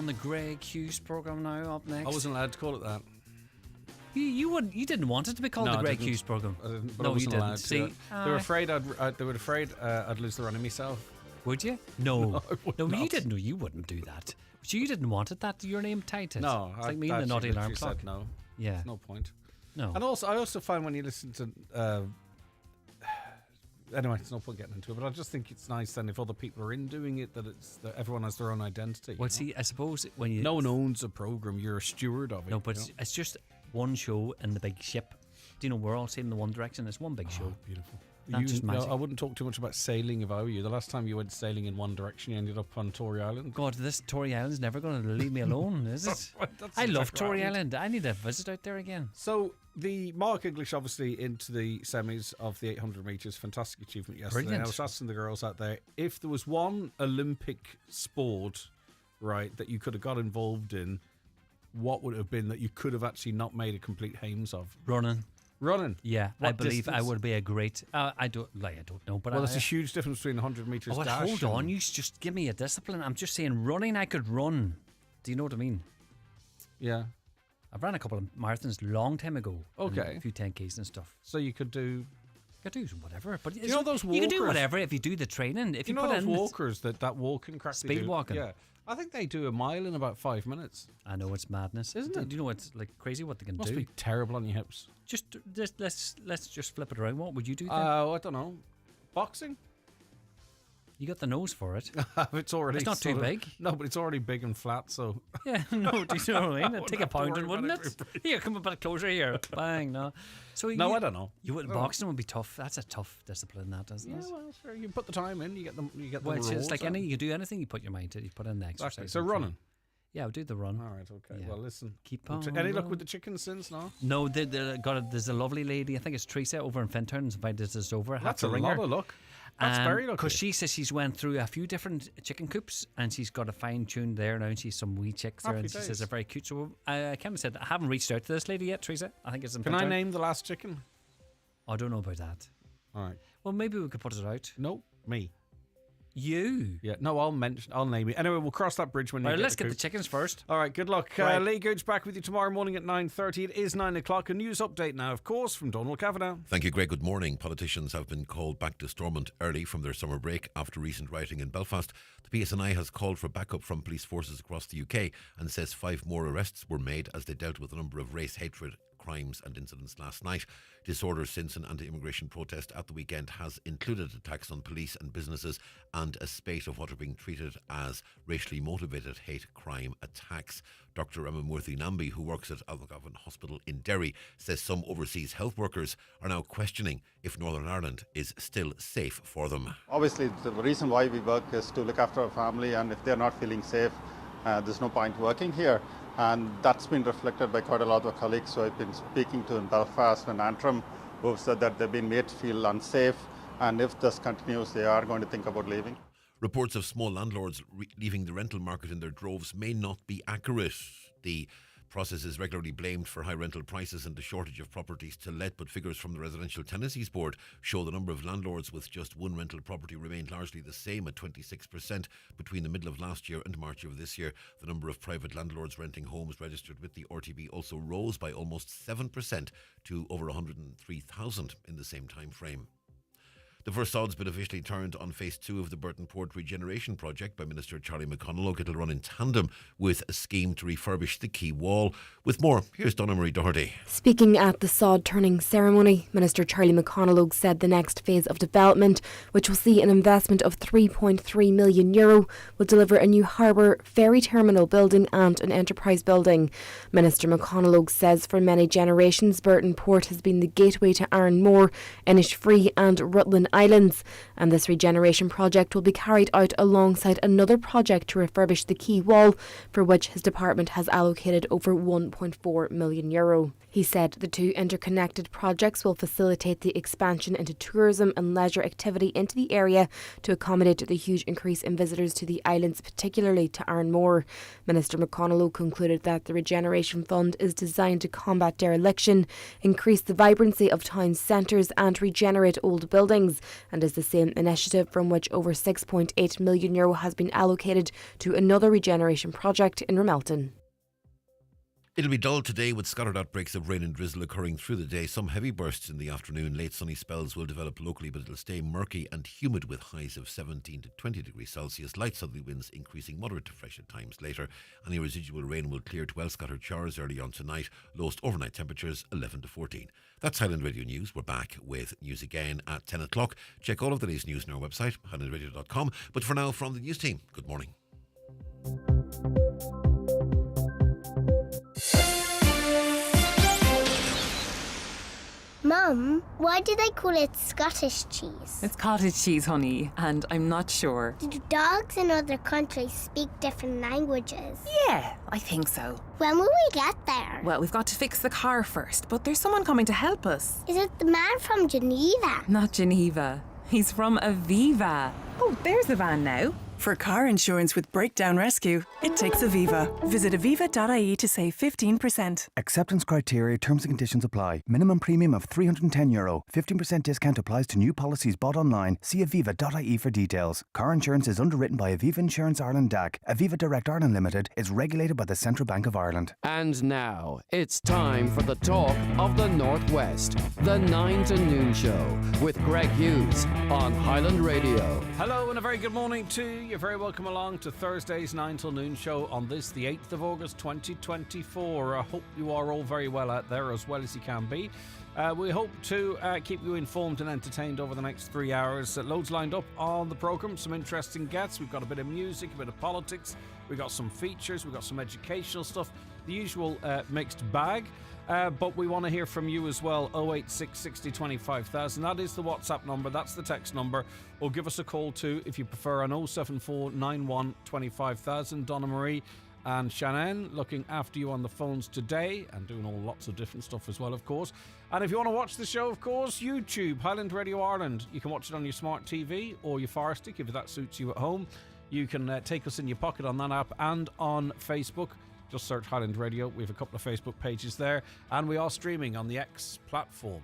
on the Greg Hughes programme now. Up next, I wasn't allowed to call it that. You didn't want it to be called the Greg Hughes programme. I didn't, but No, I wasn't you didn't. allowed to. See, They were afraid I'd lose the run of myself. Would you? No, I would no, you not. didn't. No, you wouldn't do that. But you didn't want it. That your name tied to it. No, it's like me and the naughty alarm clock. Said no. Yeah, No point. no. And also, I also find when you listen to. Anyway, it's no point getting into it, but I just think it's nice then if other people are in doing it that everyone has their own identity. Well, see, I suppose when you no one owns a program, you're a steward of it. no, but you know? it's just one show in the big ship. Do you know we're all sailing in one direction? It's one big show. Beautiful. That's just magic. I wouldn't talk too much about sailing if I were you. The last time you went sailing in one direction, you ended up on Tory Island. God, this Tory Island's never going to leave me alone, is it? That's I love exactly Tory right. Island. I need to visit out there again. So the Mark English obviously into the semis of the 800 metres. Fantastic achievement yesterday. Brilliant. I was asking the girls out there if there was one Olympic sport, right, that you could have got involved in, what would it have been that you could have actually not made a complete hames of? Running. Running. Yeah, What I believe I distance? would be a great. I don't know, but Well, there's a huge difference between 100 metres Oh, well, dash. hold on. You just give me a discipline. I'm just saying, running. I could run. Do you know what I mean? Yeah. I've ran a couple of marathons long time ago. and Okay. a few 10Ks and stuff. So you could do. You could do whatever, but You know those you can do walkers? whatever if you do the training. If You you, know put those in, walkers that walking crack they Speed do? walking. Yeah. I think they do a mile in about 5 minutes. I know it's madness, Isn't it? Do you know it's like crazy what they can Must do? be terrible on your hips. Just let's just flip it around. What would you do then? I don't know. Boxing? You got the nose for it. It's already. It's not too sort of- big. No, but it's already big and flat. So Yeah, no, do you know what I mean? It'd take a have to worry pounding, wouldn't about it? it. Here, come a bit closer here. Bang, no. So no, you, I don't know. You would boxing would be tough. That's a tough discipline, that isn't Yeah, it? well, sure. You put the time in. You get them. You get Well, the it's rules. like any you do anything you put your mind to. You put in the exercise. Exactly. So and running. training. Yeah, I'll do the run. All right. Okay. Yeah. Well, listen. Keep on. Any luck rolling. with the chicken since? No. No, there's a lovely lady. I think it's Teresa over in Finturn's invited us over. That's a lot of luck. That's very lucky. Because she says she's went through a few different chicken coops and she's got a fine tuned there now and she's some wee chicks there Happy and she days. says they're very cute. So I kind of said I haven't reached out to this lady yet, Teresa. I think it's in Can I Fintern. name the last chicken? I don't know about that. All right. Well, maybe we could put it out. No, me. You. Yeah. No, I'll name it. Anyway, we'll cross that bridge when you All right, get let's the get the coop. chickens first. All right, good luck. Right. Lee Gooch back with you tomorrow morning at 9:30. It is 9 o'clock. A news update now, of course, from Donald Kavanagh. Thank you, Greg. Good morning. Politicians have been called back to Stormont early from their summer break after recent rioting in Belfast. The PSNI has called for backup from police forces across the UK and says 5 more arrests were made as they dealt with a number of race hatred crimes and incidents last night. Disorder since an anti-immigration protest at the weekend has included attacks on police and businesses and a spate of what are being treated as racially motivated hate crime attacks. Dr. Emma Murthy-Nambi, who works at Algovan Hospital in Derry, says some overseas health workers are now questioning if Northern Ireland is still safe for them. Obviously, the reason why we work is to look after our family, and if they're not feeling safe, there's no point working here. And that's been reflected by quite a lot of colleagues who I've been speaking to in Belfast and Antrim, who've said that they've been made to feel unsafe, and if this continues, they are going to think about leaving. Reports of small landlords leaving the rental market in their droves may not be accurate. The process is regularly blamed for high rental prices and the shortage of properties to let, but figures from the Residential Tenancies Board show the number of landlords with just one rental property remained largely the same at 26% between the middle of last year and March of this year. The number of private landlords renting homes registered with the RTB also rose by almost 7% to over 103,000 in the same time frame. The first sod's been officially turned on phase 2 of the Burton Port regeneration project by Minister Charlie McConalogue. It'll run in tandem with a scheme to refurbish the quay wall. With more, here's Donna Marie Doherty. Speaking at the sod turning ceremony, Minister Charlie McConalogue said the next phase of development, which will see an investment of €3.3 million, will deliver a new harbour, ferry terminal building and an enterprise building. Minister McConalogue says for many generations Burton Port has been the gateway to Arranmore, Innisfree and Rutland Islands, and this regeneration project will be carried out alongside another project to refurbish the quay wall, for which his department has allocated over €1.4 million. He said the two interconnected projects will facilitate the expansion into tourism and leisure activity into the area to accommodate the huge increase in visitors to the islands, particularly to Arranmore. Minister McConalogue concluded that the Regeneration Fund is designed to combat dereliction, increase the vibrancy of town centres and regenerate old buildings. and is the same initiative from which over €6.8 million has been allocated to another regeneration project in Ramelton. It'll be dull today with scattered outbreaks of rain and drizzle occurring through the day. Some heavy bursts in the afternoon. Late sunny spells will develop locally, but it'll stay murky and humid with highs of 17 to 20 degrees Celsius. Light southerly winds increasing moderate to fresh at times later. Any residual rain will clear to well scattered showers early on tonight. Lowest overnight temperatures 11 to 14. That's Highland Radio News. We're back with news again at 10 o'clock. Check all of the latest news on our website, highlandradio.com. But for now, from the news team, good morning. Mum, why do they call it Scottish cheese? It's cottage cheese, honey, and I'm not sure. Do dogs in other countries speak different languages? Yeah, I think so. When will we get there? Well, we've got to fix the car first, but there's someone coming to help us. Is it the man from Geneva? Not Geneva. He's from Aviva. Oh, there's the van now. For car insurance with breakdown rescue, it takes Aviva. Visit aviva.ie to save 15%. Acceptance criteria, terms and conditions apply. Minimum premium of €310. 15% discount applies to new policies bought online. See aviva.ie for details. Car insurance is underwritten by Aviva Insurance Ireland DAC. Aviva Direct Ireland Limited is regulated by the Central Bank of Ireland. And now, it's time for the talk of the Northwest. The 9 to Noon Show with Greg Hughes on Highland Radio. Hello and a very good morning to you. You're very welcome along to Thursday's 9 till noon show on this, the 8th of August 2024. I hope you are all very well out there, as well as you can be. We hope to keep you informed and entertained over the next 3 hours. Loads lined up on the programme, some interesting guests. We've got a bit of music, a bit of politics. We've got some features, we've got some educational stuff. The usual mixed bag. But we want to hear from you as well. 086 60 25,000. That is the WhatsApp number. That's the text number. Or give us a call too if you prefer on 074 91 25,000. Donna Marie and Shannon looking after you on the phones today and doing all lots of different stuff as well, of course. And if you want to watch the show, of course, YouTube, Highland Radio Ireland. You can watch it on your smart TV or your Fire Stick if that suits you at home. You can take us in your pocket on that app and on Facebook. Just search Highland Radio. We have a couple of Facebook pages there, and we are streaming on the X platform.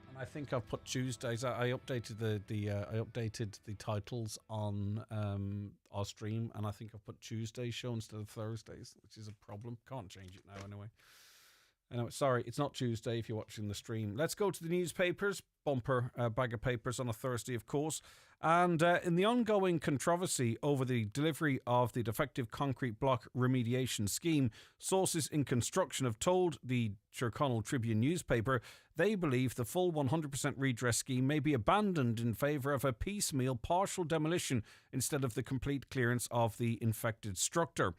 And I think I've put Tuesdays. I updated I updated the titles on our stream, and I think I've put Tuesday's show instead of Thursdays, which is a problem. Can't change it now anyway. Anyway, sorry, it's not Tuesday if you're watching the stream. Let's go to the newspapers. Bumper bag of papers on a Thursday, of course. And in the ongoing controversy over the delivery of the defective concrete block remediation scheme, sources in construction have told the Tyrconnell Tribune newspaper they believe the full 100% redress scheme may be abandoned in favour of a piecemeal partial demolition instead of the complete clearance of the infected structure.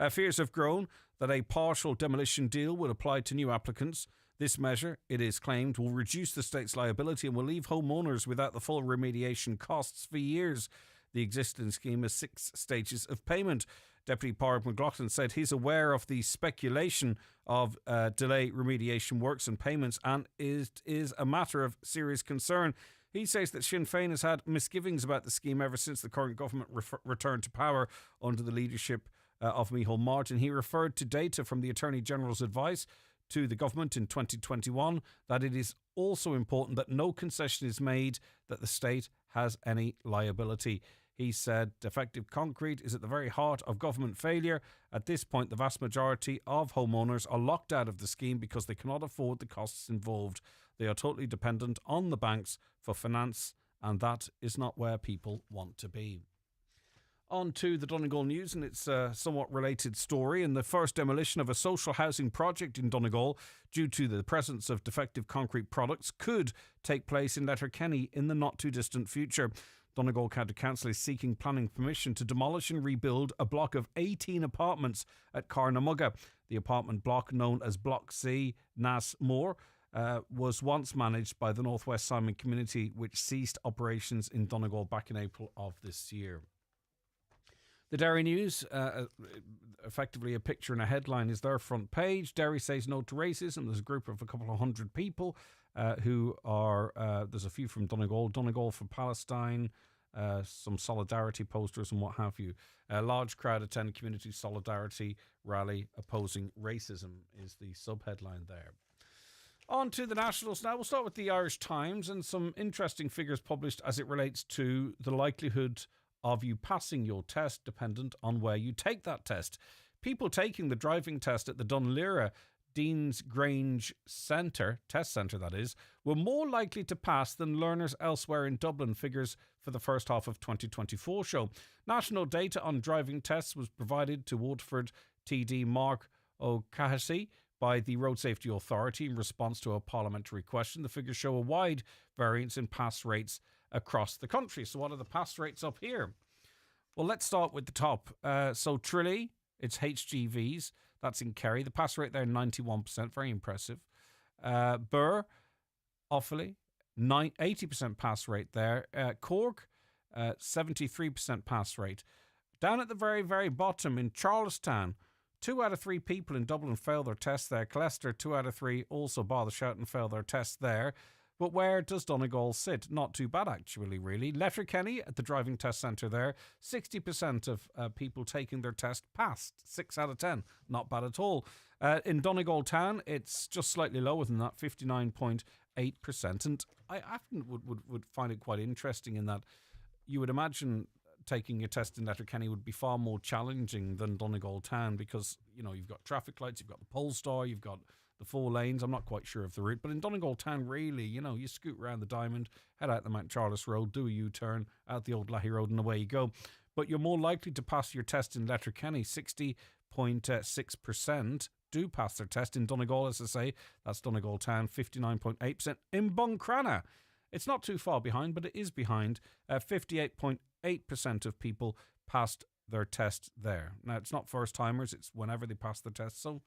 Fears have grown that a partial demolition deal will apply to new applicants. This measure, it is claimed, will reduce the state's liability and will leave homeowners without the full remediation costs for years. The existing scheme has 6 stages of payment. Deputy Pádraig McLaughlin said he's aware of the speculation of delay remediation works and payments and is a matter of serious concern. He says that Sinn Féin has had misgivings about the scheme ever since the current government returned to power under the leadership of Micheál Martin. He referred to data from the Attorney General's advice to the government in 2021 that it is also important that no concession is made that the state has any liability. He said defective concrete is at the very heart of government failure. At this point, the vast majority of homeowners are locked out of the scheme because they cannot afford the costs involved. They are totally dependent on the banks for finance, and that is not where people want to be. On to the Donegal news, and it's a somewhat related story. In the first demolition of a social housing project in Donegal, due to the presence of defective concrete products, could take place in Letterkenny in the not-too-distant future. Donegal County Council is seeking planning permission to demolish and rebuild a block of 18 apartments at Carnamugga. The apartment block, known as Block C, Naas Moor, was once managed by the Northwest Simon community, which ceased operations in Donegal back in April of this year. The Derry News, effectively a picture and a headline, is their front page. Derry says no to racism. There's a group of a couple of hundred people who are, there's a few from Donegal, Donegal for Palestine, some solidarity posters and what have you. A large crowd attend community solidarity rally opposing racism is the sub-headline there. On to the nationals now. We'll start with the Irish Times and some interesting figures published as it relates to the likelihood of you passing your test dependent on where you take that test. People taking the driving test at the Dunleera Dean's Grange test centre that is, were more likely to pass than learners elsewhere in Dublin, figures for the first half of 2024 show. National data on driving tests was provided to Waterford TD Mark O'Cahessy by the Road Safety Authority in response to a parliamentary question. The figures show a wide variance in pass rates across the country. So what are the pass rates up here? Well, let's start with the top. So Tralee, it's HGVs. That's in Kerry. The pass rate there, 91%. Very impressive. Burr, Offaly, 80% pass rate there. Cork, 73% pass rate. Down at the very, very bottom in Charlestown, 2 out of 3 people in Dublin fail their test there. Colester, 2 out of 3, also Bothershoughton fail their test there. But where does Donegal sit? Not too bad, actually, really. Letterkenny at the driving test centre there, 60% of people taking their test passed. 6 out of 10. Not bad at all. In Donegal town, it's just slightly lower than that, 59.8%. And I often would find it quite interesting in that you would imagine taking a test in Letterkenny would be far more challenging than Donegal town because, you know, you've got traffic lights, you've got the Polestar, you've got the 4 lanes. I'm not quite sure of the route, but in Donegal town, really, you know, you scoot around the Diamond, head out the Mount Charles Road, do a U-turn, out the Old Lahey Road, and away you go. But you're more likely to pass your test in Letterkenny. 60.6% do pass their test. In Donegal, as I say, that's Donegal town, 59.8%. In Buncrana, it's not too far behind, but it is behind. 58.8% of people passed their test there. Now, it's not first-timers, it's whenever they pass the test. So,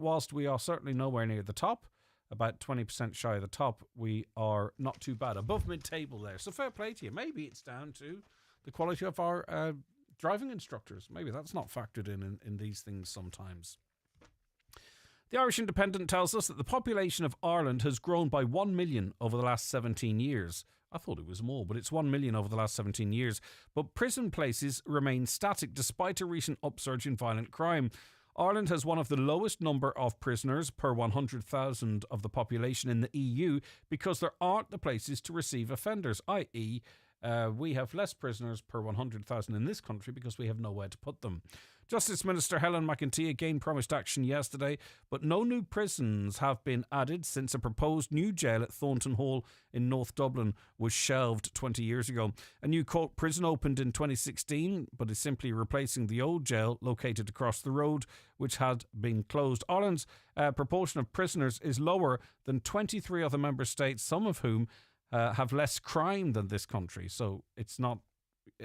whilst we are certainly nowhere near the top, about 20% shy of the top, we are not too bad. Above mid-table there. So fair play to you. Maybe it's down to the quality of our driving instructors. Maybe that's not factored in these things sometimes. The Irish Independent tells us that the population of Ireland has grown by 1 million over the last 17 years. I thought it was more, but it's 1 million over the last 17 years. But prison places remain static despite a recent upsurge in violent crime. Ireland has one of the lowest number of prisoners per 100,000 of the population in the EU because there aren't the places to receive offenders, i.e. we have less prisoners per 100,000 in this country because we have nowhere to put them. Justice Minister Helen McEntee again promised action yesterday, but no new prisons have been added since a proposed new jail at Thornton Hall in North Dublin was shelved 20 years ago. A new court prison opened in 2016, but is simply replacing the old jail located across the road, which had been closed. Ireland's proportion of prisoners is lower than 23 other member states, some of whom have less crime than this country. So it's not,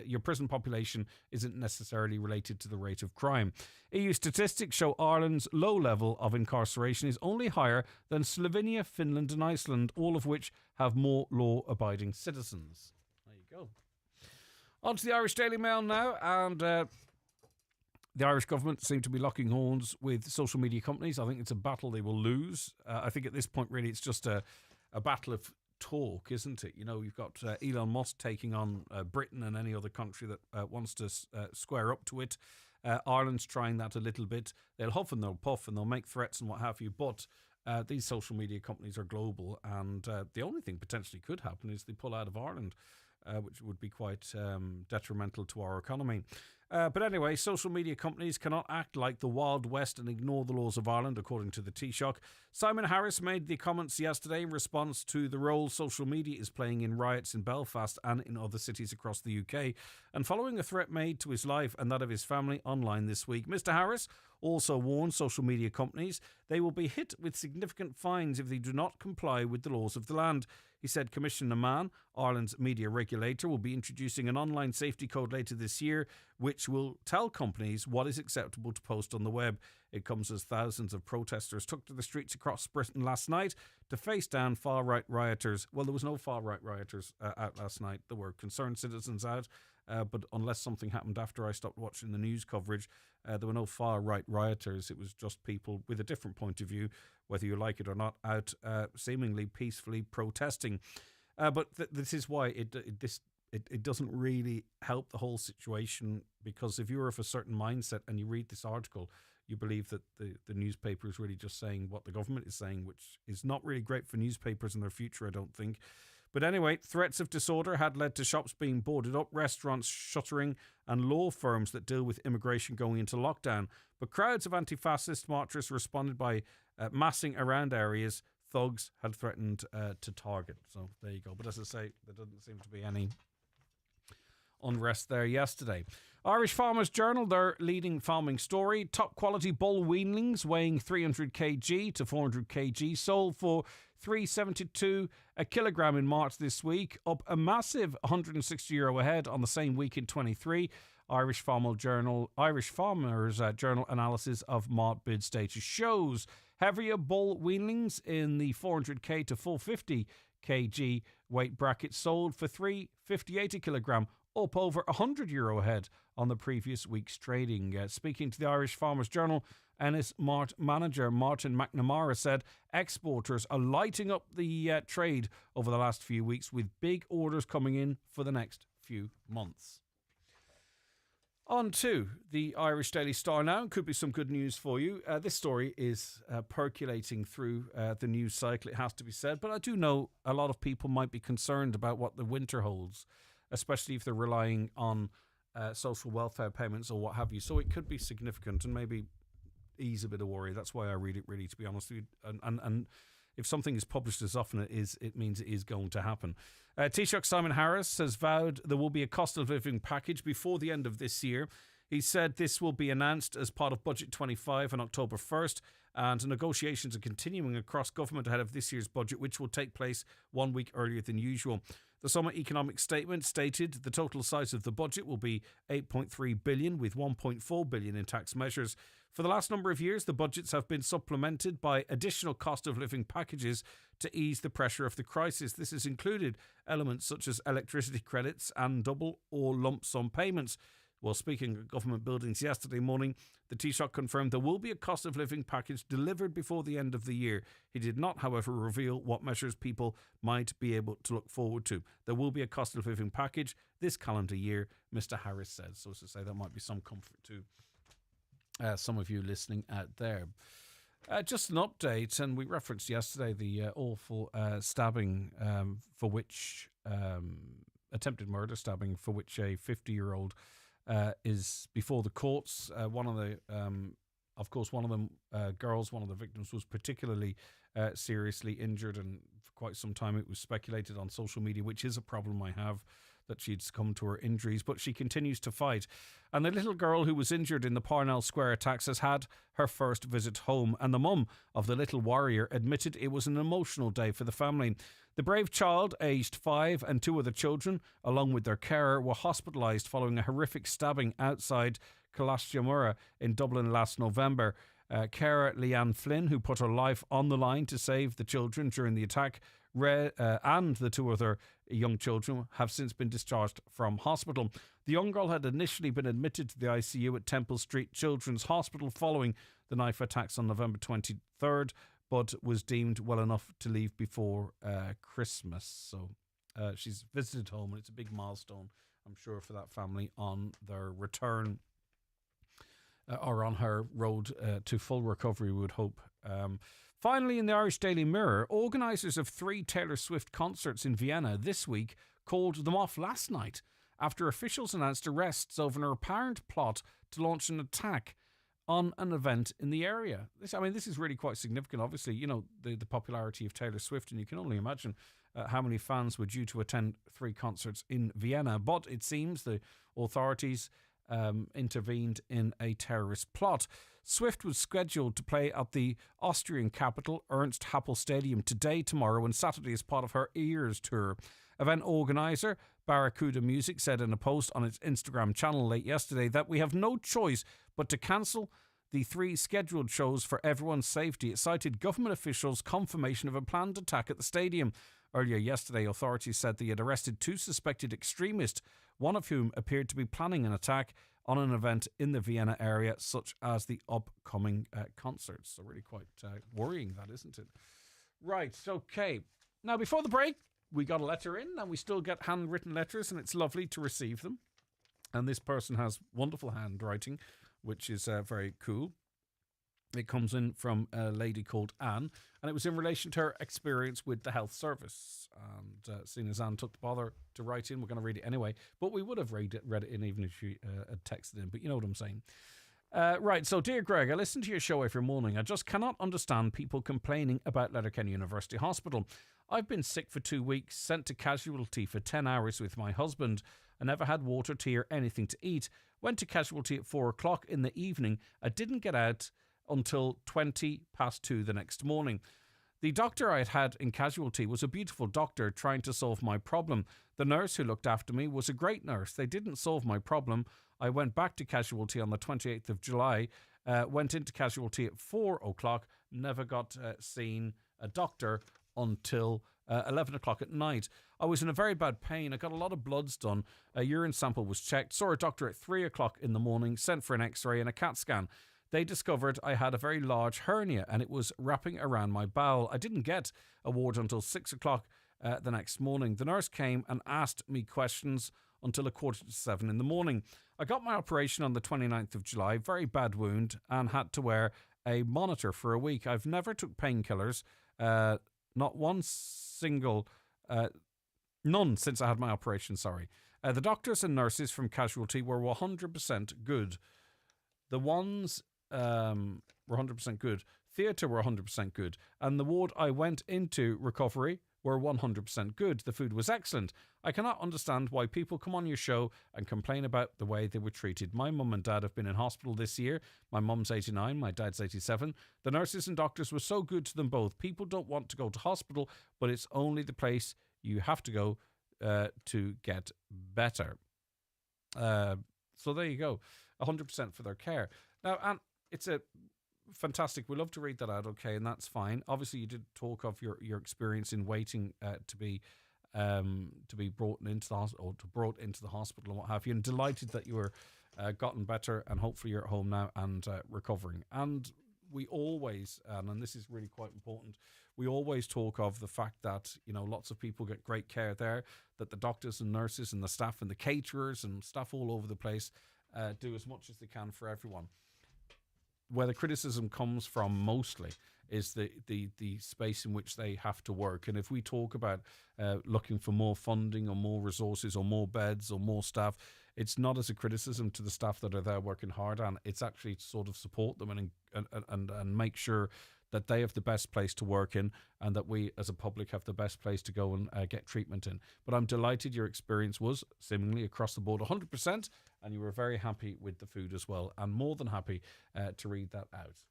your prison population isn't necessarily related to the rate of crime. EU statistics show Ireland's low level of incarceration is only higher than Slovenia, Finland and Iceland, all of which have more law-abiding citizens. There you go. On to the Irish Daily Mail now, and the Irish government seem to be locking horns with social media companies. I think it's a battle they will lose. I think at this point, really, it's just a battle of talk, isn't it? You know, you've got Elon Musk taking on Britain and any other country that wants to square up to it. Ireland's trying that a little bit. They'll huff and they'll puff and they'll make threats and what have you, but these social media companies are global, and the only thing potentially could happen is they pull out of Ireland, which would be quite detrimental to our economy. But anyway, social media companies cannot act like the Wild West and ignore the laws of Ireland, according to the Taoiseach. Simon Harris made the comments yesterday in response to the role social media is playing in riots in Belfast and in other cities across the UK, and following a threat made to his life and that of his family online this week. Mr. Harris also warned social media companies they will be hit with significant fines if they do not comply with the laws of the land. He said Commissioner Mann, Ireland's media regulator, will be introducing an online safety code later this year, which will tell companies what is acceptable to post on the web. It comes as thousands of protesters took to the streets across Britain last night to face down far-right rioters. Well, there was no far-right rioters out last night. There were concerned citizens out, but unless something happened after I stopped watching the news coverage, there were no far-right rioters. It was just people with a different point of view, whether you like it or not, out seemingly peacefully protesting. But this is why this it doesn't really help the whole situation, because if you're of a certain mindset and you read this article, you believe that the newspaper is really just saying what the government is saying, which is not really great for newspapers and their future, I don't think. But anyway, threats of disorder had led to shops being boarded up, restaurants shuttering, and law firms that deal with immigration going into lockdown. But crowds of anti-fascist marchers responded by massing around areas thugs had threatened to target. So there you go. But as I say, there doesn't seem to be any unrest there yesterday. Irish Farmers Journal, their leading farming story: top quality bull weanlings weighing 300 kg to 400 kg sold for $3.72 a kilogram in March this week, up a massive €160 ahead on the same week in 23. Irish Farmers Journal analysis of Mart bid status shows heavier bull weanlings in the 400k to 450 kg weight bracket sold for $3.58 a kilogram, up over €100 ahead on the previous week's trading. Speaking to the Irish Farmers Journal, Ennis Mart manager Martin McNamara said exporters are lighting up the trade over the last few weeks, with big orders coming in for the next few months. On to the Irish Daily Star now. Could be some good news for you. This story is percolating through the news cycle, it has to be said. But I do know a lot of people might be concerned about what the winter holds, especially if they're relying on social welfare payments or what have you. So it could be significant and maybe ease a bit of worry. That's why I read it, really, to be honest with you. And if something is published as often as it is, it means it is going to happen. Taoiseach Simon Harris has vowed there will be a cost of living package before the end of this year. He said this will be announced as part of Budget 25 on October 1st, and negotiations are continuing across government ahead of this year's budget, which will take place 1 week earlier than usual. The Summit Economic Statement stated the total size of the budget will be $8.3 billion, with $1.4 billion in tax measures. For the last number of years, the budgets have been supplemented by additional cost of living packages to ease the pressure of the crisis. This has included elements such as electricity credits and double or lump sum payments. While speaking at government buildings yesterday morning, the Taoiseach confirmed there will be a cost of living package delivered before the end of the year. He did not, however, reveal what measures people might be able to look forward to. There will be a cost of living package this calendar year, Mr. Harris said. So as to say, that might be some comfort to some of you listening out there. Just an update, and we referenced yesterday the awful stabbing for which, attempted murder stabbing for which a 50-year-old is before the courts. One of the girls, one of the victims, was particularly seriously injured, and for quite some time it was speculated on social media, which is a problem I have, that she'd succumbed to her injuries, but she continues to fight. And the little girl who was injured in the Parnell Square attacks has had her first visit home, and the mum of the little warrior admitted it was an emotional day for the family. The brave child, aged 5, and 2 other children, along with their carer, were hospitalised following a horrific stabbing outside Collastamura in Dublin last November. Carer Leanne Flynn, who put her life on the line to save the children during the attack, and the 2 other young children have since been discharged from hospital. The young girl had initially been admitted to the ICU at Temple Street Children's Hospital following the knife attacks on November 23rd, but was deemed well enough to leave before Christmas. So she's visited home, and it's a big milestone, I'm sure, for that family on their return or on her road to full recovery, we would hope. Finally, in the Irish Daily Mirror, organisers of 3 Taylor Swift concerts in Vienna this week called them off last night after officials announced arrests over an apparent plot to launch an attack on an event in the area. This is really quite significant. Obviously, you know, the popularity of Taylor Swift, and you can only imagine how many fans were due to attend 3 concerts in Vienna. But it seems the authorities intervened in a terrorist plot. Swift was scheduled to play at the Austrian capital, Ernst Happel Stadium, today, tomorrow and Saturday as part of her Ears tour. Event organiser Barracuda Music said in a post on its Instagram channel late yesterday that we have no choice but to cancel the 3 scheduled shows for everyone's safety. It cited government officials' confirmation of a planned attack at the stadium. Earlier yesterday, authorities said they had arrested 2 suspected extremists, one of whom appeared to be planning an attack on an event in the Vienna area, such as the upcoming concerts. So really quite worrying, that, isn't it? Right, okay. Now, before the break, we got a letter in, and we still get handwritten letters, and it's lovely to receive them. And this person has wonderful handwriting, which is very cool. It comes in from a lady called Anne, and it was in relation to her experience with the health service. And seeing as Anne took the bother to write in, we're going to read it anyway. But we would have read it in even if she had texted in. But you know what I'm saying. Right, so dear Greg, I listen to your show every morning. I just cannot understand people complaining about Letterkenny University Hospital. I've been sick for 2 weeks, sent to casualty for 10 hours with my husband. I never had water, tea or anything to eat. Went to casualty at 4 o'clock in the evening. I didn't get out until 2:20 the next morning. The doctor I had in casualty was a beautiful doctor trying to solve my problem. The nurse who looked after me was a great nurse. They didn't solve my problem. I went back to casualty on the 28th of July, went into casualty at 4 o'clock, never got seen a doctor until 11 o'clock at night. I was in a very bad pain. I got a lot of bloods done. A urine sample was checked. Saw a doctor at 3 o'clock in the morning, sent for an x-ray and a CAT scan. They discovered I had a very large hernia and it was wrapping around my bowel. I didn't get a ward until 6 o'clock the next morning. The nurse came and asked me questions until 6:45 in the morning. I got my operation on the 29th of July, very bad wound, and had to wear a monitor for a week. I've never took painkillers, not one single, none since I had my operation, sorry. The doctors and nurses from casualty were 100% good. The ones were 100% good. Theatre were 100% good. And the ward I went into, recovery, were 100% good. The food was excellent. I cannot understand why people come on your show and complain about the way they were treated. My mum and dad have been in hospital this year. My mum's 89, my dad's 87. The nurses and doctors were so good to them both. People don't want to go to hospital, but it's only the place you have to go to get better. So there you go. 100% for their care. Now, and it's a fantastic. We love to read that out, okay, and that's fine. Obviously, you did talk of your experience in waiting to be brought into the hospital, or brought into the hospital and what have you. And delighted that you were gotten better, and hopefully you're at home now and recovering. And we always, and this is really quite important, we always talk of the fact that, you know, lots of people get great care there, that the doctors and nurses and the staff and the caterers and staff all over the place do as much as they can for everyone. Where the criticism comes from mostly is the space in which they have to work. And if we talk about looking for more funding or more resources or more beds or more staff, it's not as a criticism to the staff that are there working hard, and it's actually to sort of support them and make sure that they have the best place to work in, and that we as a public have the best place to go and get treatment in. But I'm delighted your experience was seemingly across the board 100%, and you were very happy with the food as well, and more than happy to read that out.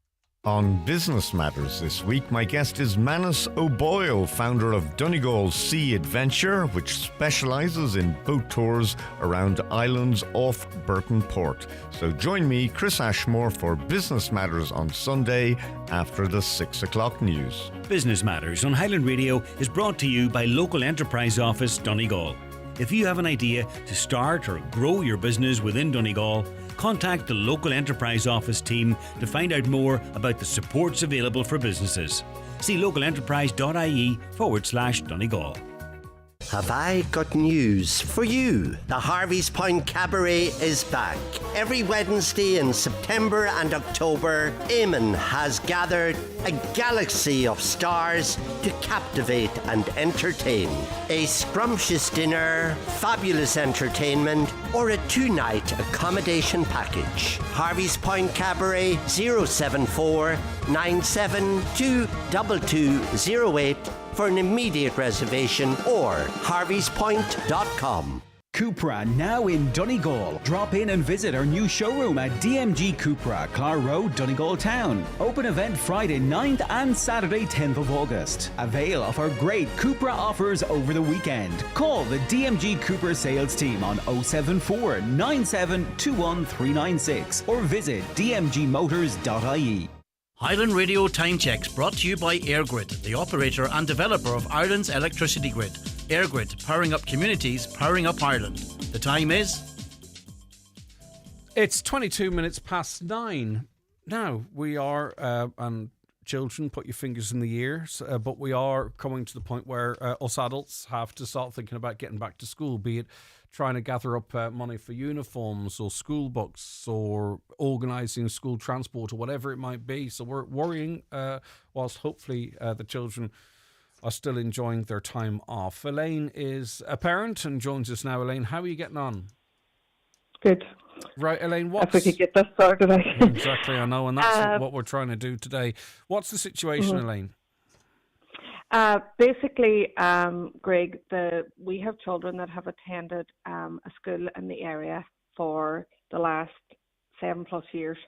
On Business Matters this week, my guest is Manus O'Boyle, founder of Donegal Sea Adventure, which specialises in boat tours around islands off Burton Port. So join me, Chris Ashmore, for Business Matters on Sunday after the 6 o'clock news. Business Matters on Highland Radio is brought to you by Local Enterprise Office Donegal. If you have an idea to start or grow your business within Donegal, contact the Local Enterprise Office team to find out more about the supports available for businesses. See localenterprise.ie/Donegal. Have I got news for you? The Harvey's Point Cabaret is back. Every Wednesday in September and October, Eamon has gathered a galaxy of stars to captivate and entertain. A scrumptious dinner, fabulous entertainment, or a 2-night accommodation package. Harvey's Point Cabaret 074 972 2208 for an immediate reservation, or harveyspoint.com. Cupra now in Donegal. Drop in and visit our new showroom at DMG Cupra, Clar Road, Donegal Town. Open event Friday 9th and Saturday 10th of August. Avail of our great Cupra offers over the weekend. Call the DMG Cupra sales team on 074 9721 396 or visit dmgmotors.ie. Highland Radio Time Checks brought to you by EirGrid, the operator and developer of Ireland's electricity grid. EirGrid, powering up communities, powering up Ireland. The time is... It's 22 minutes past 9. Now, we are, and children, put your fingers in the ears, but we are coming to the point where us adults have to start thinking about getting back to school, be it trying to gather up money for uniforms or school books or organising school transport or whatever it might be. So we're worrying whilst hopefully the children are still enjoying their time off. Elaine is a parent and joins us now. Elaine, how are you getting on? Good. Right, Elaine, if we could get this sorted out. Exactly, I know, and that's what we're trying to do today. What's the situation, Elaine? Basically, Greg, we have children that have attended a school in the area for the last 7+ years.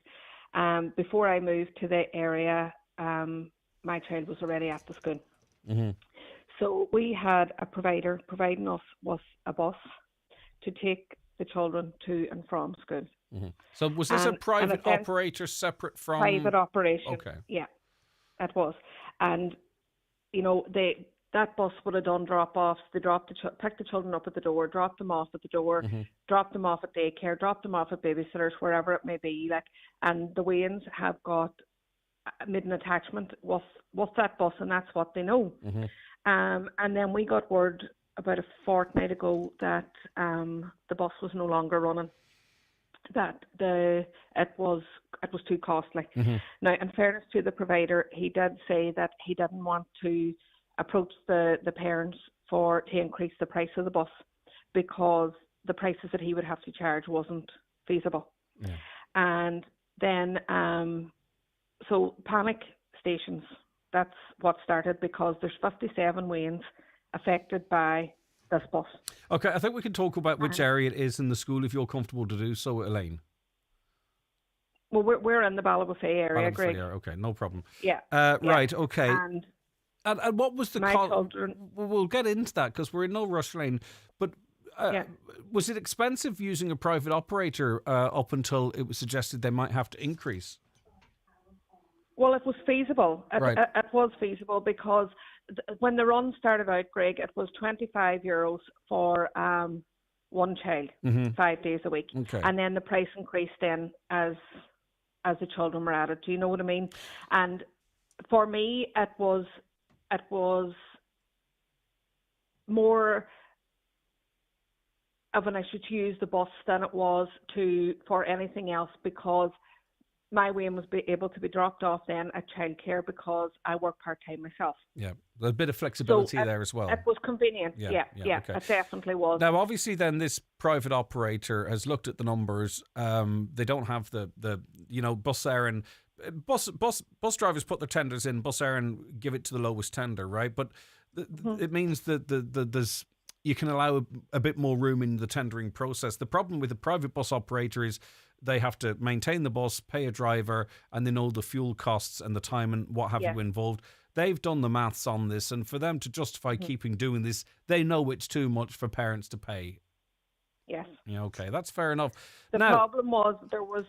Before I moved to the area, my child was already at the school. Mm-hmm. So we had a provider providing us with a bus to take the children to and from school. Mm-hmm. So was this a private operator separate from... Private operation. Okay. Yeah, it was. And, you know, that bus would have done drop-offs. They picked the children up at the door, dropped them off at the door, dropped them off at daycare, dropped them off at babysitters, wherever it may be. And the Waynes have made an attachment with that bus, and that's what they know. Mm-hmm. And then we got word about a fortnight ago that the bus was no longer running, that it was too costly. Mm-hmm. Now, in fairness to the provider, he did say that he didn't want to approach the parents to increase the price of the bus because the prices that he would have to charge wasn't feasible. Yeah. And then, so panic stations, that's what started, because there's 57 Waynes affected by this bus. Okay, I think we can talk about which area it is in the school if you're comfortable to do so, Elaine. Well, we're in the Ballybofey area, Greg. Okay, no problem. Yeah. Right, okay. And what was the cost? Children... We'll get into that because we're in no rush, Elaine. But was it expensive using a private operator up until it was suggested they might have to increase? Well, it was feasible. It was feasible because when the run started out, Greg, it was €25 for one child, 5 days a week. Okay. And then the price increased then as the children were added. Do you know what I mean? And for me, it was more of an issue to use the bus than it was for anything else, because my Wayne was able to be dropped off then at childcare because I work part-time myself. Yeah, a bit of flexibility there as well. It was convenient. Yeah, okay. It definitely was. Now, obviously, then this private operator has looked at the numbers. They don't have the Bus Éireann. Bus drivers put their tenders in. Bus Éireann give it to the lowest tender, right? But it means that there's you can allow a bit more room in the tendering process. The problem with the private bus operator is they have to maintain the bus, pay a driver, and they know the fuel costs and the time and what have you involved. They've done the maths on this, and for them to justify keeping doing this, they know it's too much for parents to pay. Yes. Yeah, okay, that's fair enough. The problem was there was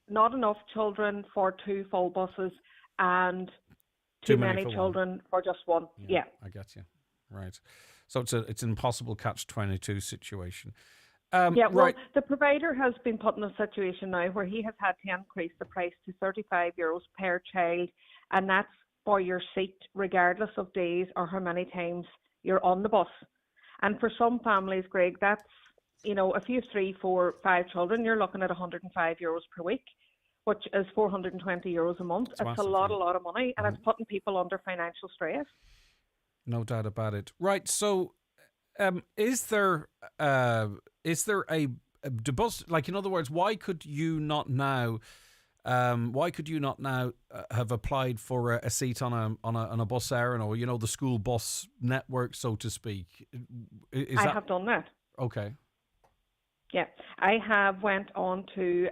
not enough children for 2 full buses and too many children for just one. Yeah. I get you. Right. So it's an impossible catch-22 situation. Well, the provider has been put in a situation now where he has had to increase the price to €35 per child, and that's for your seat, regardless of days or how many times you're on the bus. And for some families, Greg, that's, if you have 3, 4, 5 children, you're looking at €105 per week, which is €420 a month. It's a lot of money, and it's putting people under financial stress. No doubt about it. Right. So, is there a bus? Like, in other words, why could you not now have applied for a seat on a Bus Éireann or the school bus network, so to speak? I have done that. Okay. Yeah, I have went on to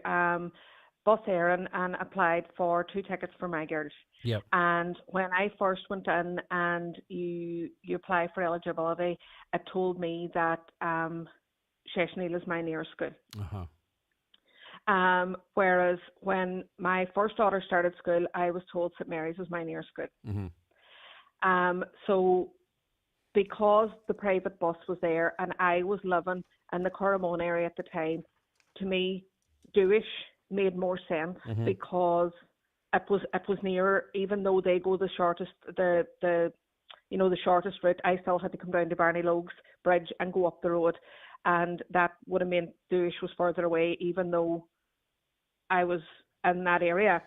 Bus Éireann and applied for 2 tickets for my girls. Yep. And when I first went in and you apply for eligibility, it told me that Sheshneel is my nearest school. Uh-huh. Whereas when my first daughter started school, I was told St Mary's was my nearest school. Mm-hmm. So because the private bus was there and I was living in the Coromone area at the time, to me, Dewis made more sense because it was near, even though they go the shortest, the shortest route. I still had to come down to Barney Logues Bridge and go up the road, and that would have meant Dooish was further away, even though I was in that area.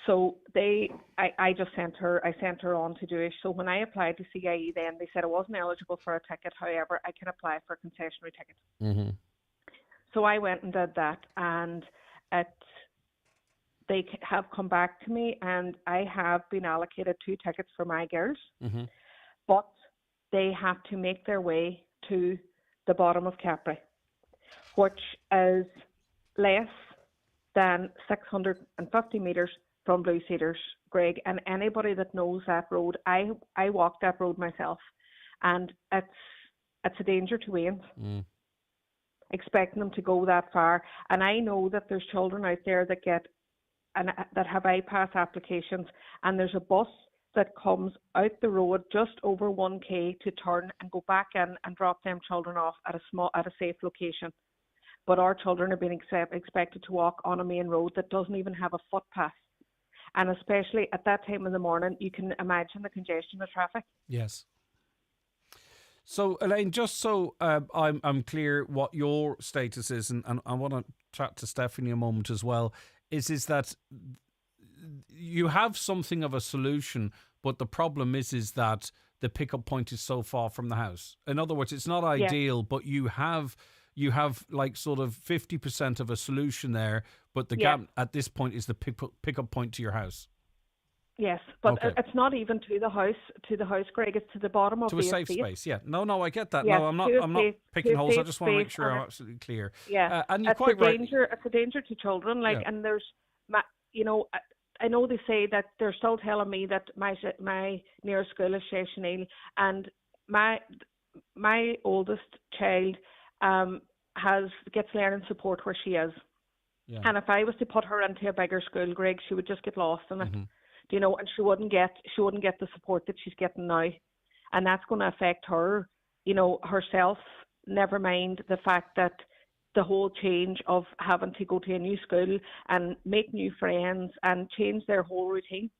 So I just sent her on to Dooish. So when I applied to CIE, then they said I wasn't eligible for a ticket. However, I can apply for a concessionary ticket. Mm-hmm. So I went and did that, and they have come back to me, and I have been allocated 2 tickets for my girls, Mm-hmm. but they have to make their way to the bottom of Capri, which is less than 650 metres from Blue Cedars, Greg. And anybody that knows that road, I walked that road myself, and it's a danger to Wayne. Mm. Expecting them to go that far. And I know that there's children out there that that have iPass applications, and there's a bus that comes out the road just over 1k to turn and go back in and drop them children off at a safe location. But our children are being expected to walk on a main road that doesn't even have a footpath. And especially at that time in the morning, you can imagine the congestion of traffic. Yes. So, Elaine, just so I'm clear what your status is, and I want to chat to Stephanie a moment as well, is that you have something of a solution, but the problem is that the pickup point is so far from the house. In other words, it's not ideal, but you have like sort of 50% of a solution there, but the gap at this point is the pickup point to your house. Yes, but Okay. It's not even to the house, Greg. It's to the bottom of To the a safe estate. space, yeah. No, I get that. Yes, no, I'm not picking to a holes. I safe just want to make space, sure I'm and absolutely clear. Yeah, and you're it's quite a right. danger. It's a danger to children. And there's, I know they say that they're still telling me that my nearest school is Sheshanil, and my oldest child gets learning support where she is. Yeah. And if I was to put her into a bigger school, Greg, she would just get lost in it. And she wouldn't get the support that she's getting now, and that's going to affect her, herself. Never mind the fact that the whole change of having to go to a new school and make new friends and change their whole routine.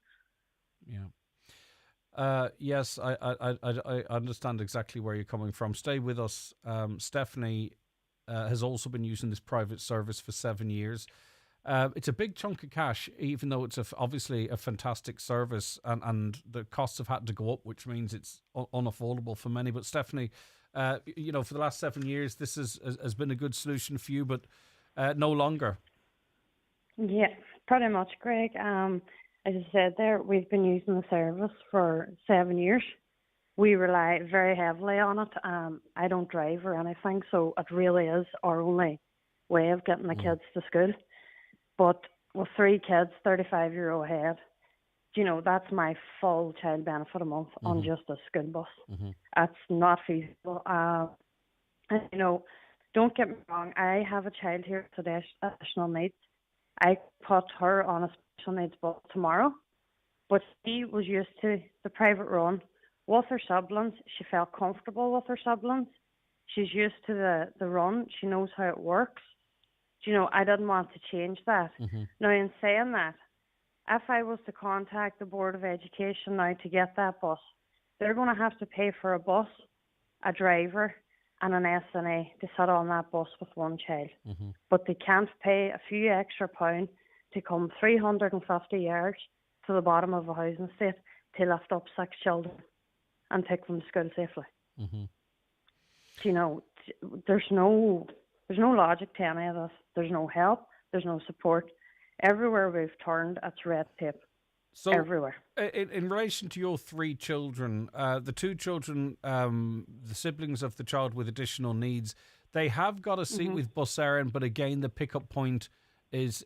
Yeah. Yes, I understand exactly where you're coming from. Stay with us. Stephanie has also been using this private service for 7 years. It's a big chunk of cash, even though it's obviously a fantastic service, and the costs have had to go up, which means it's unaffordable for many. But Stephanie, for the last 7 years, this has been a good solution for you, but no longer. Yeah, pretty much, Greg. As I said there, we've been using the service for 7 years. We rely very heavily on it. I don't drive or anything, so it really is our only way of getting the kids to school. But with 3 kids, €35 a head, that's my full child benefit a month on just a school bus. That's not feasible. Don't get me wrong, I have a child here with additional needs. I put her on a special needs bus tomorrow, but she was used to the private run with her siblings. She felt comfortable with her siblings. She's used to the run. She knows how it works. I didn't want to change that. Now, in saying that, if I was to contact the Board of Education now to get that bus, they're going to have to pay for a bus, a driver, and an SNA to sit on that bus with one child. But they can't pay a few extra pounds to come 350 yards to the bottom of a housing estate to lift up 6 children and take them to school safely. There's no logic to any of this. There's no help. There's no support. Everywhere we've turned, it's red tape. So, everywhere. In relation to your 3 children, the 2 children, the siblings of the child with additional needs, they have got a seat with Bus Éireann, but again, the pickup point is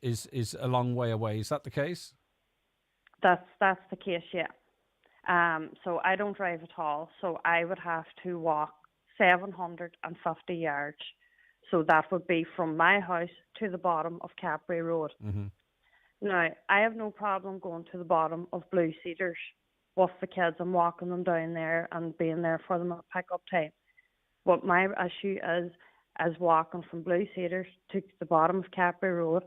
a long way away. Is that the case? That's the case, yeah. So I don't drive at all, so I would have to walk 750 yards. So that would be from my house to the bottom of Capri Road. Now, I have no problem going to the bottom of Blue Cedars with the kids and walking them down there and being there for them at pick-up time. What my issue is walking from Blue Cedars to the bottom of Capri Road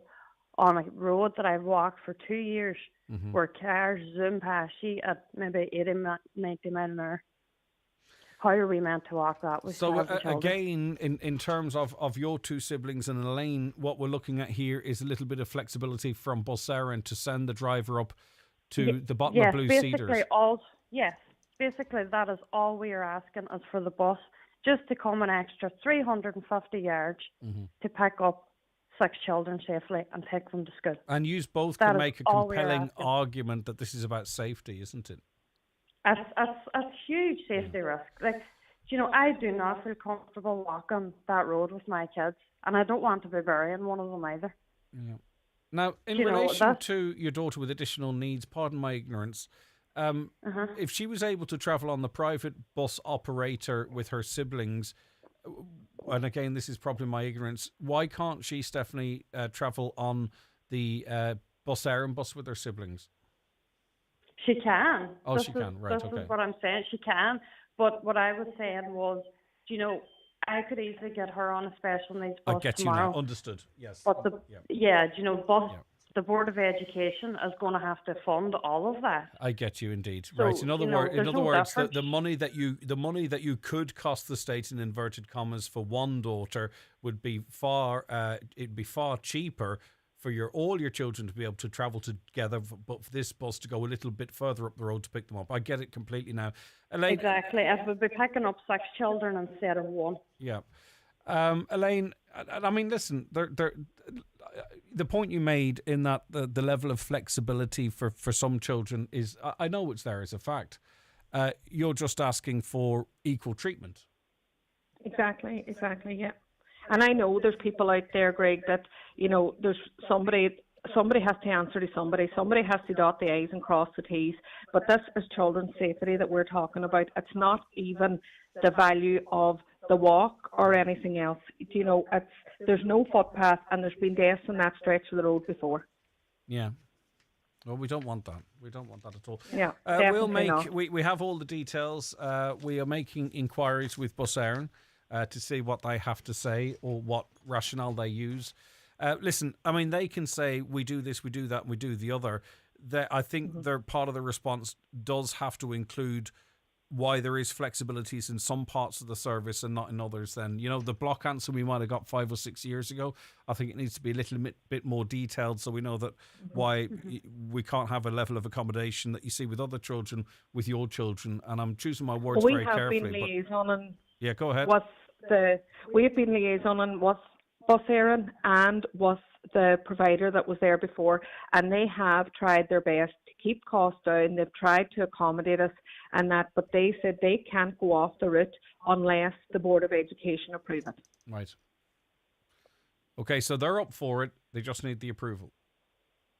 on a road that I've walked for 2 years, Mhm. where cars zoom past you at maybe 80, 90 miles an hour. How are we meant to walk that with So children? again, in terms of your two siblings and Elaine, what we're looking at here is a little bit of flexibility from Bus Éireann to send the driver up to the bottom yes, of Blue basically Cedars. basically that is all we are asking is for the bus just to come an extra 350 yards Mhm. to pick up 6 children safely and take them to school. And you both That can is make a all we are compelling asking. argument that this is about safety, isn't it? It's huge safety risk. Like, you know, I do not feel comfortable walking that road with my kids, and I don't want to be burying one of them either. Yeah. Now, in You know, relation that's- to your daughter with additional needs, pardon my ignorance, if she was able to travel on the private bus operator with her siblings, and again, this is probably my ignorance, why can't she, Stephanie, travel on the Bus Éireann bus with her siblings? She can. Oh, This she is- can, right, This okay. is what I'm saying. She can. But what I was saying was, you know, I could easily get her on a special needs I bus get tomorrow. you now. Understood. Yes. But the Board of Education is going to have to fund all of that. I get you indeed. So, Right. In other, you know, in there's other no words, difference. the money that you could cost the state in inverted commas for one daughter would be far it'd be far cheaper for all your children to be able to travel together, but for this bus to go a little bit further up the road to pick them up. I get it completely now. Elaine, Exactly. If we'd be picking up 6 children instead of 1. yeah. Elaine, I mean, listen, the point you made in that the level of flexibility for some children is, I know it's there as a fact. You're just asking for equal treatment. Exactly, yeah. And I know there's people out there, Greg, that, you know, there's somebody has to answer to somebody has to dot the I's and cross the T's, but this is children's safety that we're talking about. It's not even the value of the walk or anything else. You know, there's no footpath, and there's been deaths on that stretch of the road before. Yeah. Well, we don't want that. We don't want that at all. Yeah, we'll definitely not. we have all the details. We are making inquiries with Bus Éireann to see what they have to say or what rationale they use. Listen, I mean, they can say we do this, we do that, and we do the other. I think their part of the response does have to include why there is flexibilities in some parts of the service and not in others. Then, you know, the block answer we might have got 5 or 6 years ago, I think it needs to be a little bit more detailed, so we know that why we can't have a level of accommodation that you see with other children with your children. And I'm choosing my words We very have carefully. been liaisoning. Yeah, go ahead. We've been liaisoning with Bus Éireann and with the provider that was there before, and they have tried their best to keep costs down. They've tried to accommodate us and that, but they said they can't go off the route unless the Board of Education approve it. Right. Okay, so they're up for it. They just need the approval.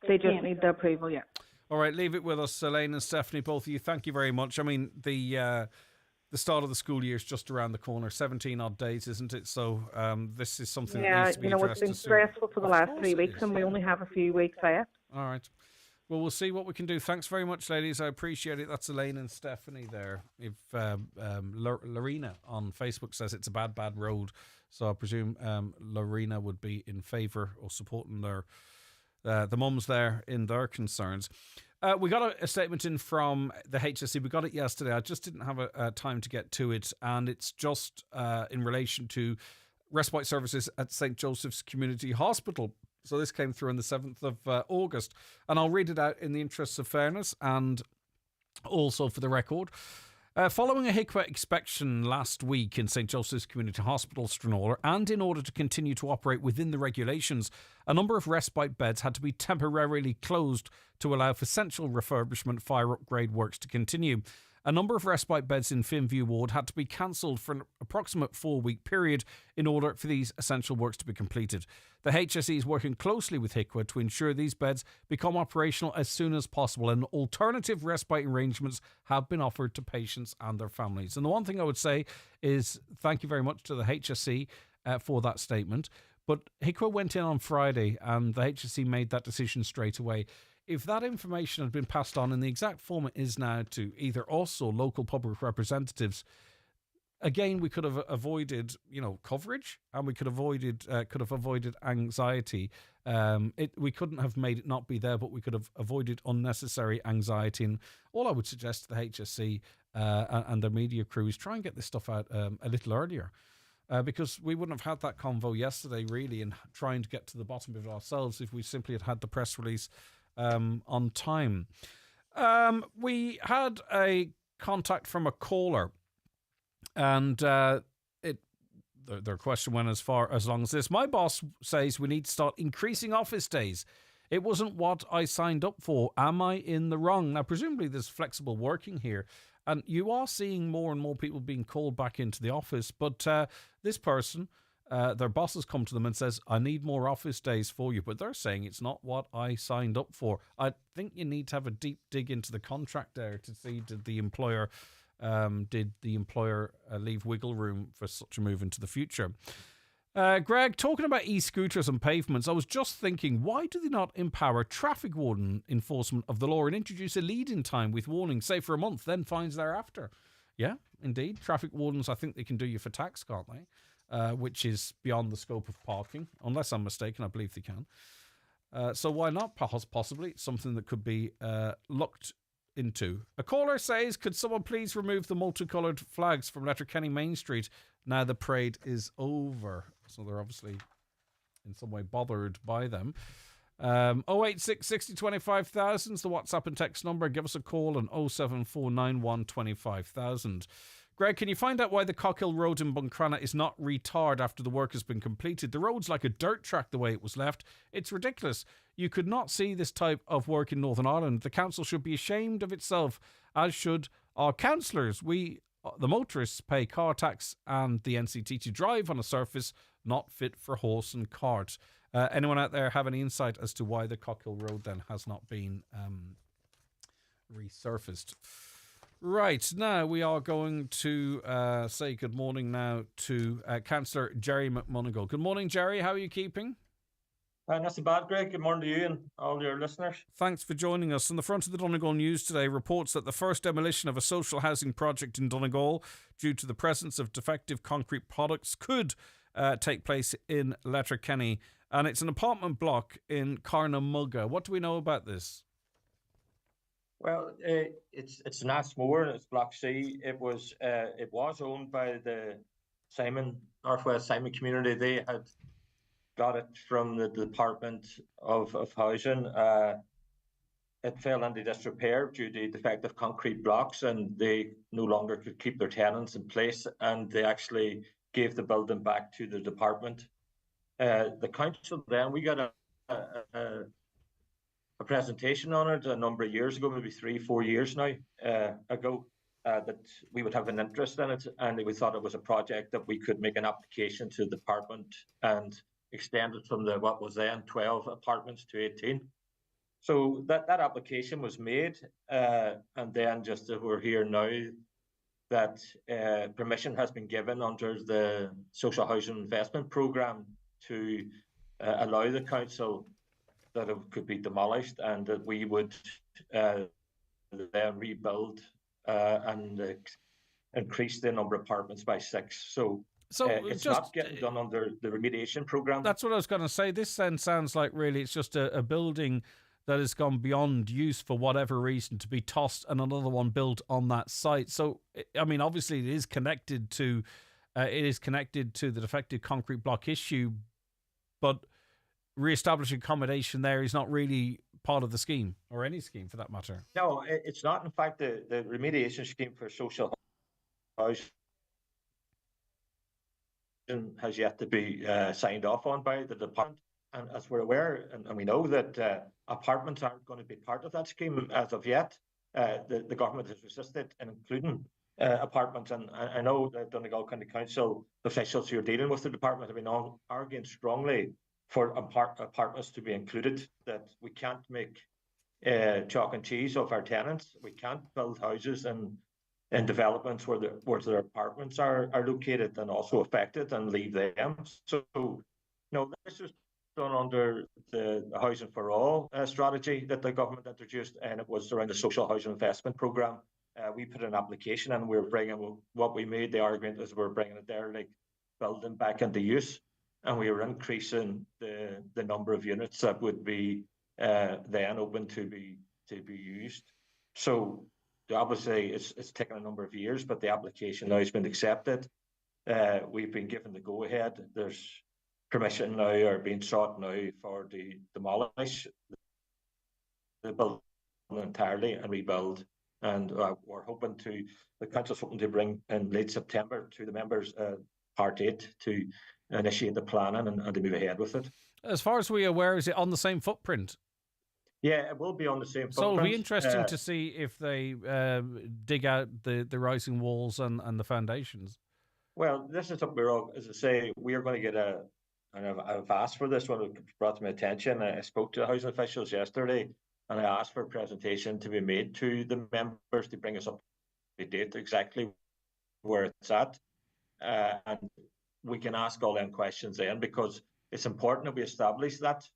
They just need the approval, yeah. All right, leave it with us, Elaine and Stephanie, both of you. Thank you very much. I mean, the start of the school year is just around the corner, 17 odd days, isn't it? So this is something that needs to be it's addressed been as soon. stressful for the last 3 weeks, and we only have a few weeks left. All right. Well, we'll see what we can do. Thanks very much, ladies. I appreciate it. That's Elaine and Stephanie there. If Lorena on Facebook says it's a bad road, so I presume Lorena would be in favour or supporting the mums there in their concerns. We got a statement in from the HSE. We got it yesterday. I just didn't have a time to get to it, and it's just in relation to respite services at St. Joseph's Community Hospital. So this came through on the 7th of August, and I'll read it out in the interests of fairness and also for the record. Following a HIQA inspection last week in St. Joseph's Community Hospital, Stranraer, and in order to continue to operate within the regulations, a number of respite beds had to be temporarily closed to allow for essential refurbishment fire upgrade works to continue. A number of respite beds in Finview Ward had to be cancelled for an approximate 4-week period in order for these essential works to be completed. The HSE is working closely with HIQA to ensure these beds become operational as soon as possible, and alternative respite arrangements have been offered to patients and their families. And the one thing I would say is thank you very much to the HSE for that statement. But HIQA went in on Friday and the HSE made that decision straight away. If that information had been passed on in the exact form it is now to either us or local public representatives, again, we could have avoided, coverage, and we could have avoided anxiety. We couldn't have made it not be there, but we could have avoided unnecessary anxiety. And all I would suggest to the HSC and their media crews, try and get this stuff out a little earlier. Because we wouldn't have had that convo yesterday, really, and trying to get to the bottom of it ourselves if we simply had the press release on time. We had a contact from a caller, and their question went as long as this. My boss says we need to start increasing office days. It wasn't what I signed up for. Am I in the wrong? Now, presumably there's flexible working here, and you are seeing more and more people being called back into the office. But this person, their boss has come to them and says, I need more office days for you. But they're saying it's not what I signed up for. I think you need to have a deep dig into the contract there to see did the employer leave wiggle room for such a move into the future. Greg, talking about e-scooters and pavements, I was just thinking, why do they not empower traffic warden enforcement of the law and introduce a lead-in time with warning, say for a month, then fines thereafter? Yeah, indeed. Traffic wardens, I think they can do you for tax, can't they? Which is beyond the scope of parking. Unless I'm mistaken, I believe they can. So why not? Possibly something that could be looked into. A caller says, could someone please remove the multicoloured flags from Letterkenny Main Street now the parade is over? So they're obviously in some way bothered by them. 086 60 25,000 is the WhatsApp and text number. Give us a call on 07491 25,000. Greg, can you find out why the Cockhill Road in Buncrana is not retarred after the work has been completed? The road's like a dirt track the way it was left. It's ridiculous. You could not see this type of work in Northern Ireland. The council should be ashamed of itself, as should our councillors. We, the motorists, pay car tax and the NCT to drive on a surface not fit for horse and cart. Anyone out there have any insight as to why the Cockhill Road then has not been resurfaced? Right, now we are going to say good morning now to Councillor Jerry McMonigal. Good morning, Jerry. How are you keeping? Not so bad, Greg. Good morning to you and all your listeners. Thanks for joining us. On the front of the Donegal News today reports that the first demolition of a social housing project in Donegal due to the presence of defective concrete products could take place in Letterkenny. And it's an apartment block in Carnamugga. What do we know about this? Well, it's an Asmore and it's Block C. It was owned by the Northwest Simon community. They had got it from the Department of Housing. It fell into disrepair due to defective concrete blocks, and they no longer could keep their tenants in place, and they actually gave the building back to the department. The council then, we got a presentation on it a number of years ago, maybe 3-4 years now ago, that we would have an interest in it, and we thought it was a project that we could make an application to the department and extend it from what was then 12 apartments to 18. So that application was made, and then just as we're here now, that permission has been given under the Social Housing Investment Programme to allow the council that it could be demolished, and that we would then rebuild and increase the number of apartments by 6. So it's not getting done under the remediation programme. That's what I was going to say. This then sounds like really it's just a building that has gone beyond use for whatever reason to be tossed and another one built on that site. So, I mean, obviously it is connected to the defective concrete block issue, but re-establishing accommodation there is not really part of the scheme, or any scheme for that matter. No, it's not. In fact, the remediation scheme for social housing has yet to be signed off on by the department. And as we're aware, and we know that apartments aren't going to be part of that scheme as of yet. The government has resisted in including apartments. And I know that Donegal County Council officials who are dealing with the department have been arguing strongly for apartments to be included, that we can't make chalk and cheese of our tenants. We can't build houses in developments where their apartments are located and also affected and leave them. So, this was done under the Housing for All strategy that the government introduced, and it was around the Social Housing Investment Programme. we put an application and we're bringing what we made the argument is we're bringing a derelict building back into use, and we were increasing the number of units that would be then open to be used. So obviously it's taken a number of years, but the application now has been accepted. We've been given the go ahead. There's permission now or being sought now for the demolish the building entirely and rebuild. And we're hoping the council's hoping to bring in late September to the members Part 8 to initiate the planning and to move ahead with it. As far as we're aware, is it on the same footprint? Yeah, it will be on the same footprint. So it'll be interesting to see if they dig out the rising walls and the foundations. Well, this is something as I say, we are going to get and I've asked for this when it was brought to my attention. I spoke to the housing officials yesterday, and I asked for a presentation to be made to the members to bring us up to date exactly where it's at. And we can ask all them questions then, because it's important that we establish that.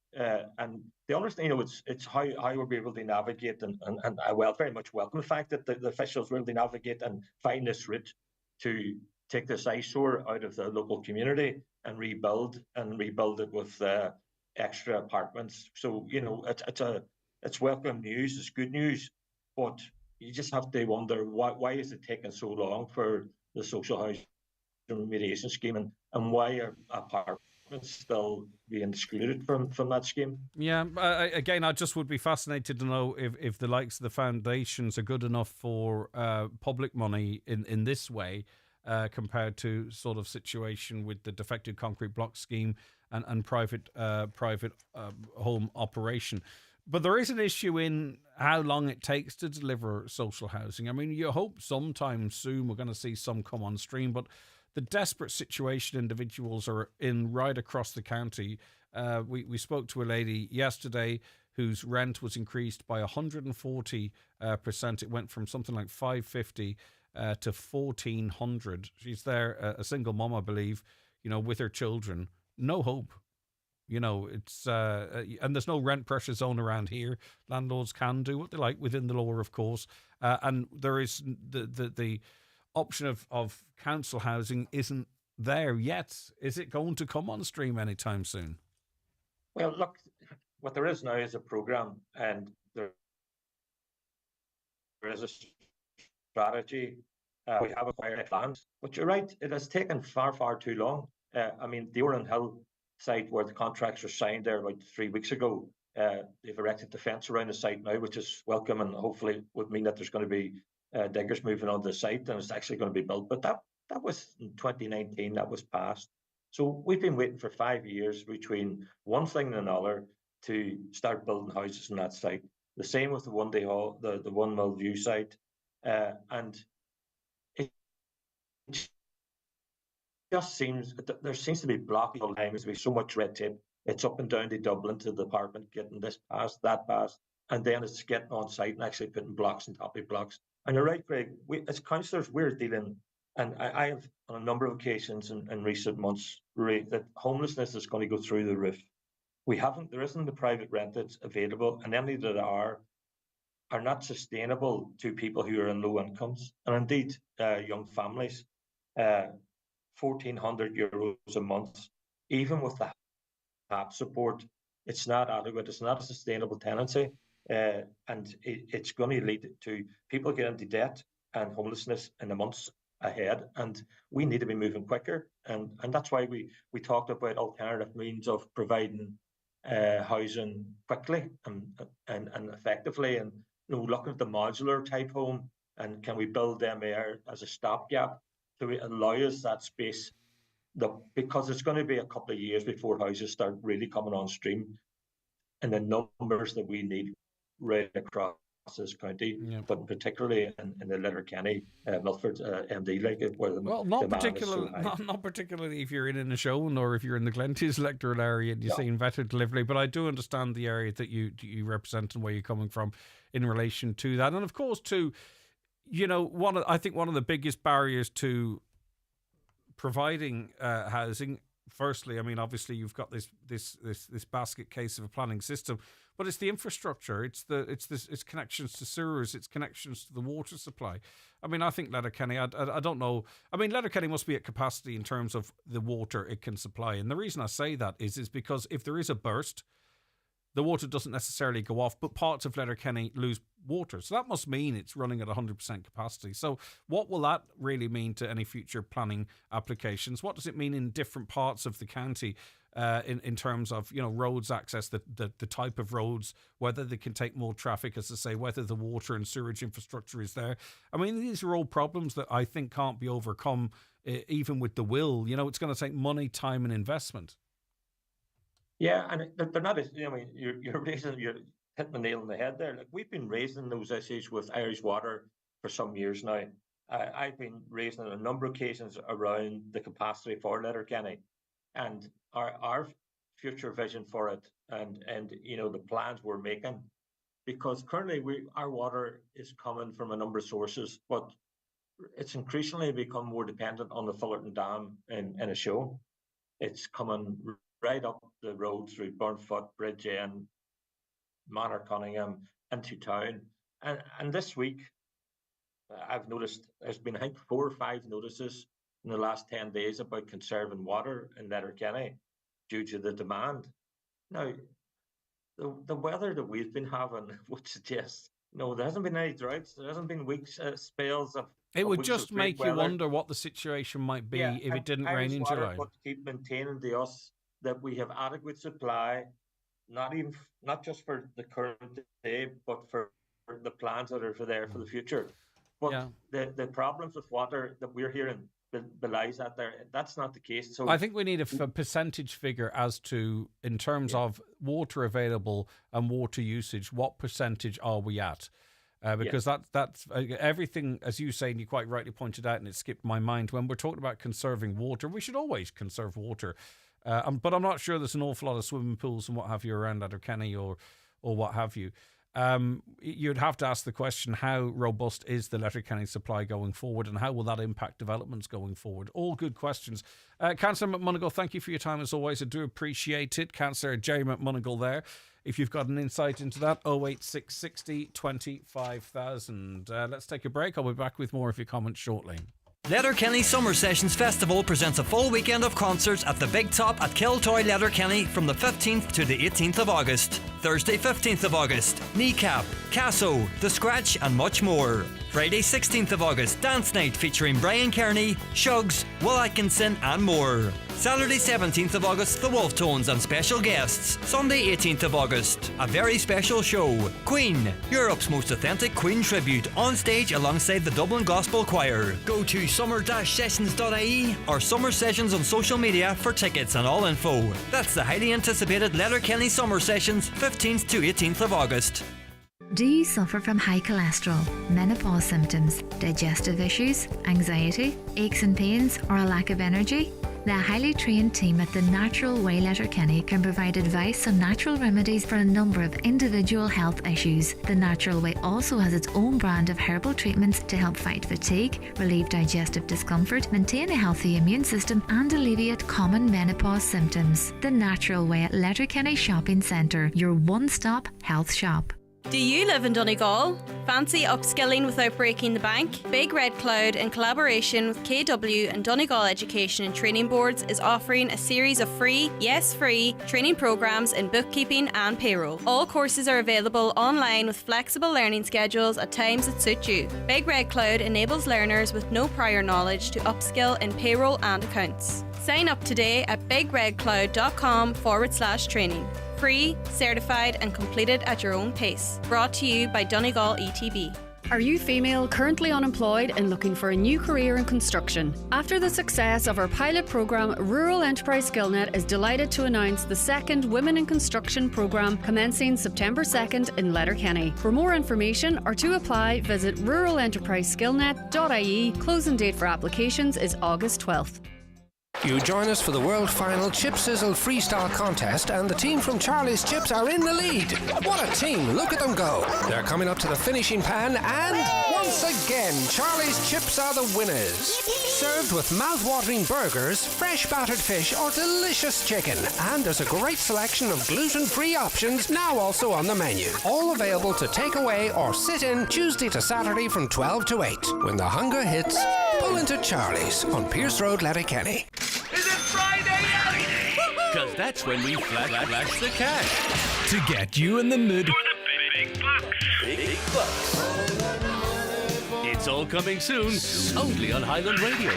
And the other thing, it's how we'll be able to navigate and I very much welcome the fact that the officials will navigate and find this route to take this eyesore out of the local community and rebuild it with extra apartments. So, it's welcome news, it's good news, but you just have to wonder why is it taking so long for the social housing remediation scheme, and why are apartments still being excluded from that scheme? Yeah, again, I just would be fascinated to know if the likes of the foundations are good enough for public money in this way, compared to sort of situation with the defective concrete block scheme and private home operation. But there is an issue in how long it takes to deliver social housing. I mean, you hope sometime soon we're going to see some come on stream, but the desperate situation individuals are in right across the county. We spoke to a lady yesterday whose rent was increased by 140%. It went from something like $550 to $1,400. She's there, a single mom, I believe, with her children. No hope. It's and there's no rent pressure zone around here. Landlords can do what they like within the law, of course. And there is the option of council housing isn't there yet. Is it going to come on stream anytime soon? Well, look, what there is now is a programme, and there is a strategy. We have acquired plans, but you're right, it has taken far, far too long. I mean, the Oran Hill site where the contracts were signed there about 3 weeks ago, they've erected the fence around the site now, which is welcome, and hopefully would mean that there's going to be diggers moving on the site and it's actually going to be built. But that was in 2019, that was passed. So we've been waiting for 5 years between one thing and another to start building houses on that site. The same with the One Day Hall, the One Mill View site. And it just seems, there seems to be blocking all the time. There's to be so much red tape. It's up and down to Dublin to the department, getting this passed, that passed. And then it's getting on site and actually putting blocks on top of blocks. And you're right, Greg, as councillors, we're dealing, and I have on a number of occasions in recent months, that homelessness is going to go through the roof. There isn't the private rent that's available, and any that are not sustainable to people who are in low incomes, and indeed young families. €1,400 a month, even with the HAP support, it's not adequate. It's not a sustainable tenancy, and it's going to lead to people getting into debt and homelessness in the months ahead. And we need to be moving quicker, and that's why we talked about alternative means of providing housing quickly and effectively, and looking at the modular type home, and can we build them there as a stopgap to allow us that space, because it's going to be a couple of years before houses start really coming on stream, and the numbers that we need right across this county, but particularly in the Letterkenny, Milford, MD, not particularly if you're in Inishowen or if you're in the Glenties electoral area and you're seeing vetted delivery. But I do understand the area that you represent and where you're coming from in relation to that, and of course too. I think one of the biggest barriers to providing housing, firstly, I mean, obviously you've got this basket case of a planning system, but it's the infrastructure, it's connections to sewers, it's connections to the water supply. I mean, I think Letterkenny, I don't know. I mean, Letterkenny must be at capacity in terms of the water it can supply. And the reason I say that is because if there is a burst, the water doesn't necessarily go off, but parts of Letterkenny lose water. So that must mean it's running at 100% capacity. So what will that really mean to any future planning applications? What does it mean in different parts of the county in terms of, roads access, the type of roads, whether they can take more traffic, as I say, whether the water and sewage infrastructure is there? I mean, these are all problems that I think can't be overcome even with the will. It's going to take money, time and investment. Yeah, and they're not. You're hitting the nail on the head there. Like, we've been raising those issues with Irish Water for some years now. I've been raising on a number of occasions around the capacity for Letterkenny, and our future vision for it, and the plans we're making, because currently our water is coming from a number of sources, but it's increasingly become more dependent on the Fullerton Dam in a show. It's coming right up the road through Burnfoot, Bridgend, Manor Cunningham into town. And this week, I've noticed there's been, I think, 4 or 5 notices in the last 10 days about conserving water in Letterkenny due to the demand. Now, the weather that we've been having would suggest, there hasn't been any droughts, there hasn't been weeks, spells of. It would just make you wonder what the situation might be if it didn't rain in July. But keep maintaining to us that we have adequate supply, not just for the current day, but for the plans that are there for the future. But the problems with water that we're hearing belies that that's not the case. So I think we need a percentage figure as to, in terms of water available and water usage, what percentage are we at? Because that's everything, as you say, and you quite rightly pointed out, and it skipped my mind. When we're talking about conserving water, we should always conserve water. But I'm not sure there's an awful lot of swimming pools and what have you around Letterkenny or what have you. You'd have to ask the question, how robust is the Letterkenny supply going forward, and how will that impact developments going forward? All good questions. Councillor McMonagle, thank you for your time as always. I do appreciate it. Councillor Jerry McMonagle there. If you've got an insight into that, 08660 25,000. Let's take a break. I'll be back with more of your comments shortly. Letterkenny Summer Sessions Festival presents a full weekend of concerts at the Big Top at Kiltoy, Letterkenny from the 15th to the 18th of August. Thursday 15th of August, Kneecap, Casso, The Scratch and much more. Friday 16th of August, Dance Night featuring Brian Kearney, Shugs, Will Atkinson and more. Saturday 17th of August, The Wolf Tones and special guests. Sunday 18th of August, a very special show. Queen, Europe's most authentic Queen tribute, on stage alongside the Dublin Gospel Choir. Go to summer-sessions.ie or Summer Sessions on social media for tickets and all info. That's the highly anticipated Letterkenny Summer Sessions, 15th to 18th of August. Do you suffer from high cholesterol, menopause symptoms, digestive issues, anxiety, aches and pains, or a lack of energy? The highly trained team at The Natural Way Letterkenny can provide advice on natural remedies for a number of individual health issues. The Natural Way also has its own brand of herbal treatments to help fight fatigue, relieve digestive discomfort, maintain a healthy immune system and alleviate common menopause symptoms. The Natural Way at Letterkenny Shopping Centre, your one-stop health shop. Do you live in Donegal? Fancy upskilling without breaking the bank? Big Red Cloud, in collaboration with KW and Donegal Education and Training Boards, is offering a series of free, training programs in bookkeeping and payroll. All courses are available online with flexible learning schedules at times that suit you. Big Red Cloud enables learners with no prior knowledge to upskill in payroll and accounts. Sign up today at bigredcloud.com/training. Free, certified and completed at your own pace. Brought to you by Donegal ETB. Are you female, currently unemployed and looking for a new career in construction? After the success of our pilot programme, Rural Enterprise SkillNet is delighted to announce the second Women in Construction programme commencing September 2nd in Letterkenny. For more information or to apply, visit ruralenterpriseskillnet.ie. Closing date for applications is August 12th. You join us for the world final Chip Sizzle Freestyle contest, and the team from Charlie's Chips are in the lead. What a team! Look at them go. They're coming up to the finishing pan, and once again, Charlie's Chips are the winners. Served with mouth-watering burgers, fresh battered fish, or delicious chicken. And there's a great selection of gluten-free options now also on the menu. All available to take away or sit in Tuesday to Saturday from 12 to 8. When the hunger hits, pull into Charlie's on Pierce Road, Letterkenny. Is it Friday yet? Because that's when we flash the cash. To get you in the mood for the big bucks. Big bucks. It's all coming soon, only on Highland Radio.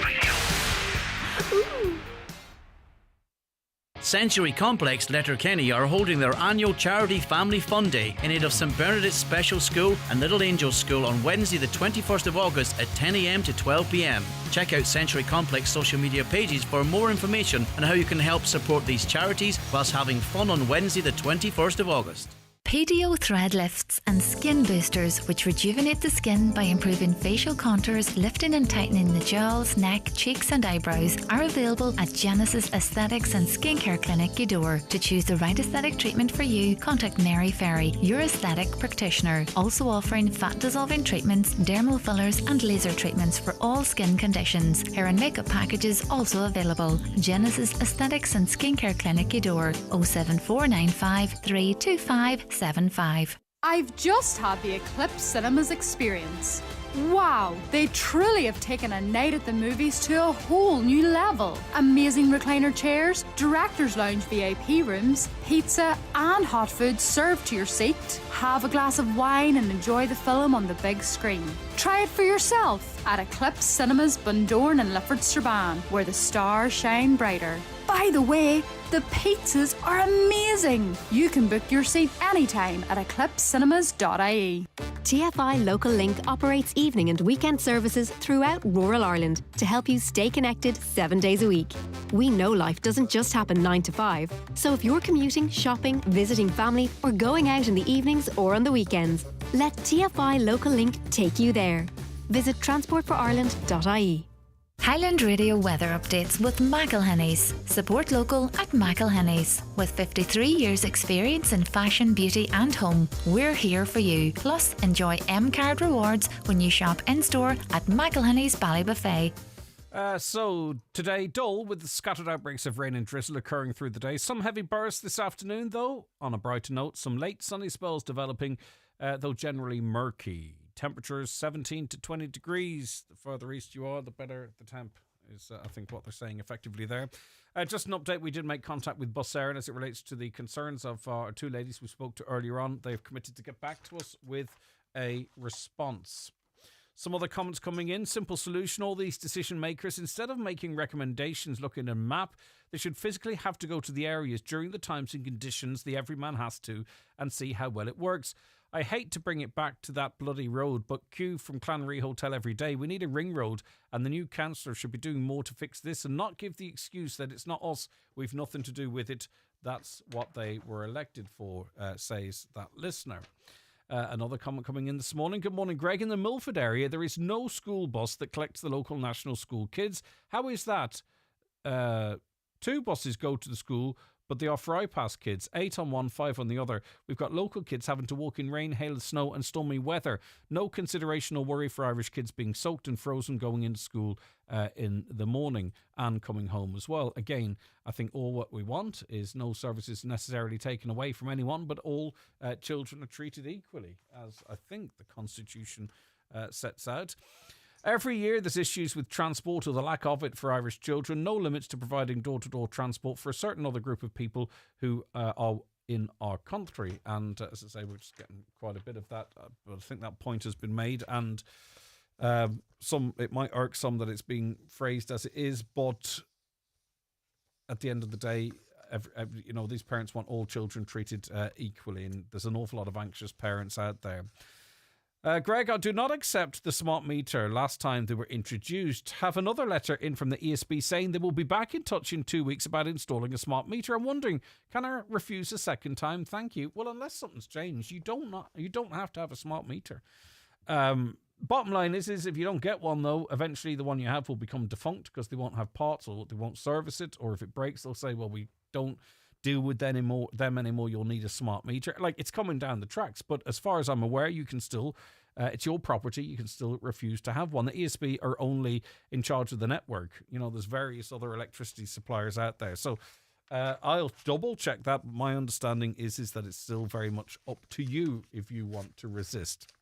Century Complex Letterkenny are holding their annual charity family fun day in aid of St Bernadette's Special School and Little Angels School on Wednesday the 21st of August at 10 a.m. to 12 p.m. Check out Century Complex social media pages for more information on how you can help support these charities whilst having fun on Wednesday the 21st of August. PDO thread lifts and skin boosters, which rejuvenate the skin by improving facial contours, lifting and tightening the jowls, neck, cheeks and eyebrows, are available at Genesis Aesthetics and Skincare Clinic, Gweedore. To choose the right aesthetic treatment for you, contact Mary Ferry, your aesthetic practitioner. Also offering fat-dissolving treatments, dermal fillers and laser treatments for all skin conditions. Hair and makeup packages also available. Genesis Aesthetics and Skincare Clinic, Gweedore. 07495 325 75. I've just had the Eclipse Cinemas experience. Wow, they truly have taken a night at the movies to a whole new level. Amazing recliner chairs, director's lounge VIP rooms, pizza and hot food served to your seat. Have a glass of wine and enjoy the film on the big screen. Try it for yourself at Eclipse Cinemas Bundoran and Lifford Strabane, where the stars shine brighter. By the way, the pizzas are amazing. You can book your seat anytime at eclipsecinemas.ie. TFI Local Link operates evening and weekend services throughout rural Ireland to help you stay connected 7 days a week. We know life doesn't just happen 9 to 5, so if you're commuting, shopping, visiting family, or going out in the evenings or on the weekends, let TFI Local Link take you there. Visit transportforireland.ie. Highland Radio weather updates with McElhenny's. Support local at McElhenny's. With 53 years experience in fashion, beauty and home, we're here for you. Plus, enjoy M-Card rewards when you shop in-store at McElhenny's Ballybuffet. So today, dull with the scattered outbreaks of rain and drizzle occurring through the day. Some heavy bursts this afternoon, though. On a brighter note, some late sunny spells developing, though generally murky. Temperatures 17 to 20 degrees. The further east you are, the better the temp is, I think, what they're saying effectively there. Just an update, we did make contact with Bus Éireann as it relates to the concerns of our two ladies we spoke to earlier on. They've committed to get back to us with a response. Some other comments coming in. Simple solution. All these decision makers, instead of making recommendations looking at a map, they should physically have to go to the areas during the times and conditions the everyman has to and see how well it works. I hate to bring it back to that bloody road, but queue from Clanry Hotel every day. We need a ring road, and the new councillor should be doing more to fix this and not give the excuse that it's not us, we've nothing to do with it. That's what they were elected for, says that listener. Another comment coming in this morning. Good morning, Greg. In the Milford area, there is no school bus that collects the local national school kids. How is that? 2 buses go to the school, but they offer iPass kids, 8 on one, 5 on the other. We've got local kids having to walk in rain, hail, snow and stormy weather. No consideration or worry for Irish kids being soaked and frozen going into school in the morning and coming home as well. Again, I think all what we want is no services necessarily taken away from anyone, but all children are treated equally, as I think the Constitution sets out. Every year there's issues with transport or the lack of it for Irish children. No limits to providing door-to-door transport for a certain other group of people who are in our country. And as I say, we're just getting quite a bit of that. But I think that point has been made. And it might irk some that it's being phrased as it is. But at the end of the day, these parents want all children treated equally. And there's an awful lot of anxious parents out there. Greg, I do not accept the smart meter last time they were introduced. Have another letter in from the ESB saying they will be back in touch in 2 weeks about installing a smart meter. I'm wondering, can I refuse a second time? Thank you. Well, unless something's changed, you don't have to have a smart meter. Bottom line is if you don't get one, though, eventually the one you have will become defunct because they won't have parts or they won't service it. Or if it breaks, they'll say, well, we don't deal with them anymore. You'll need a smart meter. Like, it's coming down the tracks. But as far as I'm aware, you can still, it's your property. You can still refuse to have one. The ESB are only in charge of the network. You know, there's various other electricity suppliers out there. So I'll double check that. My understanding is that it's still very much up to you if you want to resist.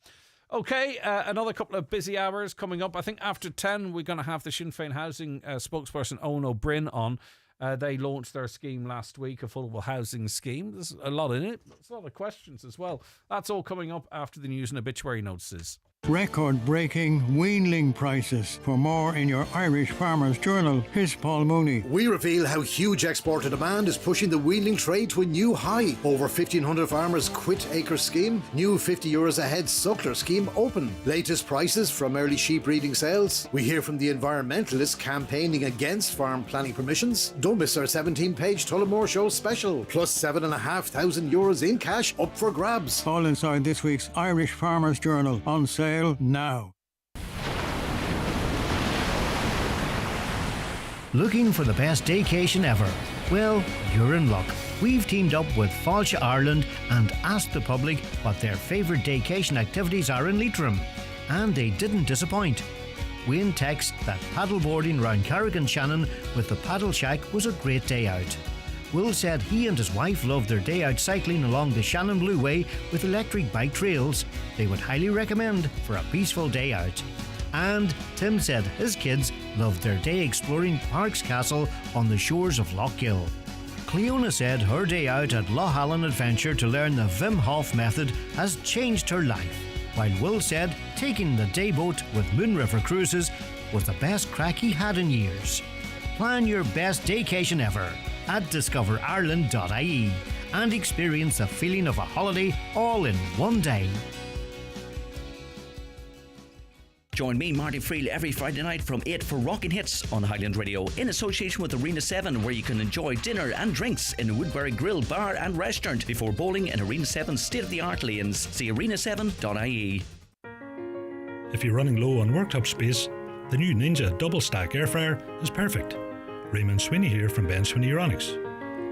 Okay, another couple of busy hours coming up. I think after 10, we're going to have the Sinn Féin housing spokesperson Owen O'Brien on. They launched their scheme last week, affordable housing scheme. There's a lot in it. There's a lot of questions as well. That's all coming up after the news and obituary notices. Record-breaking weanling prices. For more in your Irish Farmers Journal, here's Paul Mooney. We reveal how huge exporter demand is pushing the weanling trade to a new high. Over 1,500 farmers quit acre scheme. New €50 a head suckler scheme open. Latest prices from early sheep breeding sales. We hear from the environmentalists campaigning against farm planning permissions. Don't miss our 17-page Tullamore Show special. Plus €7,500 in cash up for grabs. All inside this week's Irish Farmers Journal, on sale now. Looking for the best daycation ever? Well, you're in luck. We've teamed up with Fáilte Ireland and asked the public what their favourite daycation activities are in Leitrim. And they didn't disappoint. Wayne texted that paddleboarding round Carrick-on-Shannon with the Paddle Shack was a great day out. Will said he and his wife loved their day out cycling along the Shannon Blue Way with electric bike trails. They would highly recommend for a peaceful day out. And Tim said his kids loved their day exploring Parks Castle on the shores of Lough Gill. Cleona said her day out at Lough Allen Adventure to learn the Wim Hof method has changed her life. While Will said taking the day boat with Moon River Cruises was the best crack he had in years. Plan your best daycation ever at discoverireland.ie and experience the feeling of a holiday all in one day. Join me, Marty Friel, every Friday night from 8 for Rockin' Hits on Highland Radio in association with Arena 7, where you can enjoy dinner and drinks in a Woodbury Grill, bar and restaurant before bowling in Arena 7's state-of-the-art lanes. See arena7.ie. If you're running low on worktop space, the new Ninja Double Stack Air Fryer is perfect. Raymond Sweeney here from Ben Sweeney Aeronix.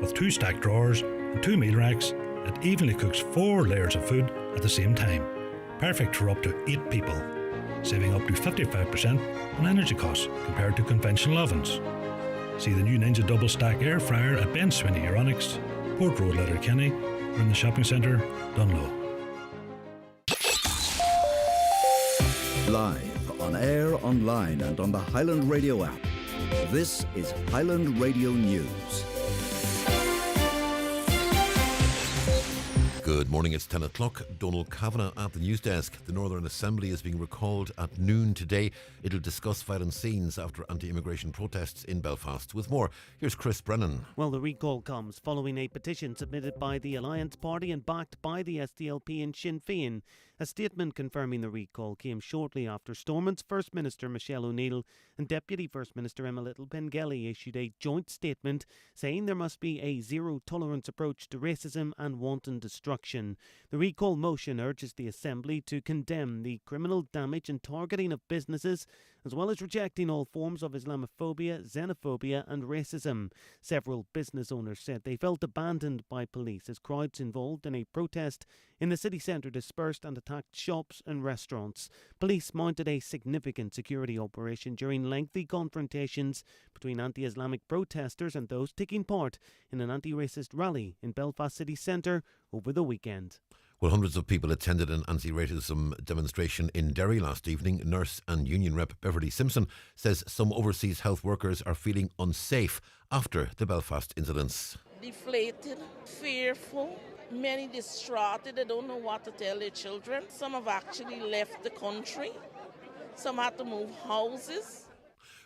With 2 stacked drawers and 2 meal racks, it evenly cooks 4 layers of food at the same time. Perfect for up to 8 people, saving up to 55% on energy costs compared to conventional ovens. See the new Ninja Double Stack Air Fryer at Ben Sweeney Aeronix, Port Road, Letterkenny, or in the shopping centre, Dunlow. Live, on air, online and on the Highland Radio app. This is Highland Radio News. Good morning, it's 10 o'clock. Donald Kavanagh at the news desk. The Northern Assembly is being recalled at noon today. It'll discuss violent scenes after anti-immigration protests in Belfast. With more, here's Chris Brennan. Well, the recall comes following a petition submitted by the Alliance Party and backed by the SDLP and Sinn Féin. A statement confirming the recall came shortly after Stormont's First Minister Michelle O'Neill and Deputy First Minister Emma Little Pengelly issued a joint statement saying there must be a zero-tolerance approach to racism and wanton destruction. The recall motion urges the Assembly to condemn the criminal damage and targeting of businesses, as well as rejecting all forms of Islamophobia, xenophobia and racism. Several business owners said they felt abandoned by police as crowds involved in a protest in the city centre dispersed and attacked shops and restaurants. Police mounted a significant security operation during lengthy confrontations between anti-Islamic protesters and those taking part in an anti-racist rally in Belfast city centre over the weekend. Well, hundreds of people attended an anti-racism demonstration in Derry last evening. Nurse and union rep Beverly Simpson says some overseas health workers are feeling unsafe after the Belfast incidents. Deflated, fearful, many distraught. They don't know what to tell their children. Some have actually left the country. Some had to move houses.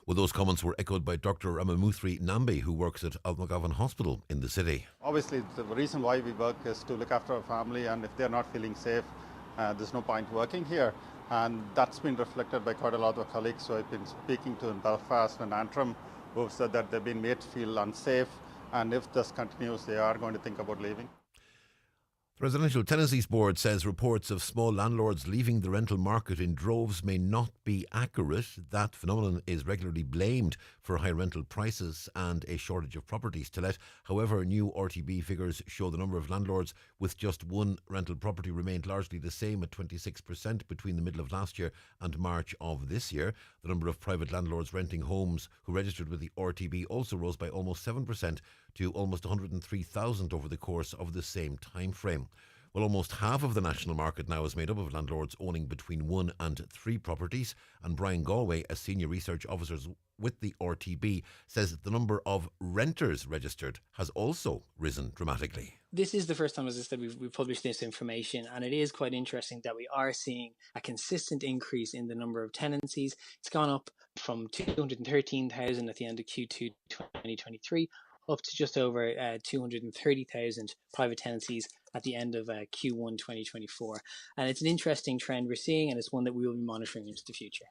Well, those comments were echoed by Dr. Ramamuthri Nambi, who works at Almagovan Hospital in the city. Obviously, the reason why we work is to look after our family, and if they're not feeling safe, there's no point working here. And that's been reflected by quite a lot of colleagues who I've been speaking to in Belfast and Antrim, who've said that they've been made to feel unsafe, and if this continues, they are going to think about leaving. The Residential Tenancies Board says reports of small landlords leaving the rental market in droves may not be accurate. That phenomenon is regularly blamed for high rental prices and a shortage of properties to let. However, new RTB figures show the number of landlords with just one rental property remained largely the same at 26% between the middle of last year and March of this year. The number of private landlords renting homes who registered with the RTB also rose by almost 7% to almost 103,000 over the course of the same time frame. Well, almost half of the national market now is made up of landlords owning between 1 and 3 properties. And Brian Galway, a senior research officer with the RTB, says that the number of renters registered has also risen dramatically. This is the first time, as I said, we've published this information, and it is quite interesting that we are seeing a consistent increase in the number of tenancies. It's gone up from 213,000 at the end of Q2 2023 up to just over 230,000 private tenancies at the end of Q1 2024. And it's an interesting trend we're seeing, and it's one that we will be monitoring into the future.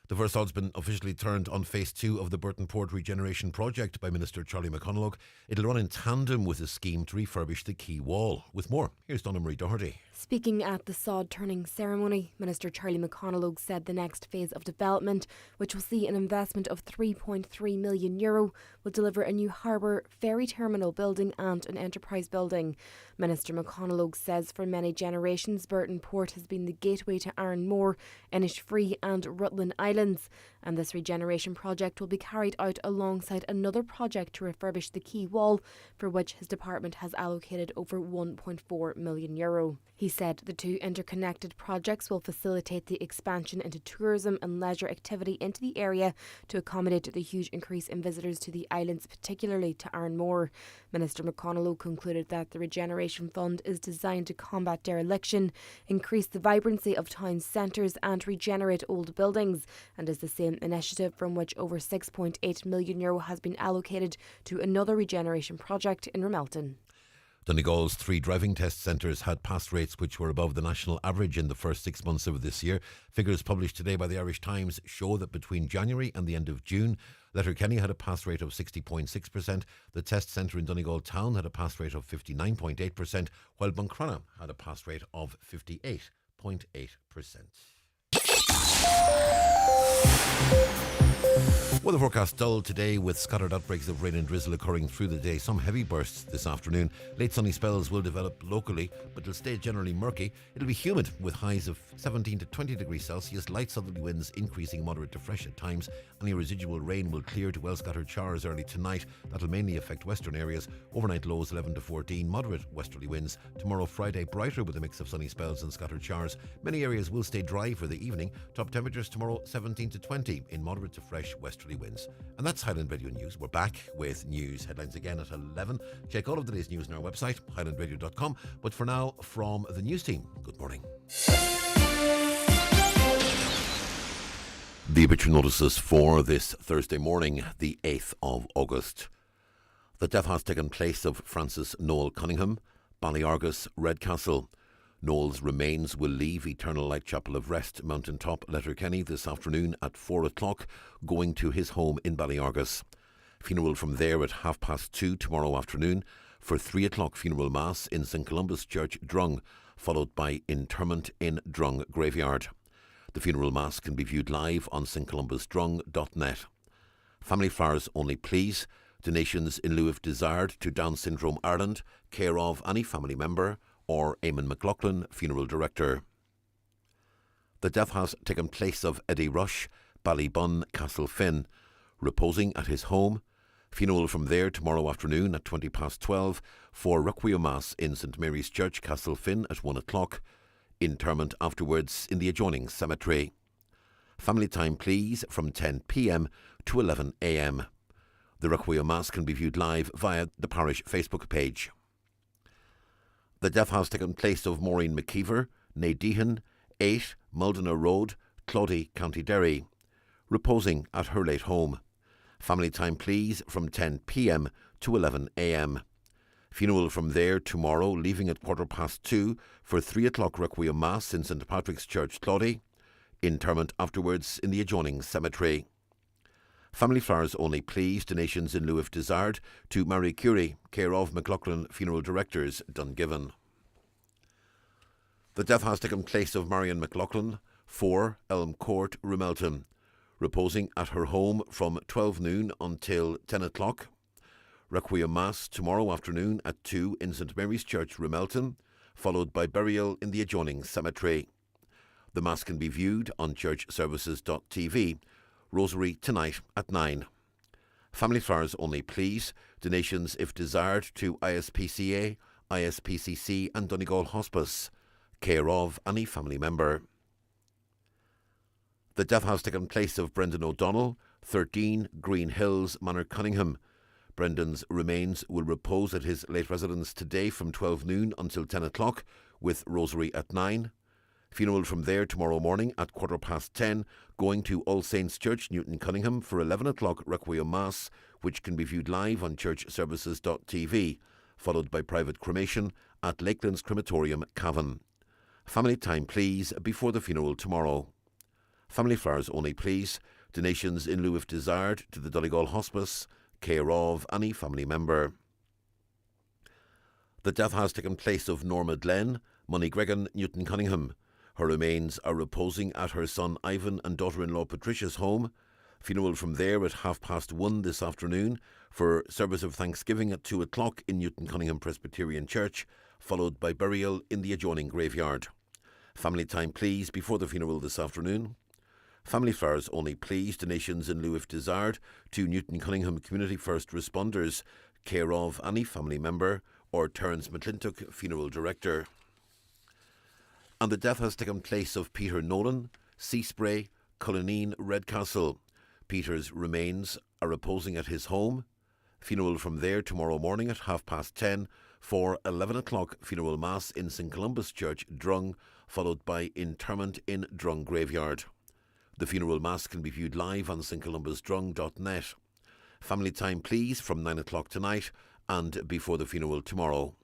The first od's been officially turned on phase 2 of the Burton Port regeneration project by Minister Charlie McConalogue. It'll run in tandem with a scheme to refurbish the quay wall. With more, here's Donna Marie Doherty. Speaking at the sod turning ceremony, Minister Charlie McConalogue said the next phase of development, which will see an investment of €3.3 million, will deliver a new harbour, ferry terminal building and an enterprise building. Minister McConalogue says for many generations Burton Port has been the gateway to Arranmore, Innisfree and Rutland Islands, and this regeneration project will be carried out alongside another project to refurbish the quay wall, for which his department has allocated over €1.4 million. He said the two interconnected projects will facilitate the expansion into tourism and leisure activity into the area to accommodate the huge increase in visitors to the islands, particularly to Arranmore. Minister McConalogue concluded that the Regeneration Fund is designed to combat dereliction, increase the vibrancy of town centres and regenerate old buildings, and is the same initiative from which over €6.8 million has been allocated to another regeneration project in Ramelton. Donegal's 3 driving test centres had pass rates which were above the national average in the first 6 months of this year. Figures published today by the Irish Times show that between January and the end of June, Letterkenny had a pass rate of 60.6%, the test centre in Donegal Town had a pass rate of 59.8%, while Buncrana had a pass rate of 58.8%. Weather forecast dull today with scattered outbreaks of rain and drizzle occurring through the day. Some heavy bursts this afternoon. Late sunny spells will develop locally, but it'll stay generally murky. It'll be humid with highs of 17 to 20 degrees Celsius. Light southerly winds increasing moderate to fresh at times. Any residual rain will clear to well scattered showers early tonight. That'll mainly affect western areas. Overnight lows 11 to 14. Moderate westerly winds. Tomorrow Friday brighter with a mix of sunny spells and scattered showers. Many areas will stay dry for the evening. Top temperatures tomorrow 17 to 20 in moderate to fresh westerly winds. And that's Highland Radio News. We're back with news headlines again at 11. Check all of today's news on our website, highlandradio.com. But for now, from the news team, good morning. The obituary notices for this Thursday morning, the 8th of August. The death has taken place of Francis Noel Cunningham, Ballyargus, Redcastle. Noel's remains will leave Eternal Light Chapel of Rest, Mountain Top, Letterkenny this afternoon at 4 o'clock, going to his home in Ballyargus. Funeral from there at 2:30 tomorrow afternoon. For 3 o'clock funeral mass in St Columba's Church, Drung, followed by interment in Drung Graveyard. The funeral mass can be viewed live on stcolumbusdrung.net. Family flowers only please. Donations in lieu if desired to Down Syndrome Ireland, care of any family member or Eamon McLaughlin, funeral director. The death has taken place of Eddie Rush, Ballybun, Castlefin, reposing at his home. Funeral from there tomorrow afternoon at 12:20 for Requiem Mass in St Mary's Church, Castlefin at 1 o'clock. Interment afterwards in the adjoining cemetery. Family time please from 10 p.m. to 11 a.m. The Requiem Mass can be viewed live via the parish Facebook page. The death has taken place of Maureen McKeever, née Deehan, 8 Muldena Road, Cloddy, County Derry, reposing at her late home. Family time please from 10 p.m. to 11 a.m. Funeral from there tomorrow, leaving at 2:15 for 3 o'clock Requiem Mass in St Patrick's Church, Cloddy. Interment afterwards in the adjoining cemetery. Family flowers only please. Donations in lieu if desired to Marie Curie, care of McLaughlin Funeral Directors, Dungiven. The death has taken place of Marion McLaughlin, 4 Elm Court, Rumelton, reposing at her home from 12 noon until 10 o'clock. Requiem Mass tomorrow afternoon at 2 in St Mary's Church, Rumelton, followed by burial in the adjoining cemetery. The Mass can be viewed on churchservices.tv. Rosary tonight at 9. Family flowers only, please. Donations, if desired, to ISPCA, ISPCC and Donegal Hospice, care of any family member. The death has taken place of Brendan O'Donnell, 13 Green Hills, Manor Cunningham. Brendan's remains will repose at his late residence today from 12 noon until 10 o'clock, with Rosary at 9. Funeral from there tomorrow morning at 10:15, going to All Saints Church, Newton Cunningham, for 11 o'clock Requiem Mass, which can be viewed live on churchservices.tv, followed by private cremation at Lakelands Crematorium, Cavan. Family time, please, before the funeral tomorrow. Family flowers only, please. Donations in lieu if desired to the Donegal Hospice, care of any family member. The death has taken place of Norma Glenn, Moneygregan, Newton Cunningham. Her remains are reposing at her son Ivan and daughter-in-law Patricia's home. Funeral from there at 1:30 this afternoon for service of Thanksgiving at 2 o'clock in Newton Cunningham Presbyterian Church, followed by burial in the adjoining graveyard. Family time, please, before the funeral this afternoon. Family flowers only, please. Donations in lieu if desired to Newton Cunningham Community First Responders, care of any family member, or Terence McClintock, Funeral Director. And the death has taken place of Peter Nolan, Seaspray, Cullineen, Redcastle. Peter's remains are reposing at his home. Funeral from there tomorrow morning at 10:30 for 11 o'clock funeral mass in St Columba's Church, Drung, followed by interment in Drung Graveyard. The funeral mass can be viewed live on stcolumbusdrung.net. Family time, please, from 9 o'clock tonight and before the funeral tomorrow.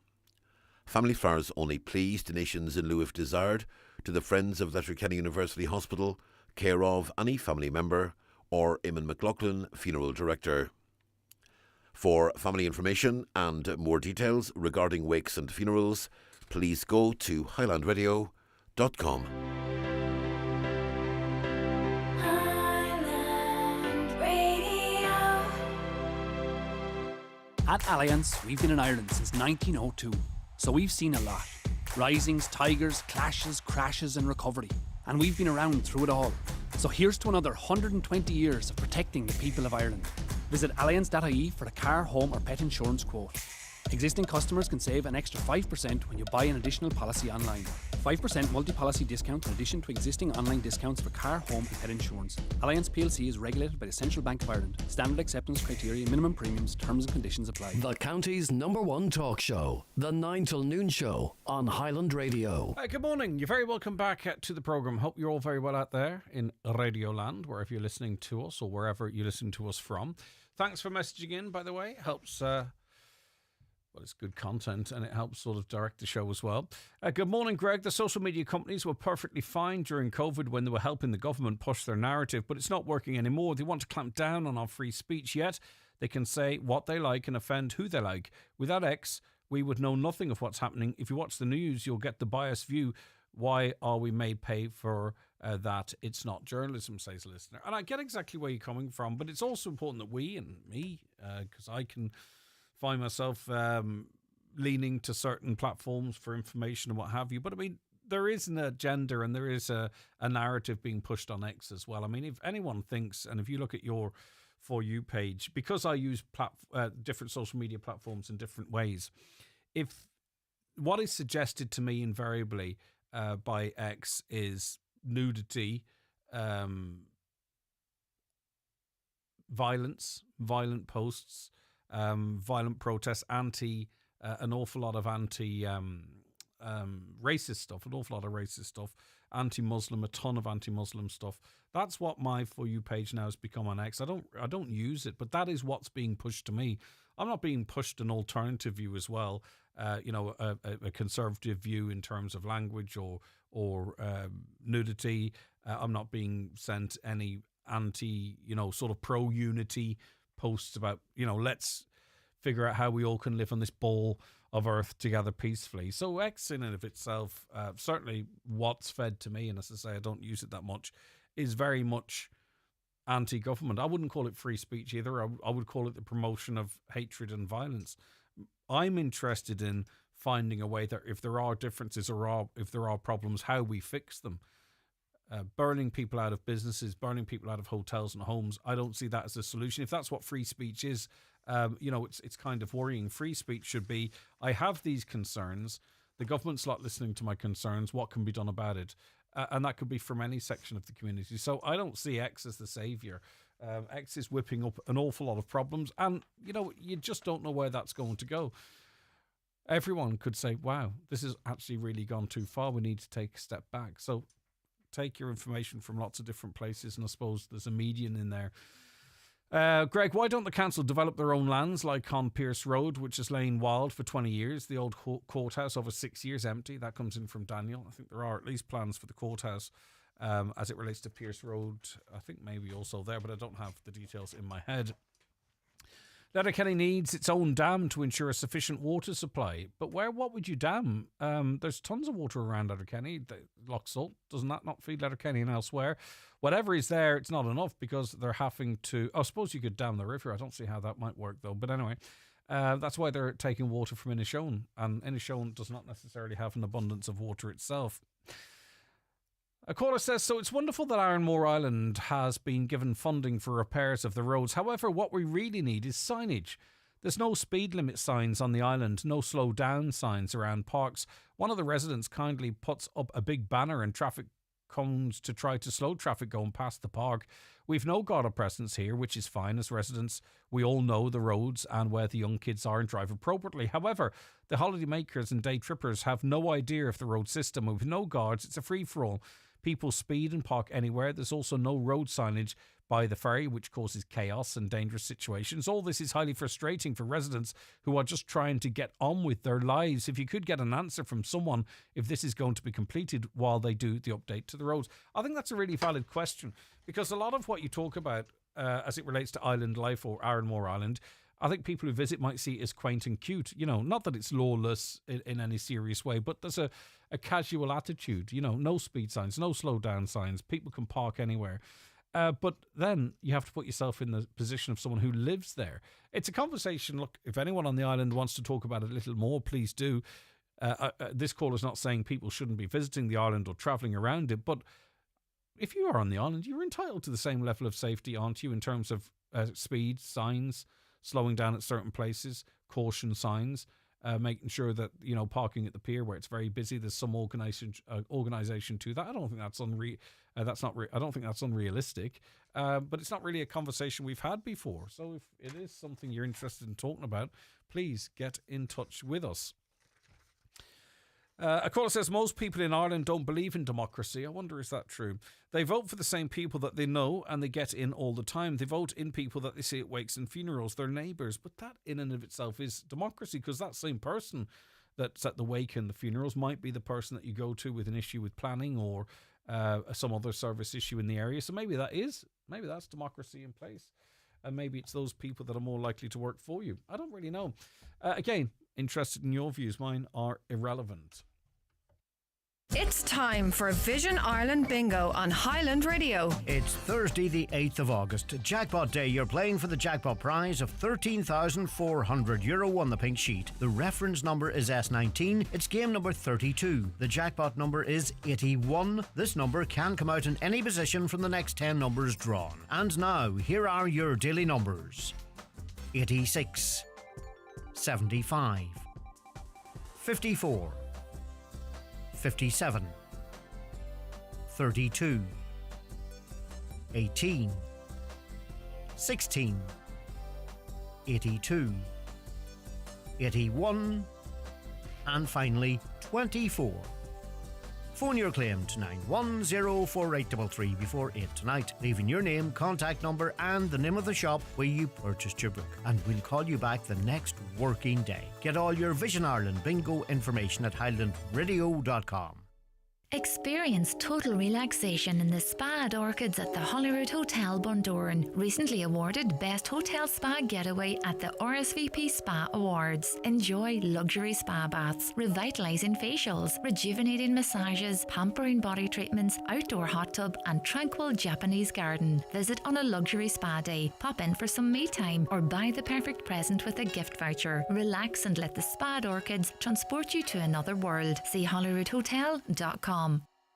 Family flowers only, please. Donations in lieu if desired to the Friends of Letterkenny University Hospital, care of any family member, or Eamon McLaughlin, Funeral Director. For family information and more details regarding wakes and funerals, please go to highlandradio.com. At Alliance, we've been in Ireland since 1902, so we've seen a lot. Risings, tigers, clashes, crashes and recovery. And we've been around through it all. So here's to another 120 years of protecting the people of Ireland. Visit alliance.ie for a car, home or pet insurance quote. Existing customers can save an extra 5% when you buy an additional policy online. 5% multi-policy discount in addition to existing online discounts for car, home and pet insurance. Alliance plc is regulated by the Central Bank of Ireland. Standard acceptance criteria, minimum premiums, terms and conditions apply. The county's #1 talk show, the 9 till noon show on Highland Radio. Good morning. You're very welcome back to the programme. Hope you're all very well out there in Radio Land, wherever you're listening to us or wherever you listen to us from. Thanks for messaging in, by the way. It helps... Well, it's good content and it helps sort of direct the show as well. Good morning, Greg. The social media companies were perfectly fine during COVID when they were helping the government push their narrative, but it's not working anymore. They want to clamp down on our free speech, yet they can say what they like and offend who they like. Without X, we would know nothing of what's happening. If you watch the news, you'll get the biased view. Why are we made pay for that? It's not journalism, says the listener. And I get exactly where you're coming from, but it's also important that we and me, because I can... find myself leaning to certain platforms for information and what have you. But I mean, there is an agenda and there is a narrative being pushed on X as well. I mean, if anyone thinks, and if you look at your For You page, because I use different social media platforms in different ways, if what is suggested to me invariably by X is nudity, violence, violent posts, violent protests, an awful lot of racist stuff, anti-Muslim, a ton of anti-Muslim stuff. That's what my For You page now has become on X. I don't use it, but that is what's being pushed to me. I'm not being pushed an alternative view as well, a conservative view in terms of language or nudity. I'm not being sent any anti, sort of pro-unity posts about, let's figure out how we all can live on this ball of Earth together peacefully. So X in and of itself, certainly what's fed to me, and as I say, I don't use it that much, is very much anti-government. I wouldn't call it free speech either. I would call it the promotion of hatred and violence. I'm interested in finding a way that if there are differences or if there are problems, how we fix them. Burning people out of businesses, burning people out of hotels and homes, I don't see that as a solution. If that's what free speech is, it's kind of worrying. Free speech should be, I have these concerns, the government's not listening to my concerns, what can be done about it? And that could be from any section of the community. So I don't see X as the saviour. X is whipping up an awful lot of problems, and you just don't know where that's going to go. Everyone could say, wow, this has actually really gone too far, we need to take a step back. So take your information from lots of different places, and I suppose there's a median in there. Greg, why don't the council develop their own lands like on Pierce Road, which has lain wild for 20 years? The old courthouse over 6 years empty. That comes in from Daniel. I think there are at least plans for the courthouse as it relates to Pierce Road. I think maybe also there, but I don't have the details in my head. Letterkenny needs its own dam to ensure a sufficient water supply. But what would you dam? There's tons of water around Letterkenny. Loch Salt, doesn't that not feed Letterkenny and elsewhere? Whatever is there, it's not enough because they're having to... I suppose you could dam the river. I don't see how that might work, though. But anyway, that's why they're taking water from Inishowen. And Inishowen does not necessarily have an abundance of water itself. A caller says, so it's wonderful that Ironmore Island has been given funding for repairs of the roads. However, what we really need is signage. There's no speed limit signs on the island, no slow down signs around parks. One of the residents kindly puts up a big banner and traffic cones to try to slow traffic going past the park. We've no Garda presence here, which is fine. As residents, we all know the roads and where the young kids are and drive appropriately. However, the holiday makers and day trippers have no idea of the road system. With no guards, it's a free-for-all. People speed and park anywhere. There's also no road signage by the ferry, which causes chaos and dangerous situations. All this is highly frustrating for residents who are just trying to get on with their lives. If you could get an answer from someone if this is going to be completed while they do the update to the roads. I think that's a really valid question, because a lot of what you talk about as it relates to island life or Ironmore Island, I think people who visit might see it as quaint and cute. Not that it's lawless in any serious way, but there's a casual attitude. No speed signs, no slow down signs. People can park anywhere. But then you have to put yourself in the position of someone who lives there. It's a conversation. Look, if anyone on the island wants to talk about it a little more, please do. This call is not saying people shouldn't be visiting the island or travelling around it, but if you are on the island, you're entitled to the same level of safety, aren't you, in terms of speed signs, slowing down at certain places, caution signs, making sure that, parking at the pier where it's very busy, there's some organisation to that. I don't think that's I don't think that's unrealistic, but it's not really a conversation we've had before. So if it is something you're interested in talking about, please get in touch with us. A caller says, most people in Ireland don't believe in democracy. I wonder, is that true? They vote for the same people that they know and they get in all the time. They vote in people that they see at wakes and funerals, their neighbours. But that in and of itself is democracy, because that same person that's at the wake and the funerals might be the person that you go to with an issue with planning or some other service issue in the area. So maybe that's democracy in place. And maybe it's those people that are more likely to work for you. I don't really know. Again, interested in your views. Mine are irrelevant. It's time for Vision Ireland Bingo on Highland Radio. It's Thursday the 8th of August, Jackpot Day. You're playing for the jackpot prize of €13,400 on the pink sheet. The reference number is S19. It's game number 32. The jackpot number is 81. This number can come out in any position from the next 10 numbers drawn. And now, here are your daily numbers. 86, 75, 54, 57, 32, 18, 16, 82, 81, and finally 24. Phone your claim to 9104833 before 8 tonight, leaving your name, contact number and the name of the shop where you purchased your book, and we'll call you back the next working day. Get all your Vision Ireland bingo information at highlandradio.com. Experience total relaxation in the Spa at Orchids at the Holyrood Hotel, Bundoran. Recently awarded Best Hotel Spa Getaway at the RSVP Spa Awards. Enjoy luxury spa baths, revitalising facials, rejuvenating massages, pampering body treatments, outdoor hot tub and tranquil Japanese garden. Visit on a luxury spa day, pop in for some me time or buy the perfect present with a gift voucher. Relax and let the Spa at Orchids transport you to another world. See holyroodhotel.com.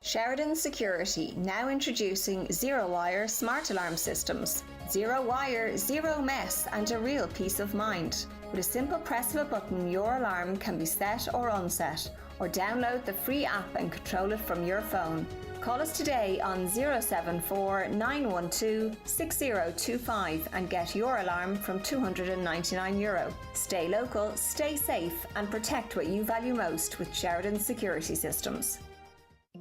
Sheridan Security, now introducing Zero Wire Smart Alarm Systems. Zero wire, zero mess, and a real peace of mind. With a simple press of a button, your alarm can be set or unset, or download the free app and control it from your phone. Call us today on 074 912 6025 and get your alarm from €299. Stay local, stay safe, and protect what you value most with Sheridan Security Systems.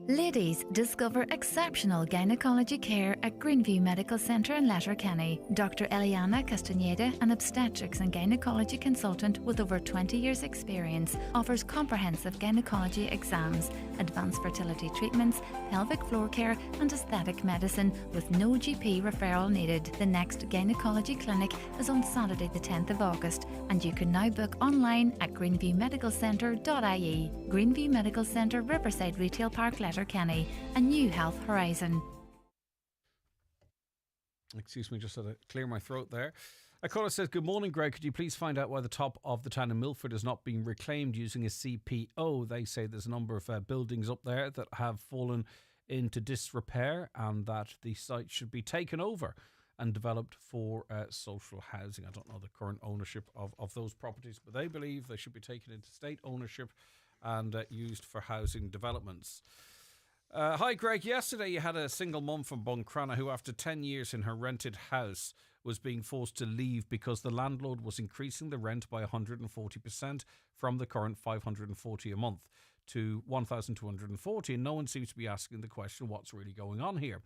Ladies, discover exceptional gynecology care at Greenview Medical Centre in Letterkenny. Dr. Eliana Castaneda, an obstetrics and gynecology consultant with over 20 years' experience, offers comprehensive gynecology exams, advanced fertility treatments, pelvic floor care and aesthetic medicine with no GP referral needed. The next gynecology clinic is on Saturday the 10th of August and you can now book online at greenviewmedicalcentre.ie. Greenview Medical Centre, Riverside Retail Park, Letterkenny, a new health horizon. Excuse me, just had to clear my throat there. A caller says, good morning, Greg. Could you please find out why the top of the town in Milford is not being reclaimed using a CPO? They say there's a number of buildings up there that have fallen into disrepair and that the site should be taken over and developed for social housing. I don't know the current ownership of those properties, but they believe they should be taken into state ownership and used for housing developments. Hi, Greg. Yesterday you had a single mum from Buncrana who, after 10 years in her rented house, was being forced to leave because the landlord was increasing the rent by 140% from the current $540 a month to $1,240, and no one seems to be asking the question, what's really going on here?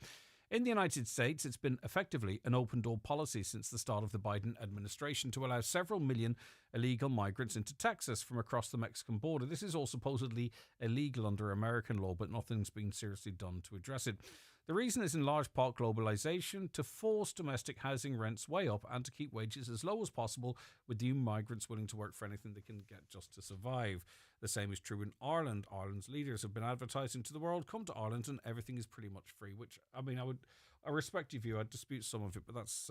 In the United States, it's been effectively an open-door policy since the start of the Biden administration to allow several million illegal migrants into Texas from across the Mexican border. This is all supposedly illegal under American law, but nothing's been seriously done to address it. The reason is in large part globalization, to force domestic housing rents way up and to keep wages as low as possible, with new migrants willing to work for anything they can get just to survive. The same is true in Ireland. Ireland's leaders have been advertising to the world, come to Ireland and everything is pretty much free, which, I mean, I respect your view. I dispute some of it, but that's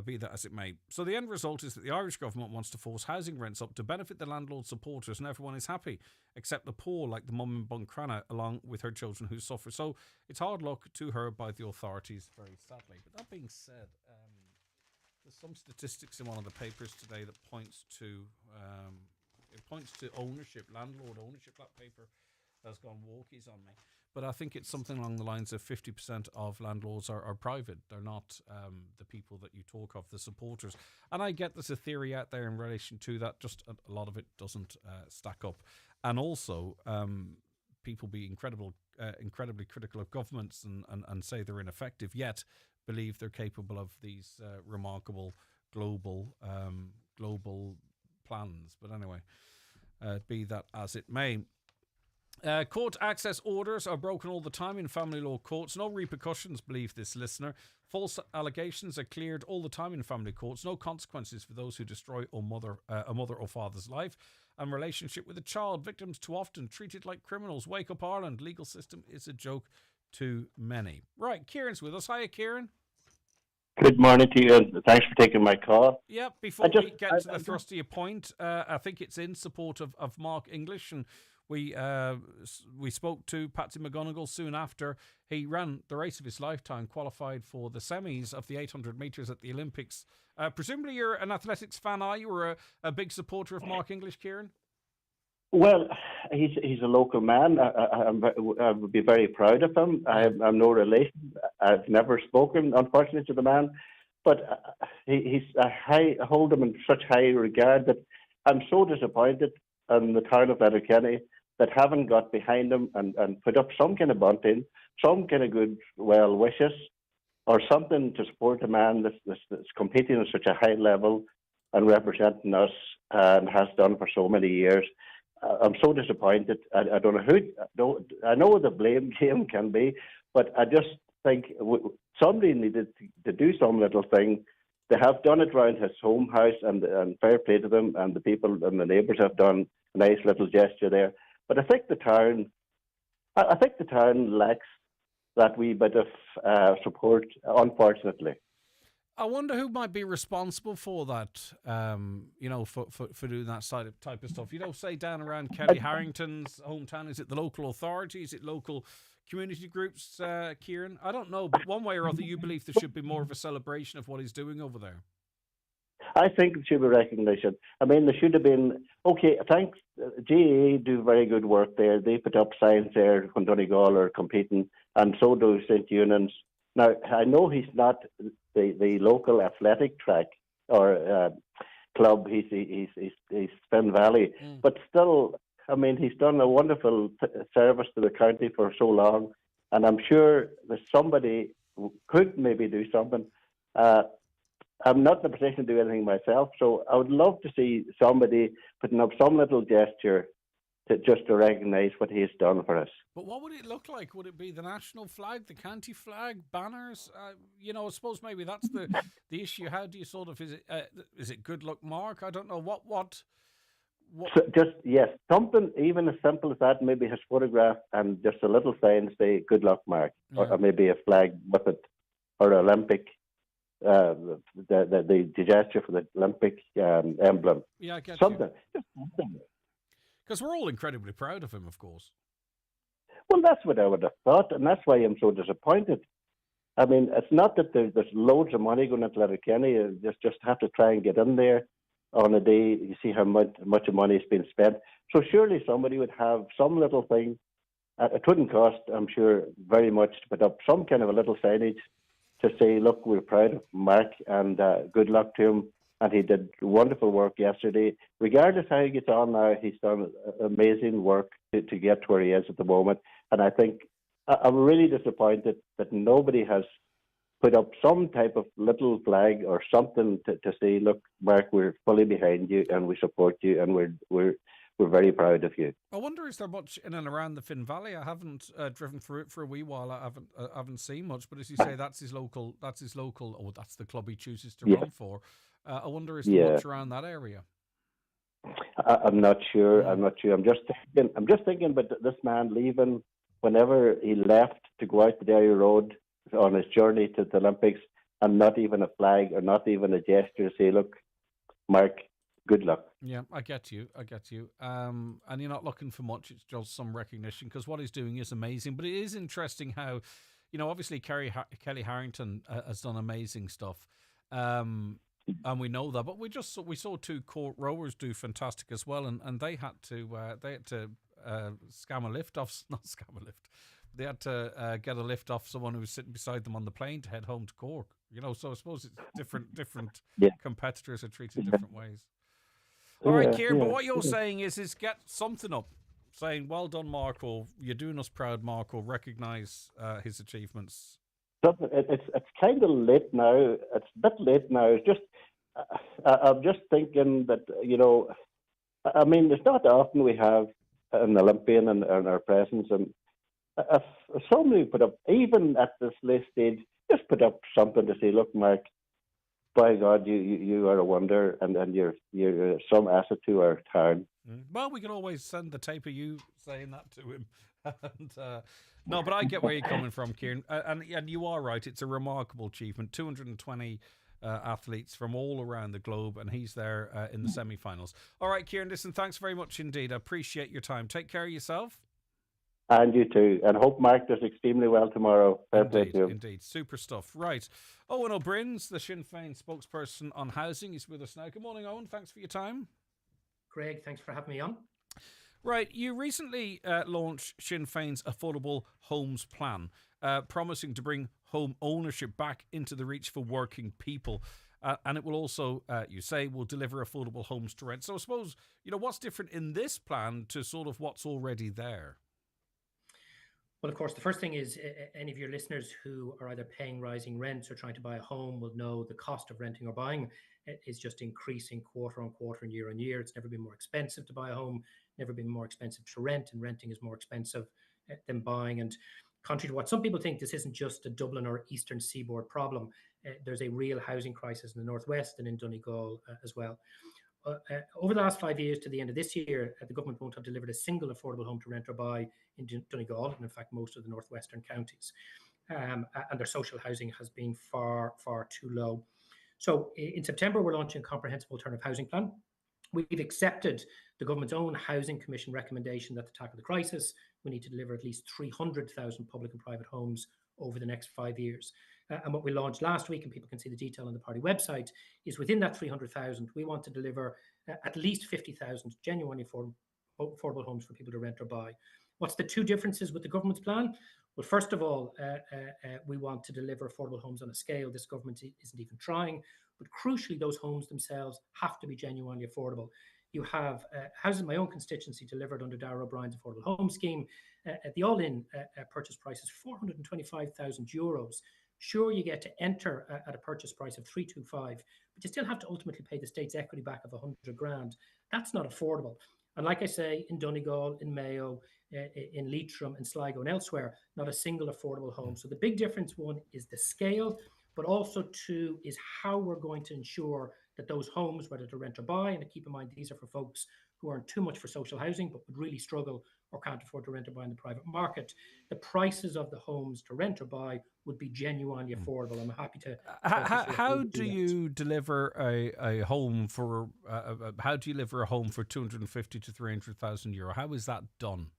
be that as it may. So the end result is that the Irish government wants to force housing rents up to benefit the landlord supporters, and everyone is happy, except the poor, like the mum in Buncrana, along with her children who suffer. So it's hard luck to her by the authorities, very sadly. But that being said, there's some statistics in one of the papers today that points to ownership, landlord ownership. That paper has gone walkies on me. But I think it's something along the lines of 50% of landlords are private. They're not the people that you talk of, the supporters. And I get there's a theory out there in relation to that. Just a lot of it doesn't stack up. And also, people be incredibly critical of governments and say they're ineffective, yet believe they're capable of these remarkable global plans. But anyway, be that as it may. Court access orders are broken all the time in family law courts. No repercussions, believe this listener. False allegations are cleared all the time in family courts. No consequences for those who destroy a mother or father's life and relationship with a child. Victims too often treated like criminals. Wake up Ireland. Legal system is a joke to many. Right, Kieran's with us. Hiya, Kieran. Good morning to you, and thanks for taking my call. Yeah, before we get to the thrust of your point, I think it's in support of Mark English, and we spoke to Patsy McGonigal soon after he ran the race of his lifetime, qualified for the semis of the 800 metres at the Olympics. Presumably you're an athletics fan, are you, or a big supporter of Mark English, Kieran? Well, he's a local man. I would be very proud of him. I'm no relation. I've never spoken, unfortunately, to the man. But I hold him in such high regard that I'm so disappointed in the town of Letterkenny that haven't got behind him and put up some kind of bunting, some kind of good well wishes, or something to support a man that's competing at such a high level and representing us and has done for so many years. I'm so disappointed. I don't know who. I know what the blame game can be, but I just think somebody needed to do some little thing. They have done it around his home house, and fair play to them, and the people and the neighbours have done a nice little gesture there. But I think the town lacks that wee bit of support, unfortunately. I wonder who might be responsible for that, for doing that type of stuff. Say down around Kelly Harrington's hometown, is it the local authority? Is it local community groups, Kieran? I don't know, but one way or other, you believe there should be more of a celebration of what he's doing over there. I think it should be recognition. I mean, there should have been, okay, thanks, GAA do very good work there. They put up signs there when Donegal are competing, and so do St. Eunan's. Now, I know he's not the local athletic track or club, he's Finn Valley, but still, I mean, he's done a wonderful service to the county for so long, and I'm sure that somebody could maybe do something. I'm not in a position to do anything myself, so I would love to see somebody putting up some little gesture to recognise what he has done for us. But what would it look like? Would it be the national flag, the county flag, banners? I suppose maybe that's the issue. How do you sort of, is it good luck, Mark? I don't know. What? So yes, something even as simple as that, maybe his photograph and just a little sign say good luck, Mark, or maybe a flag with it, or Olympic, the gesture for the Olympic emblem. Yeah, I get something. you. Just something. Because we're all incredibly proud of him, of course. Well, that's what I would have thought, and that's why I'm so disappointed. I mean, it's not that there's loads of money going into Letterkenny. You just have to try and get in there on a day. You see how much money is being spent. So surely somebody would have some little thing. It wouldn't cost, I'm sure, very much to put up some kind of a little signage to say, look, we're proud of Mark, and good luck to him. And he did wonderful work yesterday. Regardless how he gets on now, he's done amazing work to get to where he is at the moment. And I think I'm really disappointed that nobody has put up some type of little flag or something to say, look, Mark, we're fully behind you and we support you and we're very proud of you. I wonder, is there much in and around the Finn Valley? I haven't driven through it for a wee while. I haven't seen much. But as you say, that's his local. That's the club he chooses to run for. I wonder, is there much around that area? I'm not sure. I'm just thinking about this man leaving whenever he left to go out to Derry Road on his journey to the Olympics, and not even a flag or not even a gesture to say, look, Mark, good luck. Yeah, I get you. And you're not looking for much. It's just some recognition, because what he's doing is amazing. But it is interesting how, obviously Kelly Harrington has done amazing stuff. And we know that, but we saw two court rowers do fantastic as well, and they had to scam a lift off, not scam a lift. They had to get a lift off someone who was sitting beside them on the plane to head home to Cork. So I suppose it's different competitors are treated different ways. All right, Kieran, but what you're saying is get something up, saying well done, Mark, or you're doing us proud, Mark, or recognise his achievements. It's kind of late now. It's a bit late now. It's just I'm just thinking that I mean, it's not often we have an Olympian in our presence, and if somebody put up, even at this late stage, just put up something to say, look, Mark, by God, you are a wonder, and you're some asset to our town. Well, we can always send the tape of you saying that to him. And, no, but I get where you're coming from, Kieran, and you are right. It's a remarkable achievement. 220 athletes from all around the globe, and he's there in the semi-finals. All right, Kieran, listen, thanks very much indeed. I appreciate your time. Take care of yourself. And you too. And hope Mark does extremely well tomorrow. Fair play to him. Indeed. Super stuff. Right. Owen O'Brien's the Sinn Féin spokesperson on housing. He's with us now. Good morning, Owen. Thanks for your time. Craig, thanks for having me on. Right. You recently launched Sinn Féin's Affordable Homes Plan, promising to bring home ownership back into the reach for working people. And it will also, you say, will deliver affordable homes to rent. So I suppose, what's different in this plan to sort of what's already there? Well, of course, the first thing is any of your listeners who are either paying rising rents or trying to buy a home will know the cost of renting or buying is just increasing quarter on quarter and year on year. It's never been more expensive to buy a home, never been more expensive to rent, and renting is more expensive than buying. And contrary to what some people think, this isn't just a Dublin or Eastern Seaboard problem. There's a real housing crisis in the Northwest and in Donegal as well. Over the last 5 years to the end of this year, the government won't have delivered a single affordable home to rent or buy in Donegal, and in fact most of the northwestern counties. And their social housing has been far, far too low. So in September, we're launching a comprehensive alternative housing plan. We've accepted the government's own Housing Commission recommendation that to tackle the crisis, we need to deliver at least 300,000 public and private homes over the next 5 years. And what we launched last week, and people can see the detail on the party website, is within that 300,000, we want to deliver at least 50,000 genuinely affordable homes for people to rent or buy. What's the two differences with the government's plan? Well, first of all, we want to deliver affordable homes on a scale this government isn't even trying. But crucially, those homes themselves have to be genuinely affordable. You have houses in my own constituency delivered under Darragh O'Brien's Affordable Home Scheme. The all-in purchase price is €425,000. Sure, you get to enter at a purchase price of 325, but you still have to ultimately pay the state's equity back of 100 grand. That's not affordable. And like I say, in Donegal, in Mayo, in Leitrim, in Sligo, and elsewhere, not a single affordable home. So the big difference, one, is the scale, but also two, is how we're going to ensure that those homes, whether to rent or buy, and keep in mind these are for folks who earn too much for social housing but would really struggle or can't afford to rent or buy in the private market, the prices of the homes to rent or buy would be genuinely affordable. I'm happy to. How do you deliver a home for? How do you deliver a home for 250 to 300,000 euro? How is that done?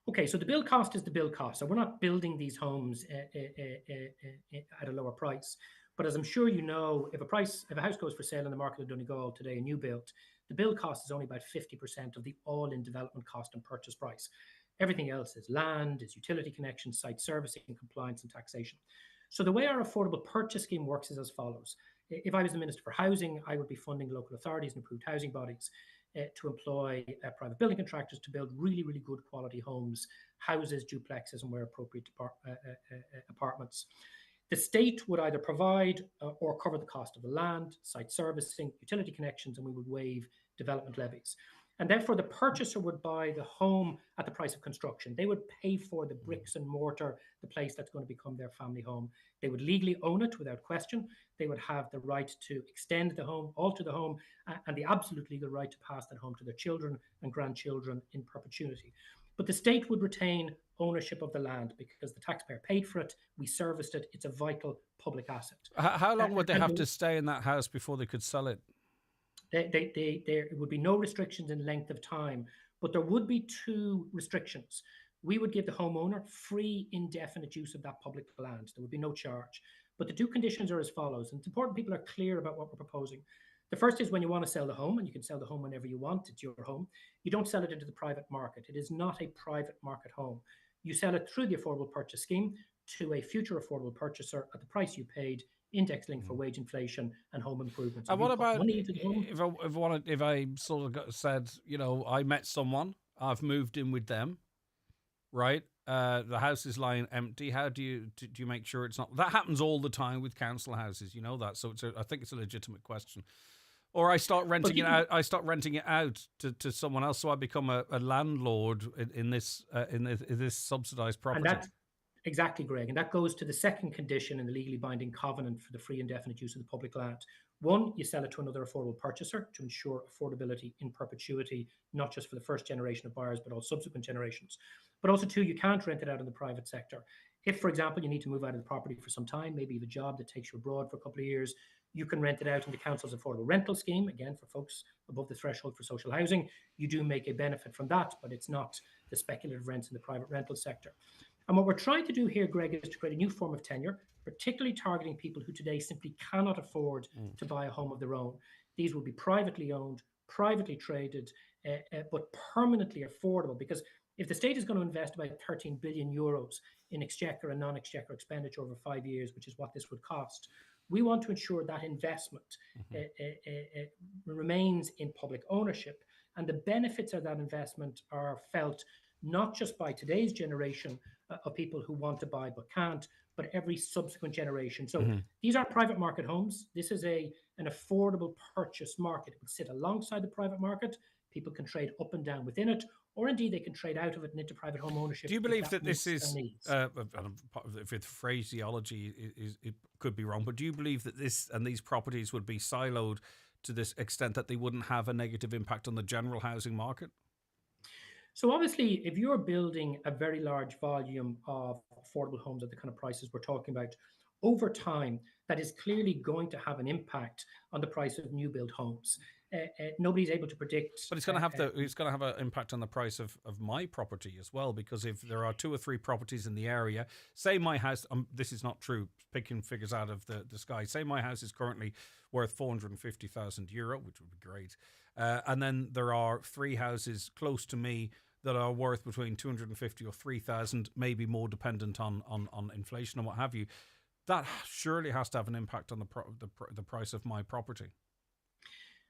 Okay, so the build cost is the build cost. So we're not building these homes at a lower price. But as I'm sure you know, if a house goes for sale in the market of Donegal today, a new build, the build cost is only about 50% of the all-in development cost and purchase price. Everything else is land, is utility connections, site servicing, compliance, and taxation. So the way our affordable purchase scheme works is as follows. If I was the Minister for Housing, I would be funding local authorities and approved housing bodies to employ private building contractors to build really, really good quality homes, houses, duplexes, and where appropriate, apartments. The state would either provide or cover the cost of the land, site servicing, utility connections, and we would waive development levies. And therefore, the purchaser would buy the home at the price of construction. They would pay for the bricks and mortar, the place that's going to become their family home. They would legally own it without question. They would have the right to extend the home, alter the home, and the absolute legal right to pass that home to their children and grandchildren in perpetuity. But the state would retain ownership of the land because the taxpayer paid for it, we serviced it, it's a vital public asset. How long would they have to stay in that house before they could sell it? There would be no restrictions in length of time, but there would be two restrictions. We would give the homeowner free, indefinite use of that public land. There would be no charge. But the two conditions are as follows, and it's important people are clear about what we're proposing. The first is when you want to sell the home, and you can sell the home whenever you want, it's your home. You don't sell it into the private market. It is not a private market home. You sell it through the affordable purchase scheme to a future affordable purchaser at the price you paid, index linked for wage inflation and home improvements. And what about if I sort of said, you know, I met someone, I've moved in with them, right? The house is lying empty. How do you make sure it's not? That happens all the time with council houses, you know that. So I think it's a legitimate question. Or I start renting it out. I start renting it out to someone else, so I become a landlord in this subsidised property. And that's exactly, Greg. And that goes to the second condition in the legally binding covenant for the free indefinite use of the public land. One, you sell it to another affordable purchaser to ensure affordability in perpetuity, not just for the first generation of buyers, but all subsequent generations. But also, two, you can't rent it out in the private sector. If, for example, you need to move out of the property for some time, maybe you have a job that takes you abroad for a couple of years, you can rent it out in the council's affordable rental scheme. Again, for folks above the threshold for social housing, you do make a benefit from that, but it's not the speculative rents in the private rental sector. And what we're trying to do here, Greg, is to create a new form of tenure, particularly targeting people who today simply cannot afford to buy a home of their own. These will be privately owned, privately traded, but permanently affordable, because if the state is going to invest about 13 billion euros in exchequer and non-exchequer expenditure over 5 years, which is what this would cost, we want to ensure that investment remains in public ownership, and the benefits of that investment are felt not just by today's generation of people who want to buy but can't, but every subsequent generation. So these aren't private market homes. This is an affordable purchase market. It would sit alongside the private market. People can trade up and down within it, or indeed they can trade out of it and into private home ownership. Do you believe that this is, if the phraseology is, it could be wrong, but do you believe that this and these properties would be siloed to this extent that they wouldn't have a negative impact on the general housing market? So obviously, if you're building a very large volume of affordable homes at the kind of prices we're talking about, over time, that is clearly going to have an impact on the price of new build homes. Nobody's able to predict. But it's going to have it's going to have an impact on the price of my property as well, because if there are 2 or 3 properties in the area, say my house, this is not true, picking figures out of the sky, say my house is currently worth €450,000, which would be great. And then there are 3 houses close to me that are worth between 250 or 3,000, maybe more dependent on inflation and what have you. That surely has to have an impact on the price of my property.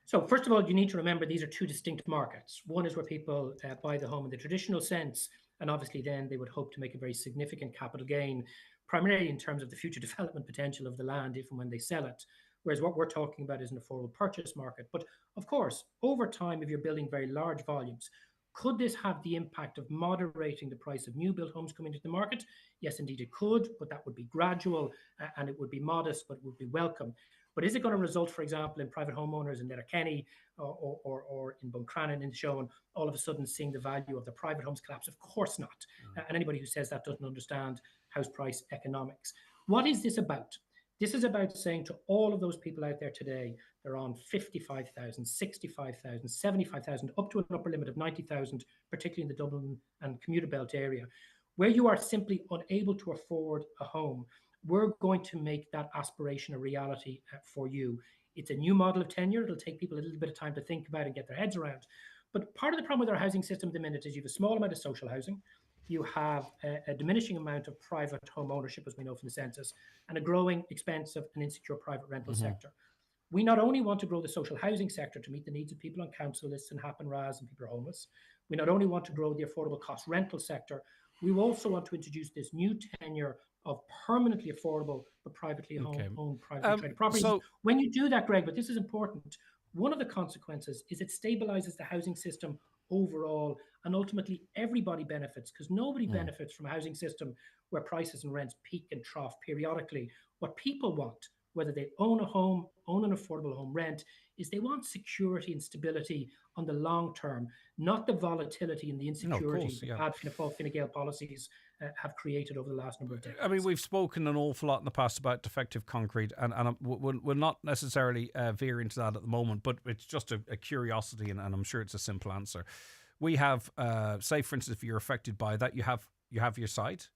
So first of all, you need to remember these are 2 distinct markets. One is where people buy the home in the traditional sense, and obviously then they would hope to make a very significant capital gain, primarily in terms of the future development potential of the land if and when they sell it. Whereas what we're talking about is an affordable purchase market. But of course, over time, if you're building very large volumes, could this have the impact of moderating the price of new build homes coming into the market? Yes, indeed it could, but that would be gradual and it would be modest, but it would be welcome. But is it going to result, for example, in private homeowners in Letterkenny or in Buncrannon in Showen all of a sudden seeing the value of the private homes collapse? Of course not. And anybody who says that doesn't understand house price economics. What is this about? This is about saying to all of those people out there today, they're on 55,000, 65,000, 75,000, up to an upper limit of 90,000, particularly in the Dublin and commuter belt area, where you are simply unable to afford a home. We're going to make that aspiration a reality for you. It's a new model of tenure. It'll take people a little bit of time to think about and get their heads around. But part of the problem with our housing system at the minute is you have a small amount of social housing. You have a diminishing amount of private home ownership, as we know from the census, and a growing, expensive and insecure private rental sector. We not only want to grow the social housing sector to meet the needs of people on council lists and HAP and RAS and people are homeless. We not only want to grow the affordable cost rental sector, we also want to introduce this new tenure of permanently affordable but privately owned privately traded properties. So, when you do that, Greg, but this is important, one of the consequences is it stabilizes the housing system overall, and ultimately everybody benefits, because nobody benefits from a housing system where prices and rents peak and trough periodically. What people want, whether they own a home, own an affordable home, rent, is they want security and stability on the long term, not the volatility and the insecurity that bad Fine Gael policies have created over the last number of decades. I mean, we've spoken an awful lot in the past about defective concrete, and we're not necessarily veering to that at the moment, but it's just a curiosity, and I'm sure it's a simple answer. We have, say, for instance, if you're affected by that, you have your site.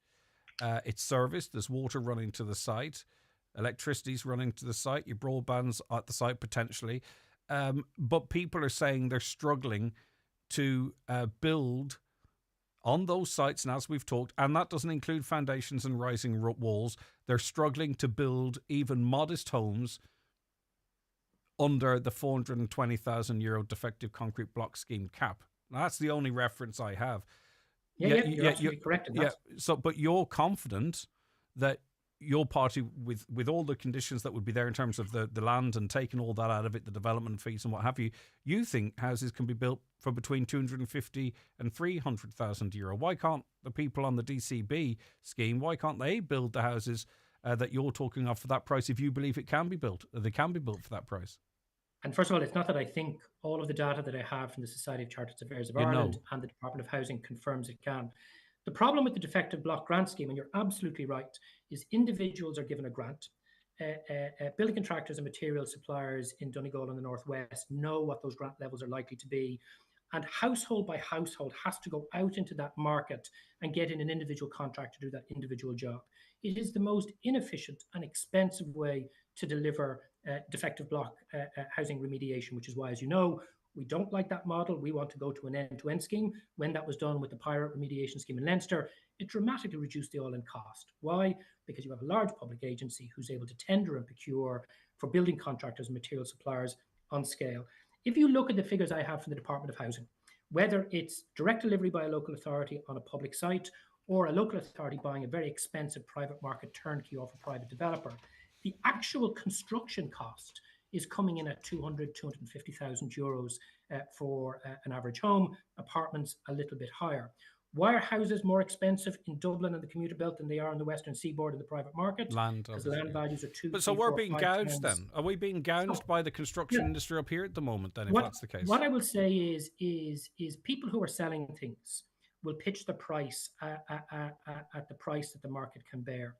It's serviced. There's water running to the site. Electricity's running to the site. Your broadband's at the site potentially. But people are saying they're struggling to build on those sites, and as we've talked, and that doesn't include foundations and rising walls, they're struggling to build even modest homes under the €420,000 defective concrete block scheme cap. Now, that's the only reference I have. You're absolutely correct in that. So, but you're confident that your party, with all the conditions that would be there in terms of the land and taking all that out of it, the development fees and what have you, you think houses can be built for between €250,000 and €300,000. Why can't the people on the DCB scheme, why can't they build the houses that you're talking of for that price if you believe it can be built? They can be built for that price. And first of all, it's not that I think. All of the data that I have from the Society of Chartered Surveyors of Ireland and the Department of Housing confirms it can. The problem with the defective block grant scheme, and you're absolutely right, is individuals are given a grant. Building contractors and material suppliers in Donegal and the Northwest know what those grant levels are likely to be. And household by household has to go out into that market and get in an individual contract to do that individual job. It is the most inefficient and expensive way to deliver defective block housing remediation, which is why, as you know, we don't like that model. We want to go to an end-to-end scheme. When that was done with the pirate remediation scheme in Leinster, it dramatically reduced the all-in cost. Why? Because you have a large public agency who's able to tender and procure for building contractors and material suppliers on scale. If you look at the figures I have from the Department of Housing, whether it's direct delivery by a local authority on a public site or a local authority buying a very expensive private market turnkey off a private developer, the actual construction cost is coming in at 250,000 euros for an average home, apartments a little bit higher. Why are houses more expensive in Dublin and the commuter belt than they are on the western seaboard in the private market? Because land values are two. But so we're being gouged then? Are we being gouged by the construction industry up here at the moment then, if that's the case? What I will say is people who are selling things will pitch the price at the price that the market can bear.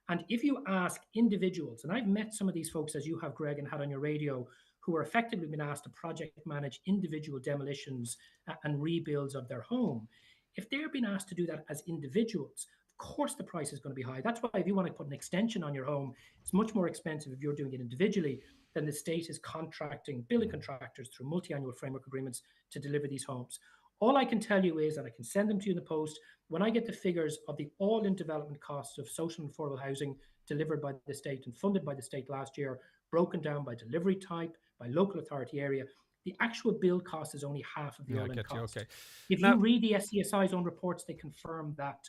And if you ask individuals, and I've met some of these folks, as you have, Greg, and had on your radio, who are effectively been asked to project manage individual demolitions and rebuilds of their home, if they're being asked to do that as individuals, of course the price is going to be high. That's why if you want to put an extension on your home, it's much more expensive if you're doing it individually than the state is contracting building contractors through multi-annual framework agreements to deliver these homes. All I can tell you is, and I can send them to you in the post, when I get the figures of the all-in development costs of social and affordable housing delivered by the state and funded by the state last year, broken down by delivery type, by local authority area, the actual build cost is only half of the all-in cost. Okay. If you read the SCSI's own reports, they confirm that.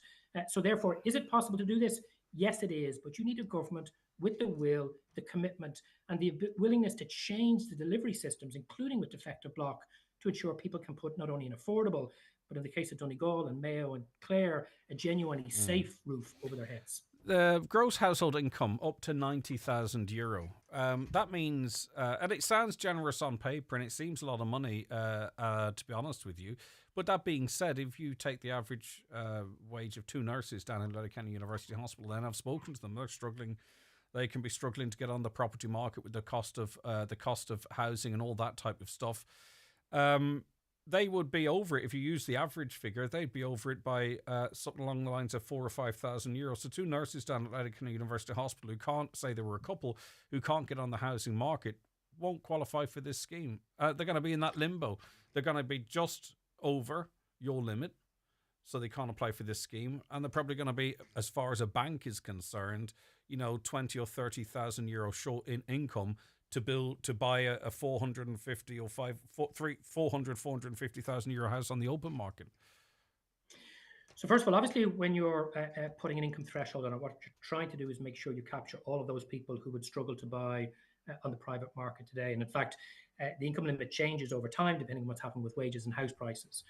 So therefore, is it possible to do this? Yes, it is. But you need a government with the will, the commitment, and the willingness to change the delivery systems, including with defective block, to ensure people can put not only an affordable, but in the case of Donegal and Mayo and Clare, a genuinely safe roof over their heads. The gross household income up to €90,000. That means, and it sounds generous on paper, and it seems a lot of money, to be honest with you. But that being said, if you take the average wage of two nurses down in Letterkenny University Hospital, then I've spoken to them. They're struggling. They can be struggling to get on the property market with the cost of housing and all that type of stuff. They would be over it if you use the average figure. They'd be over it by something along the lines of €4,000 or €5,000. So two nurses down at Letterkenny University Hospital who can't, say there were a couple who can't get on the housing market, won't qualify for this scheme. They're going to be in that limbo. They're going to be just over your limit, so they can't apply for this scheme. And they're probably going to be, as far as a bank is concerned, 20 or 30,000 euro short in income to buy a 450 or 450,000 euro house on the open market. So first of all, obviously, when you're putting an income threshold on it, what you're trying to do is make sure you capture all of those people who would struggle to buy on the private market today. And in fact, the income limit changes over time depending on what's happened with wages and house prices.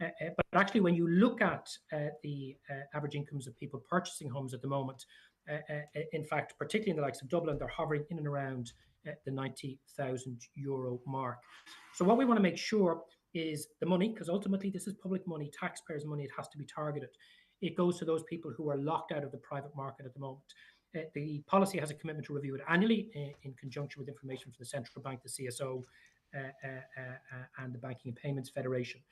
But actually, when you look at the average incomes of people purchasing homes at the moment, in fact, particularly in the likes of Dublin, they're hovering in and around the €90,000 mark. So what we want to make sure is the money, because ultimately this is public money, taxpayers' money, it has to be targeted. It goes to those people who are locked out of the private market at the moment. The policy has a commitment to review it annually in conjunction with information from the Central Bank, the CSO, and the Banking and Payments Federation.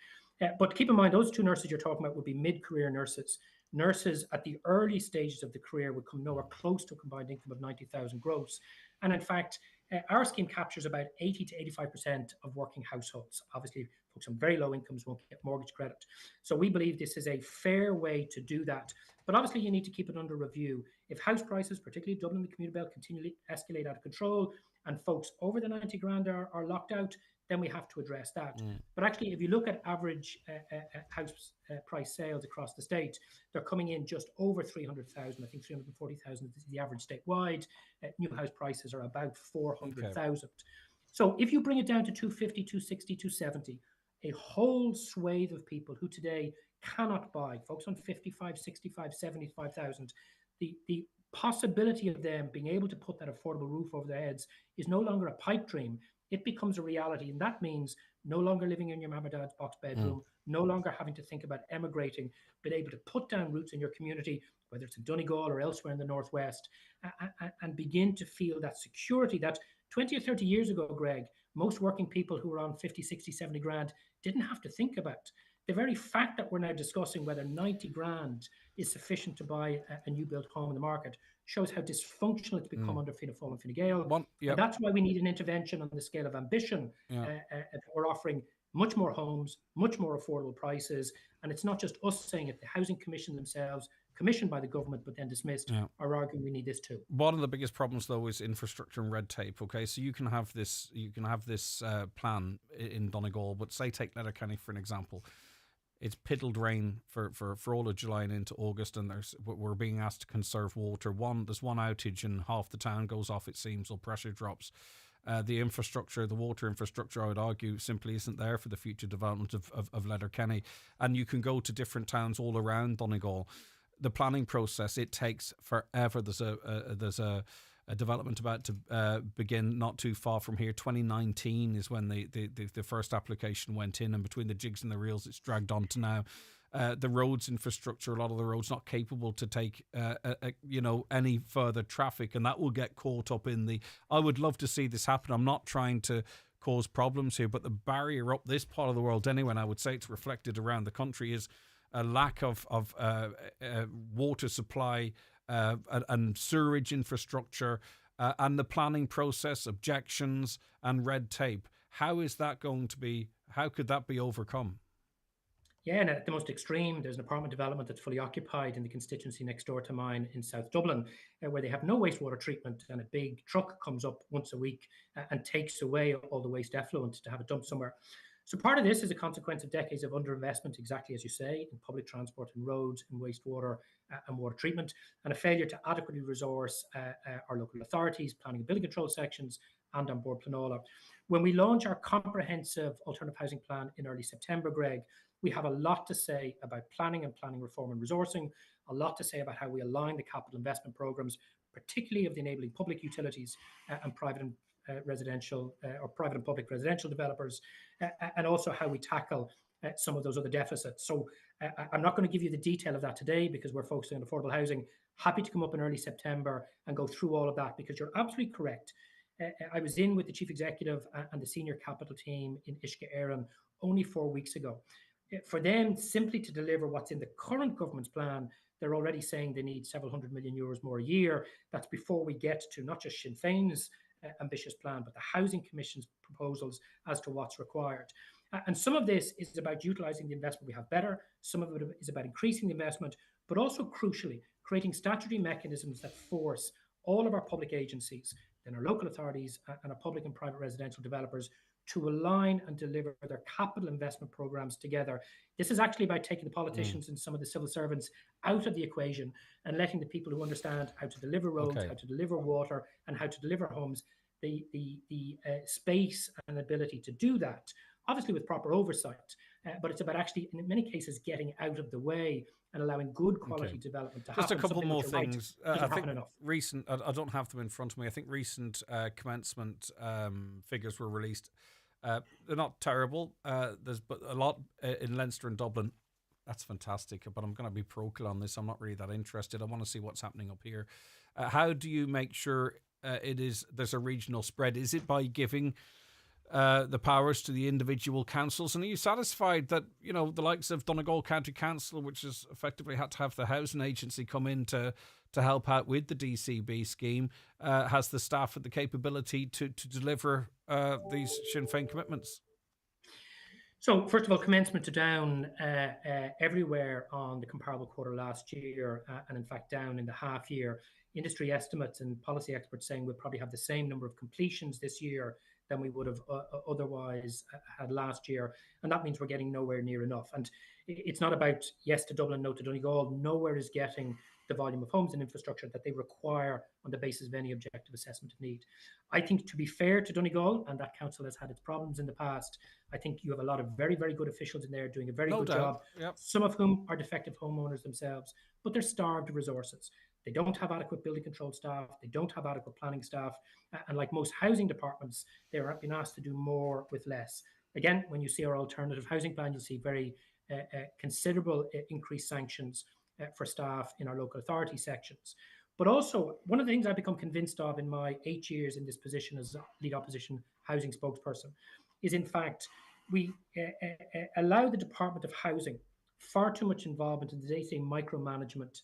But keep in mind, those two nurses you're talking about would be mid-career nurses. Nurses at the early stages of the career would come nowhere close to a combined income of 90,000 gross. And in fact, our scheme captures about 80 to 85% of working households. Obviously, folks on very low incomes won't get mortgage credit. So we believe this is a fair way to do that. But obviously, you need to keep it under review. If house prices, particularly Dublin and the commuter belt, continually escalate out of control and folks over the 90 grand are locked out, then we have to address that. But actually, if you look at average house price sales across the state, they're coming in just over 300,000. I think 340,000 is the average statewide. New house prices are about 400,000. Okay. So if you bring it down to 250, 260, 270, a whole swathe of people who today cannot buy, folks on 55, 65, 75,000, the possibility of them being able to put that affordable roof over their heads is no longer a pipe dream. It becomes a reality, and that means no longer living in your mum or dad's box bedroom, no longer having to think about emigrating, but able to put down roots in your community, whether it's in Donegal or elsewhere in the Northwest, and begin to feel that security that 20 or 30 years ago, Greg, most working people who were on 50, 60, 70 grand didn't have to think about. The very fact that we're now discussing whether 90 grand is sufficient to buy a new built home in the market shows how dysfunctional it's become under Fianna Fáil and Fine Gael. And that's why we need an intervention on the scale of ambition. We're offering much more homes, much more affordable prices. And it's not just us saying it, the Housing Commission themselves, commissioned by the government but then dismissed, are arguing we need this too. One of the biggest problems, though, is infrastructure and red tape. Okay, so you can have this plan in Donegal, but say take Letterkenny for an example. It's piddled rain for all of July and into August, and we're being asked to conserve water. There's one outage and half the town goes off, it seems, or pressure drops. The infrastructure, the water infrastructure, I would argue, simply isn't there for the future development of Letterkenny. And you can go to different towns all around Donegal. The planning process, it takes forever. There's a development about to begin not too far from here. 2019 is when the first application went in, and between the jigs and the reels, it's dragged on to now. The roads infrastructure, a lot of the roads not capable to take any further traffic, and that will get caught up in the. I would love to see this happen. I'm not trying to cause problems here, but the barrier up this part of the world anyway, and I would say it's reflected around the country, is a lack of water supply and sewerage infrastructure and the planning process, objections and red tape. How is that going to be? How could that be overcome? Yeah, and at the most extreme, there's an apartment development that's fully occupied in the constituency next door to mine in South Dublin, where they have no wastewater treatment, and a big truck comes up once a week and takes away all the waste effluent to have it dumped somewhere. So part of this is a consequence of decades of underinvestment, exactly as you say, in public transport and roads and wastewater and water treatment, and a failure to adequately resource our local authorities, planning and building control sections, and on board Planola. When we launch our comprehensive alternative housing plan in early September, Greg, we have a lot to say about planning and planning reform and resourcing, a lot to say about how we align the capital investment programs, particularly of the enabling public utilities and private and residential or private and public residential developers, and also how we tackle some of those other deficits. So I'm not going to give you the detail of that today because we're focusing on affordable housing. Happy to come up in early September and go through all of that, because you're absolutely correct. I was in with the chief executive and the senior capital team in Uisce Éireann only 4 weeks ago. For them simply to deliver what's in the current government's plan, they're already saying they need several hundred million euros more a year. That's before we get to not just Sinn Féin's ambitious plan, but the Housing Commission's proposals as to what's required. And some of this is about utilising the investment we have better. Some of it is about increasing the investment, but also crucially, creating statutory mechanisms that force all of our public agencies, then our local authorities and our public and private residential developers to align and deliver their capital investment programs together. This is actually about taking the politicians and some of the civil servants out of the equation and letting the people who understand how to deliver roads, how to deliver water, and how to deliver homes the space and ability to do that, obviously with proper oversight. But it's about actually, in many cases, getting out of the way and allowing good quality development to happen. Just a couple more things. I think recent, I don't have them in front of me. I think recent commencement figures were released. They're not terrible. There's but a lot in Leinster and Dublin. That's fantastic. But I'm going to be parochial on this. I'm not really that interested. I want to see what's happening up here. How do you make sure there's a regional spread? Is it by giving the powers to the individual councils? And are you satisfied that, you know, the likes of Donegal County Council, which has effectively had to have the housing agency come in to help out with the DCB scheme, has the staff and the capability to deliver these Sinn Féin commitments? So, first of all, commencement are down everywhere on the comparable quarter last year, and in fact down in the half year. Industry estimates and policy experts saying we'll probably have the same number of completions this year than we would have otherwise had last year. And that means we're getting nowhere near enough. And it's not about yes to Dublin, no to Donegal. Nowhere is getting the volume of homes and infrastructure that they require on the basis of any objective assessment of need. I think, to be fair to Donegal, and that council has had its problems in the past, I think you have a lot of very, very good officials in there doing a very good job, some of whom are defective homeowners themselves, but they're starved of resources. They don't have adequate building control staff. They don't have adequate planning staff. And like most housing departments, they're being asked to do more with less. Again, when you see our alternative housing plan, you'll see very considerable increased sanctions for staff in our local authority sections. But also, one of the things I've become convinced of in my 8 years in this position as lead opposition housing spokesperson is, in fact, we allow the Department of Housing far too much involvement in the day-to-day micromanagement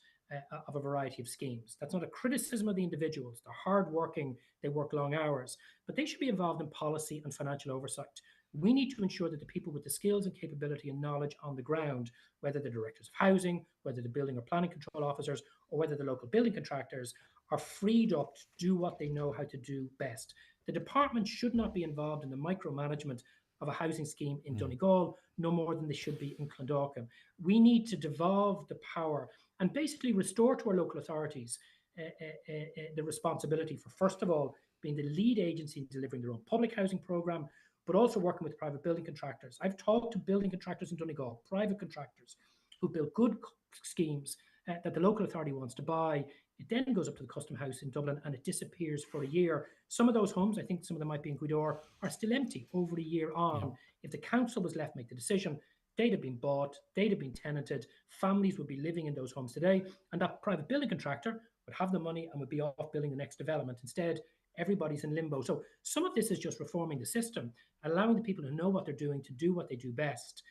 of a variety of schemes. That's not a criticism of the individuals. They're hardworking, they work long hours, but they should be involved in policy and financial oversight. We need to ensure that the people with the skills and capability and knowledge on the ground, whether the directors of housing, whether the building or planning control officers, or whether the local building contractors, are freed up to do what they know how to do best. The department should not be involved in the micromanagement of a housing scheme in Donegal, no more than they should be in Clondalkin. We need to devolve the power and basically restore to our local authorities the responsibility for, first of all, being the lead agency in delivering their own public housing programme, but also working with private building contractors. I've talked to building contractors in Donegal, private contractors, who build good schemes that the local authority wants to buy. It then goes up to the Custom House in Dublin and it disappears for a year. Some of those homes, I think some of them might be in Gweedore, are still empty over a year on. Yeah. If the council was left to make the decision, they'd have been bought, they'd have been tenanted, families would be living in those homes today, and that private building contractor would have the money and would be off building the next development. Instead, everybody's in limbo. So some of this is just reforming the system, allowing the people who know what they're doing to do what they do best,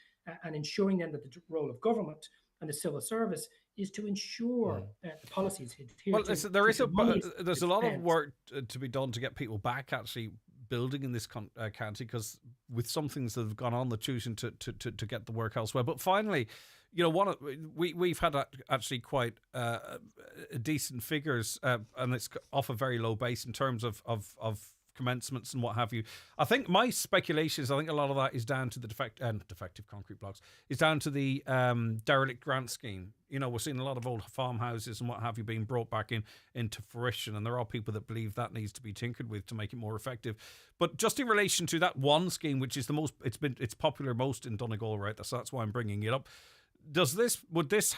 and ensuring then that the role of government and the civil service is to ensure the policies adhere well, listen, there's a lot of work to be done to get people back actually building in this county, because with some things that have gone on, they're choosing to get the work elsewhere. But finally, you know, we've had actually quite decent figures, and it's off a very low base in terms of commencements and what have you. I think my speculation is, I think a lot of that is down to the defective concrete blocks, is down to the derelict grant scheme. You know, we're seeing a lot of old farmhouses and what have you being brought back into fruition, and there are people that believe that needs to be tinkered with to make it more effective. But just in relation to that one scheme, which is the most, it's popular most in Donegal, right? So that's why I'm bringing it up. Would this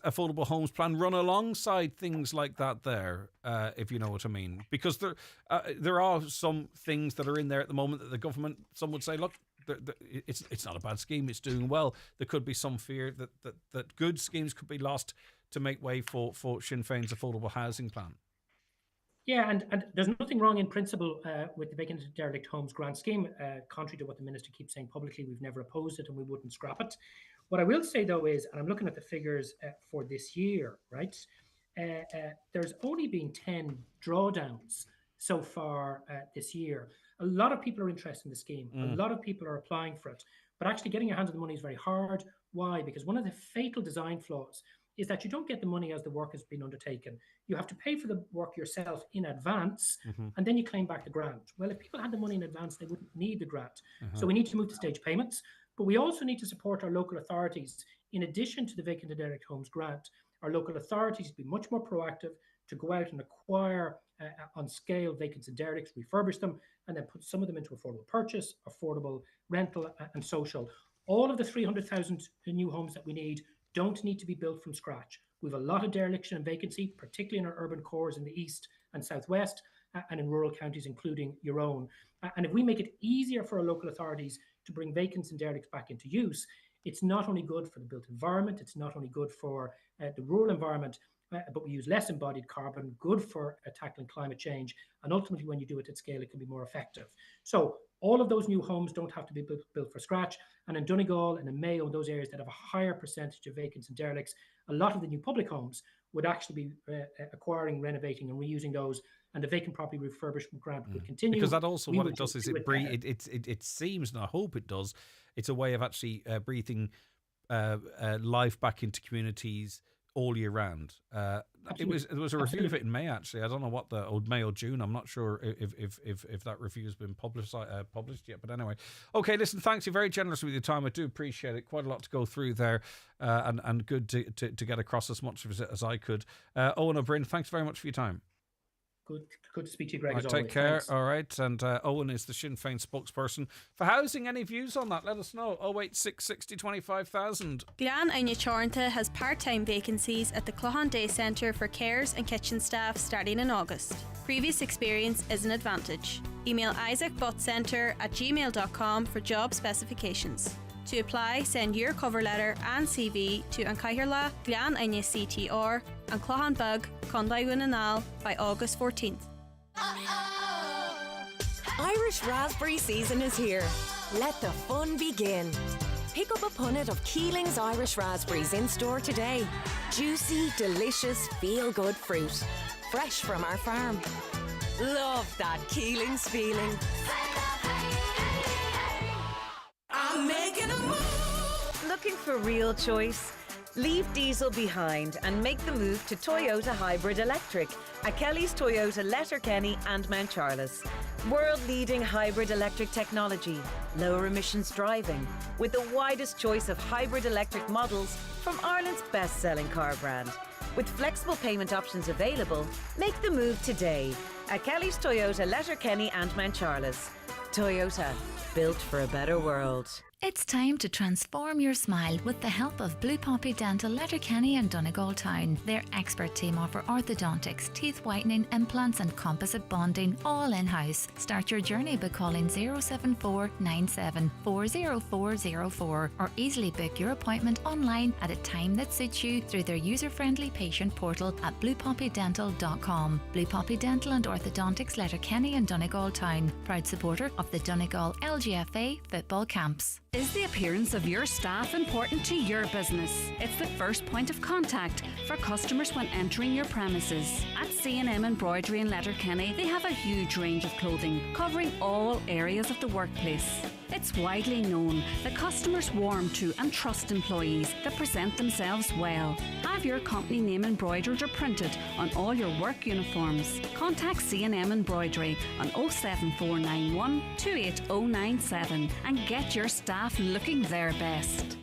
affordable homes plan run alongside things like that there, if you know what I mean? Because there are some things that are in there at the moment that the government, some would say, look, it's not a bad scheme, it's doing well. There could be some fear that good schemes could be lost to make way for Sinn Féin's affordable housing plan. Yeah, and there's nothing wrong in principle with the vacant and derelict homes grant scheme. Contrary to what the minister keeps saying publicly, we've never opposed it and we wouldn't scrap it. What I will say, though, is, and I'm looking at the figures for this year, right? There's only been 10 drawdowns so far this year. A lot of people are interested in the scheme. A lot of people are applying for it. But actually getting your hands on the money is very hard. Why? Because one of the fatal design flaws is that you don't get the money as the work has been undertaken. You have to pay for the work yourself in advance, and then you claim back the grant. Well, if people had the money in advance, they wouldn't need the grant. So we need to move to stage payments, but we also need to support our local authorities. In addition to the vacant and derelict homes grant, our local authorities to be much more proactive, to go out and acquire on scale vacants and derelicts, refurbish them, and then put some of them into affordable purchase, affordable rental, and social. All of the 300,000 new homes that we need don't need to be built from scratch. We have a lot of dereliction and vacancy, particularly in our urban cores in the east and southwest, and in rural counties, including your own. And if we make it easier for our local authorities to bring vacants and derelicts back into use, it's not only good for the built environment, it's not only good for the rural environment, but we use less embodied carbon, good for tackling climate change, and ultimately when you do it at scale, it can be more effective. So all of those new homes don't have to be built from scratch. And in Donegal and in Mayo, those areas that have a higher percentage of vacants and derelicts, a lot of the new public homes would actually be acquiring, renovating and reusing those, and the vacant property refurbishment grant would continue. Because that also, what it does is it seems, and I hope it does, it's a way of actually breathing life back into communities all year round. There was a review of it in May, actually. I don't know what May or June. I'm not sure if that review has been published yet. But anyway, okay. Listen, thanks. You're very generous with your time. I do appreciate it. Quite a lot to go through there, and good to get across as much of it as I could. Owen O'Brien, thanks very much for your time. Good to speak to you, Greg. Right, take care. Thanks. All right. And Owen is the Sinn Féin spokesperson for housing. Any views on that? Let us know. 086 60 25,000. Glan Anya Chornta has part-time vacancies at the Clohan Day Centre for carers and kitchen staff starting in August. Previous experience is an advantage. Email isaacbuttcenter@gmail.com for job specifications. To apply, send your cover letter and CV to Ancaihirla, Glan Anya CTR and Clohan Bug, Condy Winanal by August 14th. Irish raspberry season is here. Let the fun begin. Pick up a punnet of Keeling's Irish raspberries in store today. Juicy, delicious, feel-good fruit. Fresh from our farm. Love that Keeling's feeling. Looking for real choice? Leave diesel behind and make the move to Toyota Hybrid Electric at Kelly's Toyota Letterkenny and Mount Charles. World-leading hybrid electric technology, lower emissions driving, with the widest choice of hybrid electric models from Ireland's best-selling car brand. With flexible payment options available, make the move today at Kelly's Toyota Letterkenny and Mount Charles. Toyota, built for a better world. It's time to transform your smile with the help of Blue Poppy Dental Letterkenny and Donegal Town. Their expert team offer orthodontics, teeth whitening, implants and composite bonding all in-house. Start your journey by calling 074 97 40404 or easily book your appointment online at a time that suits you through their user-friendly patient portal at bluepoppydental.com. Blue Poppy Dental and Orthodontics Letterkenny and Donegal Town, proud supporter of the Donegal LGFA football camps. Is the appearance of your staff important to your business? It's the first point of contact for customers when entering your premises. At C&M Embroidery in Letterkenny, they have a huge range of clothing covering all areas of the workplace. It's widely known that customers warm to and trust employees that present themselves well. Have your company name embroidered or printed on all your work uniforms. Contact C&M Embroidery on 07491 28097 and get your staff looking their best.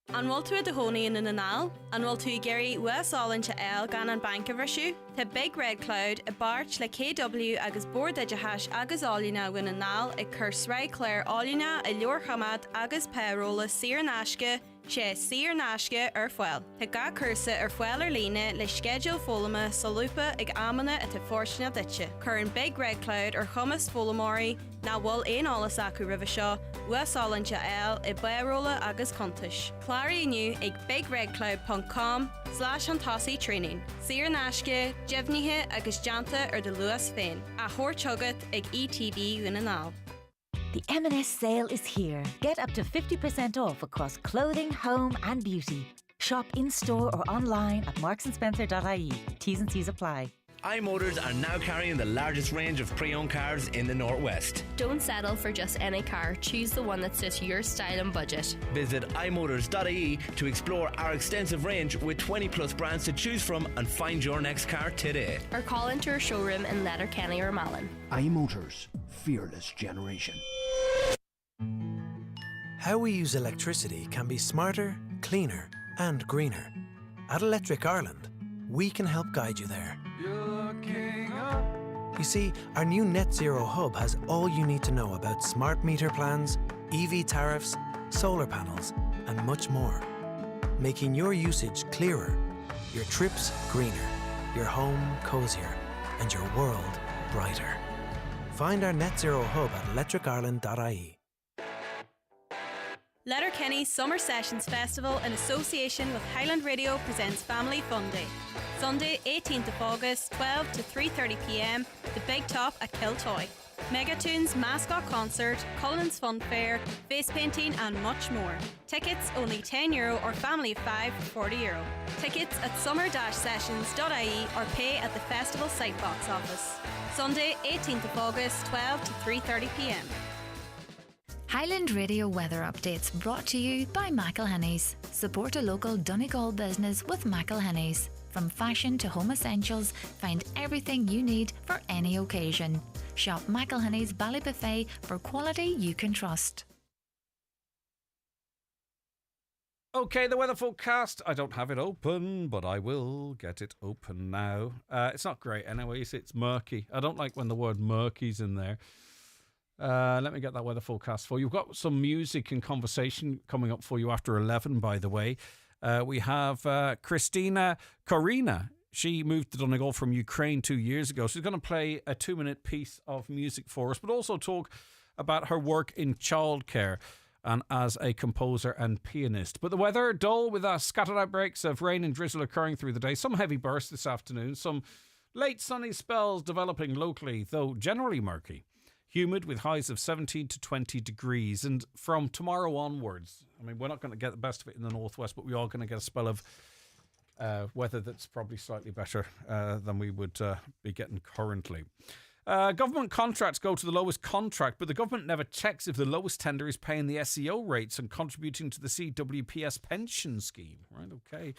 An bhfuil tú a dahónaí in anal, an bhfuil tú géirí uasálann el gan an bank a bhrisú, Tá Big Red Cloud a báirt le KW agus bordeidethe agus áilíne win anal ag cur sraid cléir áilíne a leor chamad agus péróla sír náisce sé sír náisce ar foiil. Tá ga cursa ar foiil ar líne le schedule fólama sa lupa ag amana a tá fórsinna ditse. Cur an Big Red Cloud ar chumas fólamóí ná bhfuil éon álas acu ribh seo uasálann el I béróla agus contais. Cláirí inniu ag bigredcloud.com/antásaí training. Sír náisce, jefnithe agus janta ar de luas féin. A thuir tugat ag ETB win anal. The M&S sale is here. Get up to 50% off across clothing, home and beauty. Shop in-store or online at marksandspencer.ie. T's and C's apply. iMotors are now carrying the largest range of pre-owned cars in the Northwest. Don't settle for just any car. Choose the one that suits your style and budget. Visit imotors.ie to explore our extensive range with 20 plus brands to choose from and find your next car today. Or call into our showroom in Letterkenny or Malin. iMotors, fearless generation. How we use electricity can be smarter, cleaner and greener. At Electric Ireland, we can help guide you there. You see, our new Net Zero Hub has all you need to know about smart meter plans, EV tariffs, solar panels, and much more. Making your usage clearer, your trips greener, your home cozier, and your world brighter. Find our Net Zero Hub at electricireland.ie. Letterkenny Summer Sessions Festival in association with Highland Radio presents Family Fun Day. Sunday 18th of August, 12 to 3:30 p.m, The Big Top at Kiltoy. Megatunes, mascot concert, Cullen's Fun Fair, face painting and much more. Tickets only €10 or family of 5 for €40. Tickets at summer-sessions.ie or pay at the festival site box office. Sunday 18th of August, 12 to 3:30 p.m. Highland Radio weather updates brought to you by McElhenney's. Support a local Donegal business with McElhenney's. From fashion to home essentials, find everything you need for any occasion. Shop McElhenney's Ballybuffet for quality you can trust. Okay, the weather forecast. I don't have it open, but I will get it open now. It's not great anyway. It's murky. I don't like when the word murky's in there. Let me get that weather forecast for you. We've got some music and conversation coming up for you after 11, by the way. We have Christina Korina. She moved to Donegal from Ukraine 2 years ago. She's going to play a 2-minute piece of music for us, but also talk about her work in childcare and as a composer and pianist. But the weather, dull with scattered outbreaks of rain and drizzle occurring through the day. Some heavy bursts this afternoon. Some late sunny spells developing locally, though generally murky. Humid with highs of 17 to 20 degrees. And from tomorrow onwards, I mean, we're not going to get the best of it in the northwest, but we are going to get a spell of weather that's probably slightly better than we would be getting currently. Government contracts go to the lowest contract, but the government never checks if the lowest tender is paying the SEO rates and contributing to the CWPS pension scheme. Right, okay.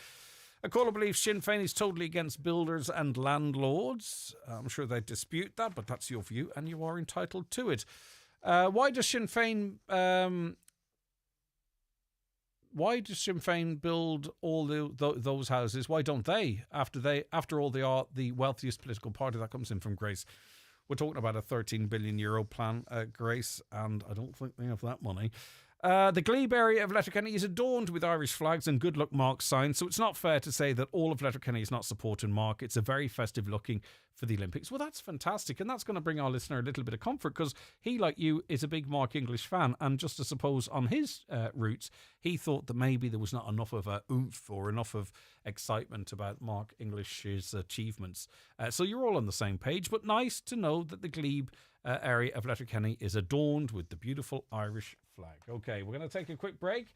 A caller believes Sinn Féin is totally against builders and landlords. I'm sure they dispute that, but that's your view and you are entitled to it. Why does Sinn Féin build all those houses? Why don't they? After all, they are the wealthiest political party. That comes in from Grace. We're talking about a €13 billion plan, Grace, and I don't think they have that money. The Glebe area of Letterkenny is adorned with Irish flags and good luck Mark signs, so it's not fair to say that all of Letterkenny is not supporting Mark. It's a very festive looking for the Olympics. Well, that's fantastic, and that's going to bring our listener a little bit of comfort, because he, like you, is a big Mark English fan, and just to suppose on his roots, he thought that maybe there was not enough of a oomph or enough of excitement about Mark English's achievements. So you're all on the same page, but nice to know that the Glebe area of Letterkenny is adorned with the beautiful Irish flag. Okay, we're going to take a quick break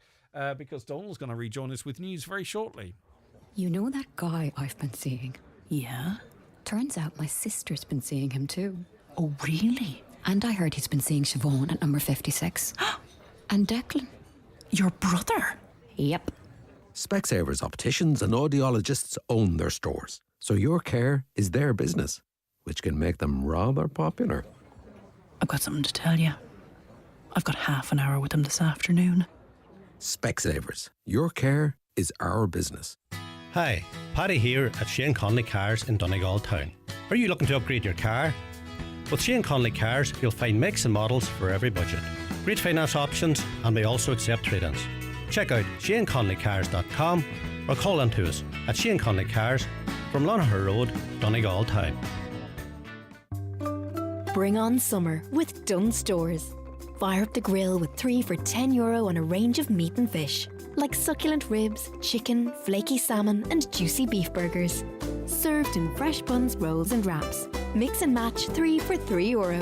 because Donald's going to rejoin us with news very shortly. You know that guy I've been seeing? Yeah? Turns out my sister's been seeing him too. Oh, really? And I heard he's been seeing Siobhan at number 56. And Declan. Your brother? Yep. Specsavers opticians and audiologists own their stores, so your care is their business, which can make them rather popular. I've got something to tell you. I've got half an hour with him this afternoon. Specsavers. Your care is our business. Hi, Paddy here at Shane Conley Cars in Donegal Town. Are you looking to upgrade your car? With Shane Conley Cars, you'll find makes and models for every budget. Great finance options, and we also accept trade-ins. Check out ShaneConleyCars.com or call in to us at Shane Conley Cars from Lonaher Road, Donegal Town. Bring on summer with Dunnes Stores. Fire up the grill with 3 for €10 on a range of meat and fish, like succulent ribs, chicken, flaky salmon and juicy beef burgers. Served in fresh buns, rolls and wraps. Mix and match 3 for €3.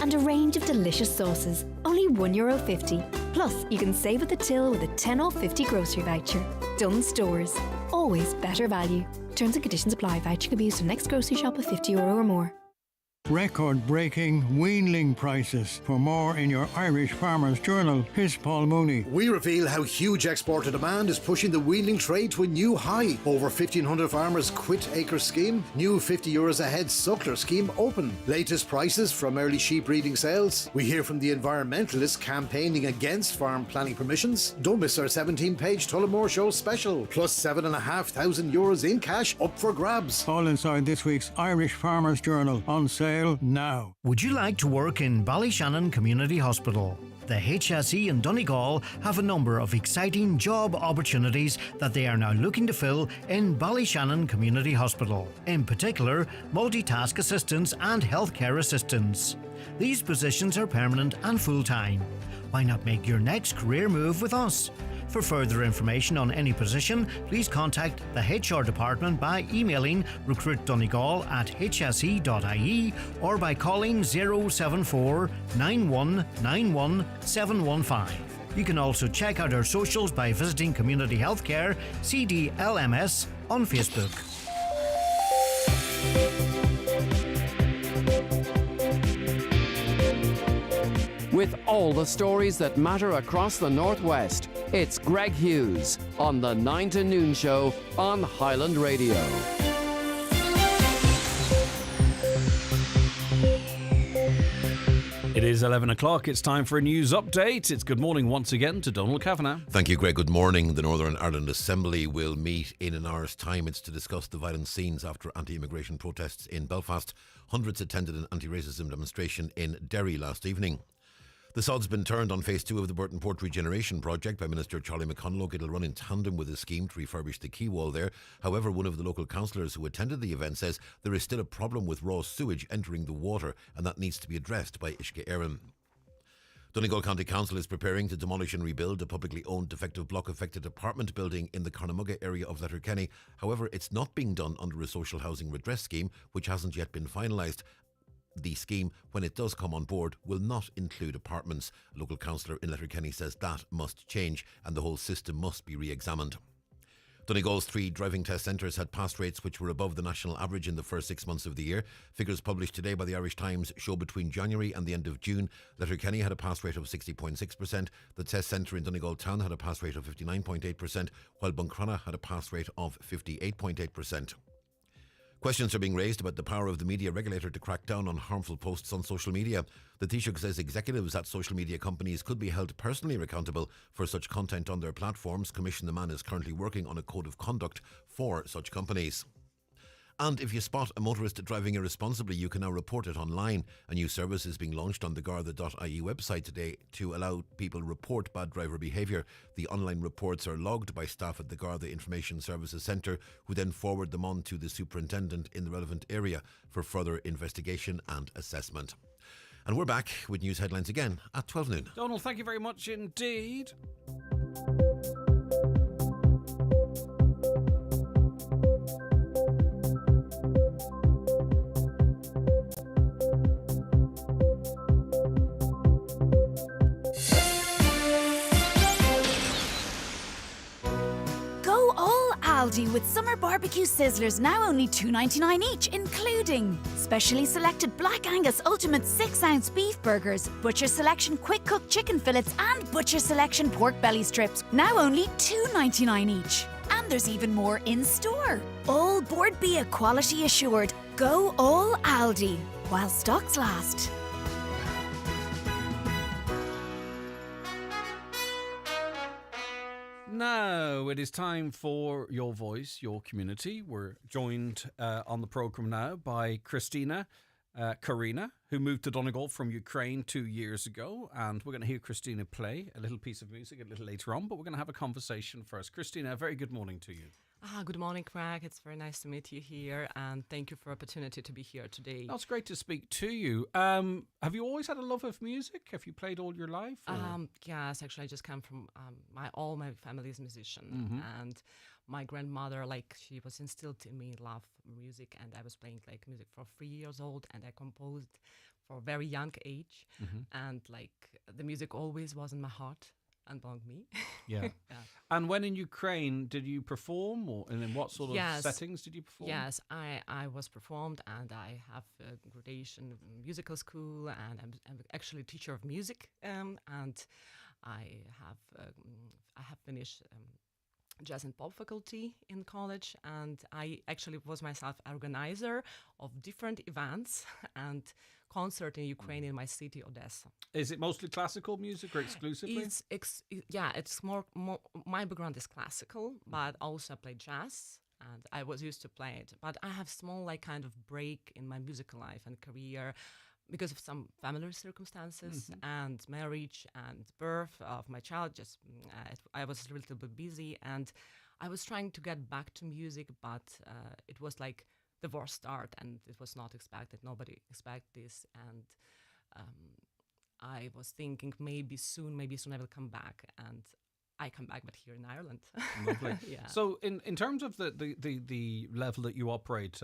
And a range of delicious sauces, only €1.50. Plus, you can save at the till with a 10 off 50 grocery voucher. Dunnes Stores. Always better value. Terms and conditions apply. Voucher can be used for next grocery shop of €50 or more. Record-breaking weanling prices. For more in your Irish Farmers Journal, here's Paul Mooney. We reveal how huge exporter demand is pushing the weanling trade to a new high. Over 1,500 farmers quit acre scheme. New €50 a head suckler scheme open. Latest prices from early sheep breeding sales. We hear from the environmentalists campaigning against farm planning permissions. Don't miss our 17-page Tullamore Show special. Plus €7,500 in cash up for grabs. All inside this week's Irish Farmers Journal, on sale now. Would you like to work in Ballyshannon Community Hospital? The HSE in Donegal have a number of exciting job opportunities that they are now looking to fill in Ballyshannon Community Hospital. In particular, multitask assistants and healthcare assistants. These positions are permanent and full-time. Why not make your next career move with us? For further information on any position, please contact the HR department by emailing recruitdonegal@hse.ie or by calling 074 9191 715. You can also check out our socials by visiting Community Healthcare CDLMS on Facebook. With all the stories that matter across the Northwest, it's Greg Hughes on the 9 to Noon Show on Highland Radio. It is 11 o'clock. It's time for a news update. It's good morning once again to Donald Kavanagh. Thank you, Greg. Good morning. The Northern Ireland Assembly will meet in an hour's time. It's to discuss the violent scenes after anti-immigration protests in Belfast. Hundreds attended an anti-racism demonstration in Derry last evening. The sod's been turned on phase 2 of the Burton Port Regeneration Project by Minister Charlie McConalogue. It'll run in tandem with a scheme to refurbish the quay wall there. However, one of the local councillors who attended the event says there is still a problem with raw sewage entering the water, and that needs to be addressed by Uisce Éireann. Donegal County Council is preparing to demolish and rebuild a publicly owned defective block-affected apartment building in the Carnamugga area of Letterkenny. However, it's not being done under a social housing redress scheme, which hasn't yet been finalised. The scheme, when it does come on board, will not include apartments. A local councillor in Letterkenny says that must change and the whole system must be re-examined. Donegal's 3 driving test centres had pass rates which were above the national average in the first 6 months of the year. Figures published today by the Irish Times show between January and the end of June, Letterkenny had a pass rate of 60.6%, the test centre in Donegal Town had a pass rate of 59.8%, while Buncrana had a pass rate of 58.8%. Questions are being raised about the power of the media regulator to crack down on harmful posts on social media. The Taoiseach says executives at social media companies could be held personally accountable for such content on their platforms. Commission the Man is currently working on a code of conduct for such companies. And if you spot a motorist driving irresponsibly, you can now report it online. A new service is being launched on the garda.ie website today to allow people report bad driver behaviour. The online reports are logged by staff at the Garda Information Services Centre, who then forward them on to the superintendent in the relevant area for further investigation and assessment. And we're back with news headlines again at 12 noon. Donald, thank you very much indeed. Aldi with summer barbecue sizzlers now only $2.99 each, including specially selected Black Angus Ultimate 6-ounce beef burgers, Butcher Selection quick cook chicken fillets and Butcher Selection pork belly strips, now only $2.99 each. And there's even more in store. All Board Bia quality assured. Go all Aldi while stocks last. Now it is time for Your Voice, Your Community. We're joined on the programme now by Christina Karina, who moved to Donegal from Ukraine 2 years ago. And we're going to hear Christina play a little piece of music a little later on, but we're going to have a conversation first. Christina, a very good morning to you. Good morning, Craig. It's very nice to meet you here, and thank you for the opportunity to be here today. Oh, it's great to speak to you. Have you always had a love of music? Have you played all your life? Yes, actually, I just come from all my family is musician, and my grandmother, she was instilled in me love music, and I was playing music for 3 years old, and I composed for a very young age, and the music always was in my heart. And belonged me. Yeah. And when in Ukraine, did you perform, and in what sort of settings did you perform? Yes, I was performed, and I have a gradation musical school, and I'm actually a teacher of music, and I have finished jazz and pop faculty in college, and I actually was myself organizer of different events and concert in Ukraine in my city, Odessa. Is it mostly classical music or exclusively? It's more my background is classical, but also I play jazz, and I was used to play it. But I have small kind of break in my musical life and career because of some family circumstances and marriage and birth of my child. I was a little bit busy, and I was trying to get back to music, but it was the war start, and it was not expected. Nobody expected this, and I was thinking maybe soon I will come back, and I come back, but here in Ireland. Lovely. Yeah. So in terms of the level that you operate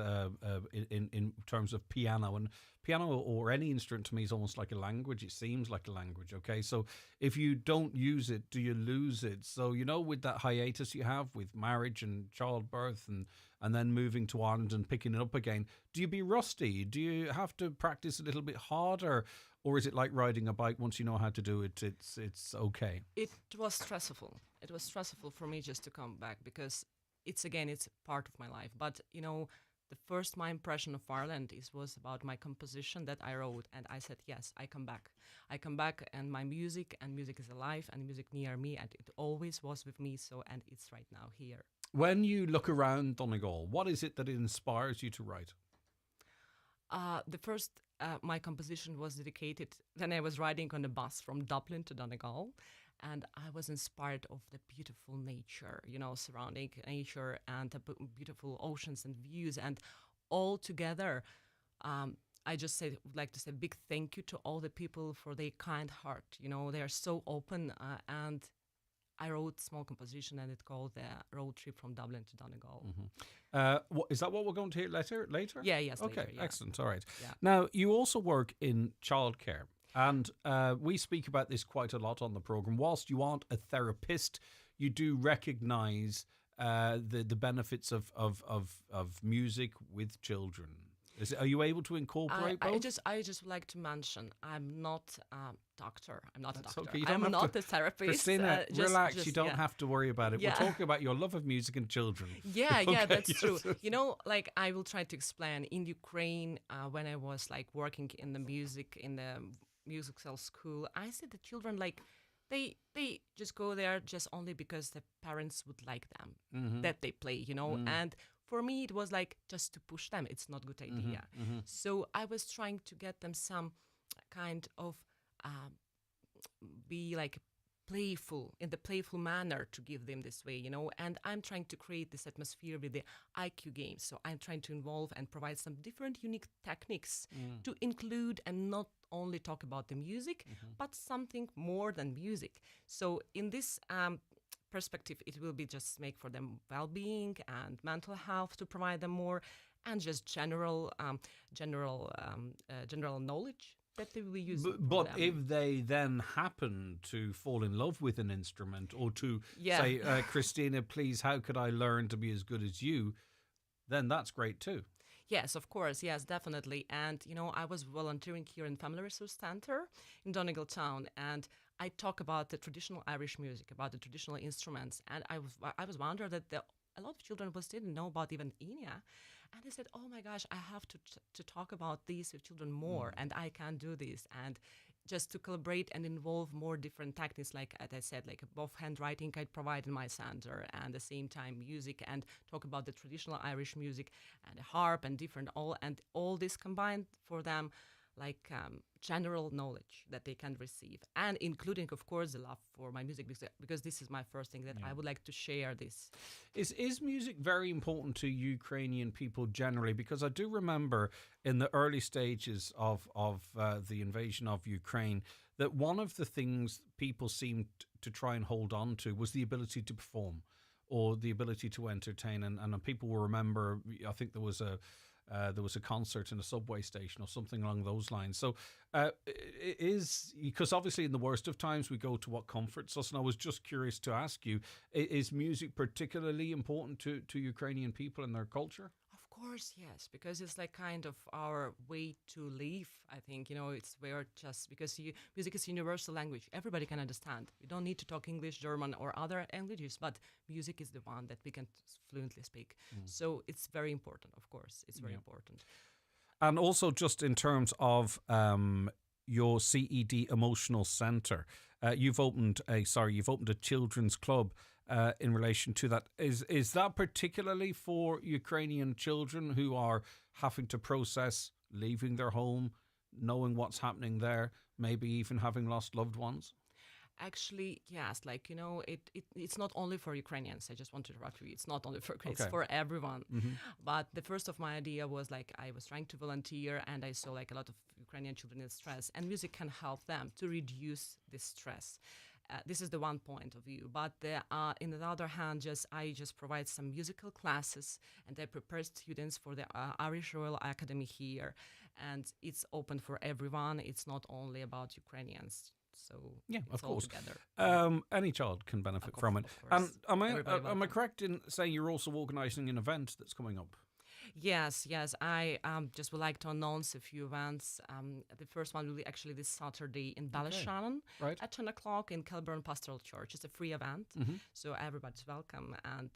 in terms of piano, and piano or any instrument to me is almost like a language. It seems like a language, okay? So if you don't use it, do you lose it? So, with that hiatus you have with marriage and childbirth and then moving to Ireland and picking it up again, do you be rusty? Do you have to practice a little bit harder? Or is it like riding a bike? Once you know how to do it, it's okay? It was stressful. It was stressful for me just to come back because it's part of my life. But, my impression of Ireland was about my composition that I wrote. And I said, yes, I come back. I come back, and my music is alive, and music near me. And it always was with me. And it's right now here. When you look around Donegal, what is it that inspires you to write? My composition was dedicated, then I was riding on a bus from Dublin to Donegal, and I was inspired of the beautiful nature, surrounding nature and the beautiful oceans and views, and all together, I just would like to say a big thank you to all the people for their kind heart. They are so open, and I wrote a small composition, and it's called The Road Trip from Dublin to Donegal. Is that what we're going to hear later? Yes, okay, later, yeah. Excellent, all right. Yeah. Now, you also work in childcare, and we speak about this quite a lot on the programme. Whilst you aren't a therapist, you do recognise the benefits of music with children? Are you able to incorporate both? I just would like to mention I'm not a doctor. I'm not That's a doctor. okay. You don't I'm have not to, a therapist. Christina, relax. You don't yeah. have to worry about it. Yeah. We're talking about your love of music and children. Yeah, Okay, yeah, that's yes. true. You know, like I will try to explain. In Ukraine, when I was like working in the musical school, I see the children like they just go there just only because the parents would like them Mhm. that they play, you know. Mm. And for me, it was like just to push them. It's not a good idea. mhm. So I was trying to get them some kind of be like playful in the playful manner to give them this way, you know. And I'm trying to create this atmosphere with the IQ games. So I'm trying to involve and provide some different unique techniques Mm. to include and not only talk about the music, but something more than music. So in this perspective, it will be just make for them well-being and mental health to provide them more, and just general knowledge that they will be using. But if they then happen to fall in love with an instrument, or to Yeah. say, Christina, please, how could I learn to be as good as you? Then that's great too. Yes, of course. Yes, definitely. And, you know, I was volunteering here in Family Resource Center in Donegal Town, and I talk about the traditional Irish music, about the traditional instruments. And I was wondering that a lot of children didn't know about even Enya. And I said, oh my gosh, I have to talk about these with children more, and I can do this. And just to collaborate and involve more different techniques, like as I said, like both handwriting I provide in my center, and at the same time music, and talk about the traditional Irish music and the harp and different all this combined for them, like general knowledge that they can receive, and including, of course, the love for my music, because this is my first thing that I would like to share this. Is music very important to Ukrainian people generally? Because I do remember in the early stages of the invasion of Ukraine that one of the things people seemed to try and hold on to was the ability to perform, or the ability to entertain. And people will remember, I think there was a concert in a subway station or something along those lines. So because obviously in the worst of times we go to what comforts us, and I was just curious to ask you, is music particularly important to Ukrainian people and their culture? Of course, yes, because it's like kind of our way to live. I think, you know, it's where just because music is a universal language, everybody can understand. We don't need to talk English, German, or other languages, but music is the one that we can fluently speak. So it's very important, of course. It's very important. And also, just in terms of your CED Emotional Centre, you've opened a children's club in relation to that. Is that particularly for Ukrainian children who are having to process leaving their home, knowing what's happening there, maybe even having lost loved ones? Actually, yes. Like, you know, it's not only for Ukrainians. I just want to interrupt you. It's not only for Ukrainians. It's for everyone. But the first of my idea was like I was trying to volunteer, and I saw like a lot of Ukrainian children in stress, and music can help them to reduce this stress. This is the one point of view. But in the other hand, I just provide some musical classes, and I prepare students for the Irish Royal Academy here. And it's open for everyone. It's not only about Ukrainians. So yeah, it's of course. Together. Any child can benefit from it. And am I correct in saying you're also organising an event that's coming up? Yes. I just would like to announce a few events. The first one will be actually this Saturday in Ballyshannon at 10 o'clock in Kelburn Pastoral Church. It's a free event, so everybody's welcome. And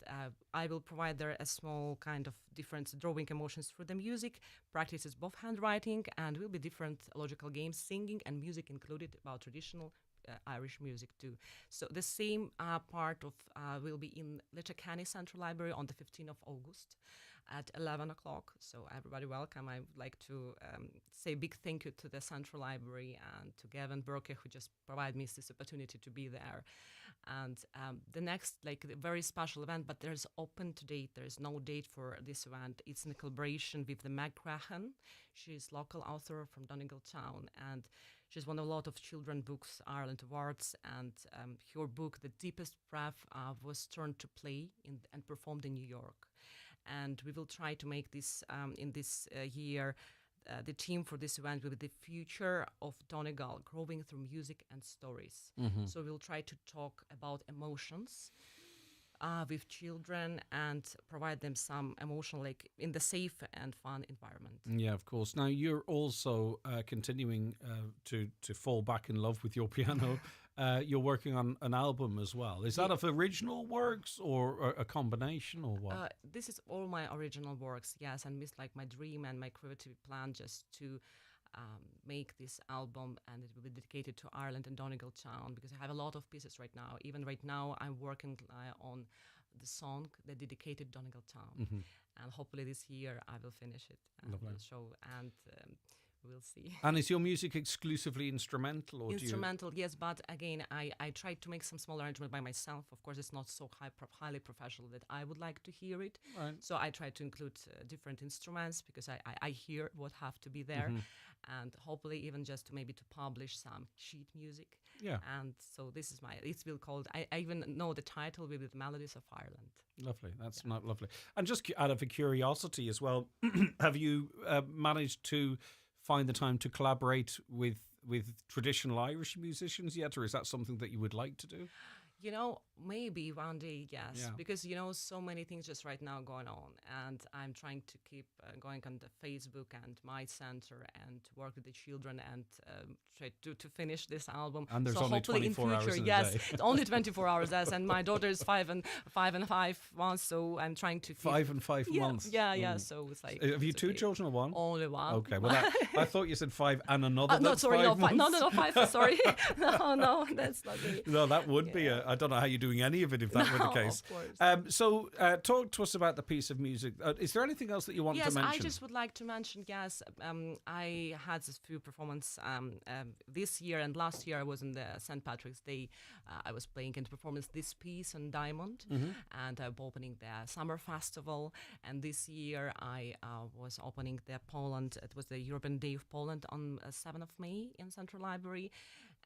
I will provide there a small kind of different drawing emotions through the music, practices both handwriting, and will be different logical games, singing and music included about traditional Irish music too. So the same part of will be in Letterkenny Central Library on the 15th of August at 11 o'clock. So everybody welcome. I would like to say a big thank you to the Central Library and to Gavin Burke, who just provided me this opportunity to be there. And the next, like the very special event, but there's open to date. There's no date for this event. It's in collaboration with the Meg Crahan. She's local author from Donegal Town, and she's won a lot of children books, Ireland Awards, and her book, The Deepest Breath, was turned to play and performed in New York. And we will try to make this in this year. The theme for this event will be the future of Donegal, growing through music and stories. So we'll try to talk about emotions, with children and provide them some emotional, like in the safe and fun environment. Yeah, of course. Now you're also continuing to fall back in love with your piano. You're working on an album as well. Is that of original works or a combination or what? This is all my original works, yes, and it's like my dream and my creative plan just to make this album, and it will be dedicated to Ireland and Donegal Town, because I have a lot of pieces right now. Even right now, I'm working on the song that dedicated Donegal Town, and hopefully this year I will finish it and Lovely. will show, and we'll see. And is your music exclusively instrumental? Or Instrumental, yes, but again, I tried to make some small arrangement by myself. Of course, it's not so highly professional that I would like to hear it. Right. So I try to include different instruments, because I hear what have to be there, and hopefully even just to maybe to publish some sheet music. Yeah. And so this is it will called, I even know the title will be The Melodies of Ireland. Lovely. That's not lovely. And just out of a curiosity as well, have you managed to find the time to collaborate with traditional Irish musicians yet, or is that something that you would like to do? You know, maybe one day, yes, Yeah. because, you know, so many things just right now going on, and I'm trying to keep going on the Facebook and my center and to work with the children and try to finish this album. And there's so only hopefully 24 in hours future, in a yes, day. it's only 24 hours, yes, and my daughter is 5 and 5 months, so I'm trying to keep 5 and 5 months. Yeah, so it's like. Have you it's two okay. children or one? Only one. Okay, well, I thought you said 5 and another. No, that's sorry, 5 no, 5. months. No, 5. Sorry, no, that's not me. No, that would be I don't know how you're doing any of it if that were the No, case. of course. So talk to us about the piece of music. Is there anything else that you want to mention? Yes, I just would like to mention, yes, I had a few performances this year, and last year I was in the St. Patrick's Day. I was playing in the performance this piece on Diamond, and I'm opening the Summer Festival. And this year I was opening the Poland. It was the European Day of Poland on 7th of May in Central Library.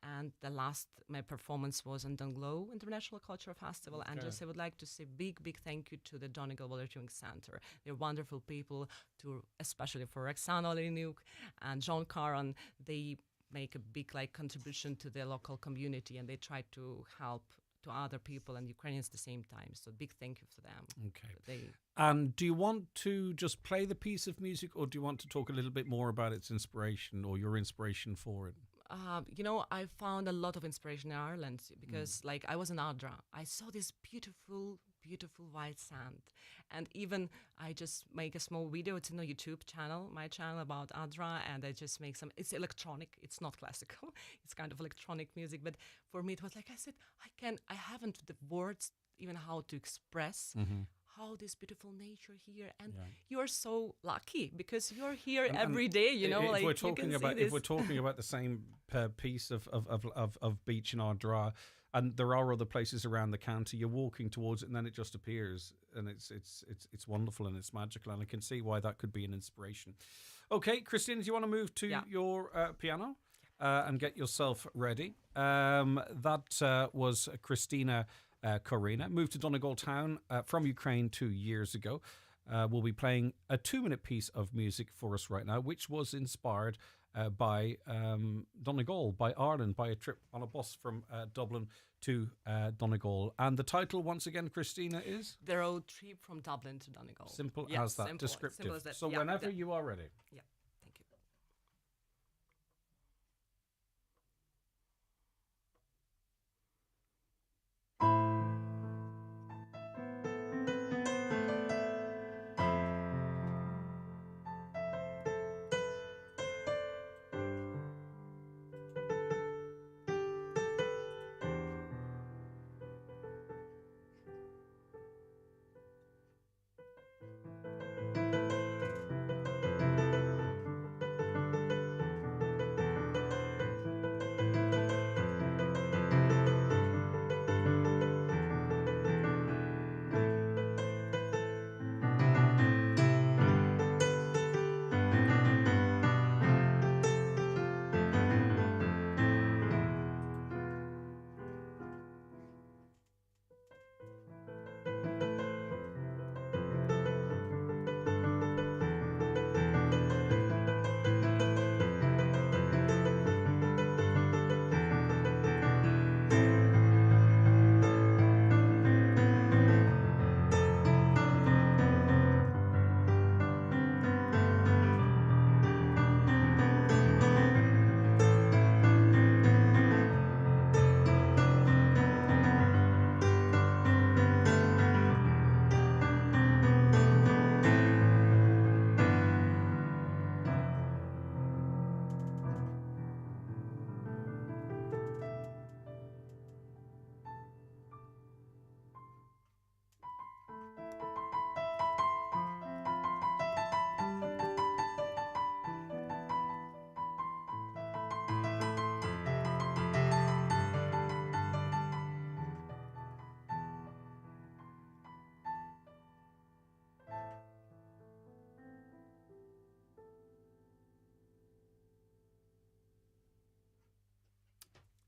And my performance was on Dunglow International Cultural Festival. And just I would like to say big thank you to the Donegal Volunteering Centre. They're wonderful people, especially for Roxana Olenuk and John Caron. They make a big contribution to the local community, and they try to help to other people and Ukrainians at the same time. So big thank you to them. Okay. And do you want to just play the piece of music, or do you want to talk a little bit more about its inspiration or your inspiration for it? You know, I found a lot of inspiration in Ireland because, I was in Adra. I saw this beautiful white sand. And even I just make a small video. It's in a YouTube channel, my channel about Adra. And I just make it's electronic. It's not classical. It's kind of electronic music. But for me, it was like I said, I haven't the words even how to express how this beautiful nature here, and you're so lucky because you're here every day. You know, if we're talking about the same piece of beach in Ardra, and there are other places around the county, you're walking towards it, and then it just appears, and it's wonderful and it's magical, and I can see why that could be an inspiration. Okay, Christine, do you want to move to your piano and get yourself ready? That was Christina Corina, moved to Donegal Town from Ukraine 2 years ago. Will be playing a 2-minute piece of music for us right now, which was inspired by Donegal, by Ireland, by a trip on a bus from Dublin to Donegal. And the title, once again, Christina, is? The Road Trip from Dublin to Donegal. Simple as that, descriptive. Simple as that. So whenever you are ready. Yeah, thank you.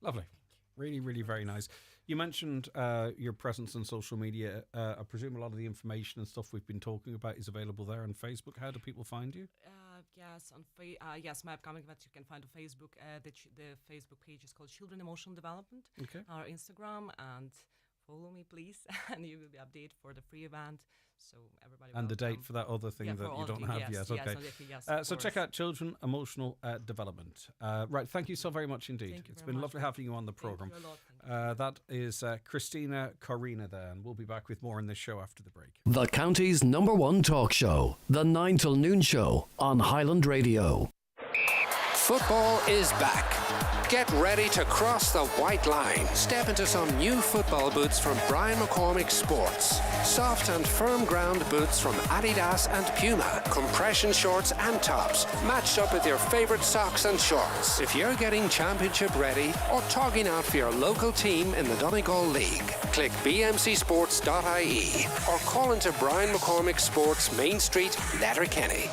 Lovely. Really, really very nice. You mentioned your presence on social media. I presume a lot of the information and stuff we've been talking about is available there on Facebook. How do people find you? Yes, yes, my upcoming event you can find on Facebook. The Facebook page is called Children Emotional Development. Okay. Our Instagram, and follow me, please, and you will be updated for the free event. So everybody. And the welcome. date for that other thing that you don't have yet. Yes, Okay. yes, so check out Children Emotional Development. Right. Thank you so very much indeed. It's been lovely having you on the program. That is Christina Corina there, and we'll be back with more in this show after the break. The county's #1 talk show, the 9 till noon show on Highland Radio. Football is back. Get ready to cross the white line. Step into some new football boots from Brian McCormick Sports. Soft and firm ground boots from Adidas and Puma. Compression shorts and tops, matched up with your favourite socks and shorts. If you're getting championship ready or togging out for your local team in the Donegal League, click bmcsports.ie or call into Brian McCormick Sports, Main Street, Letterkenny.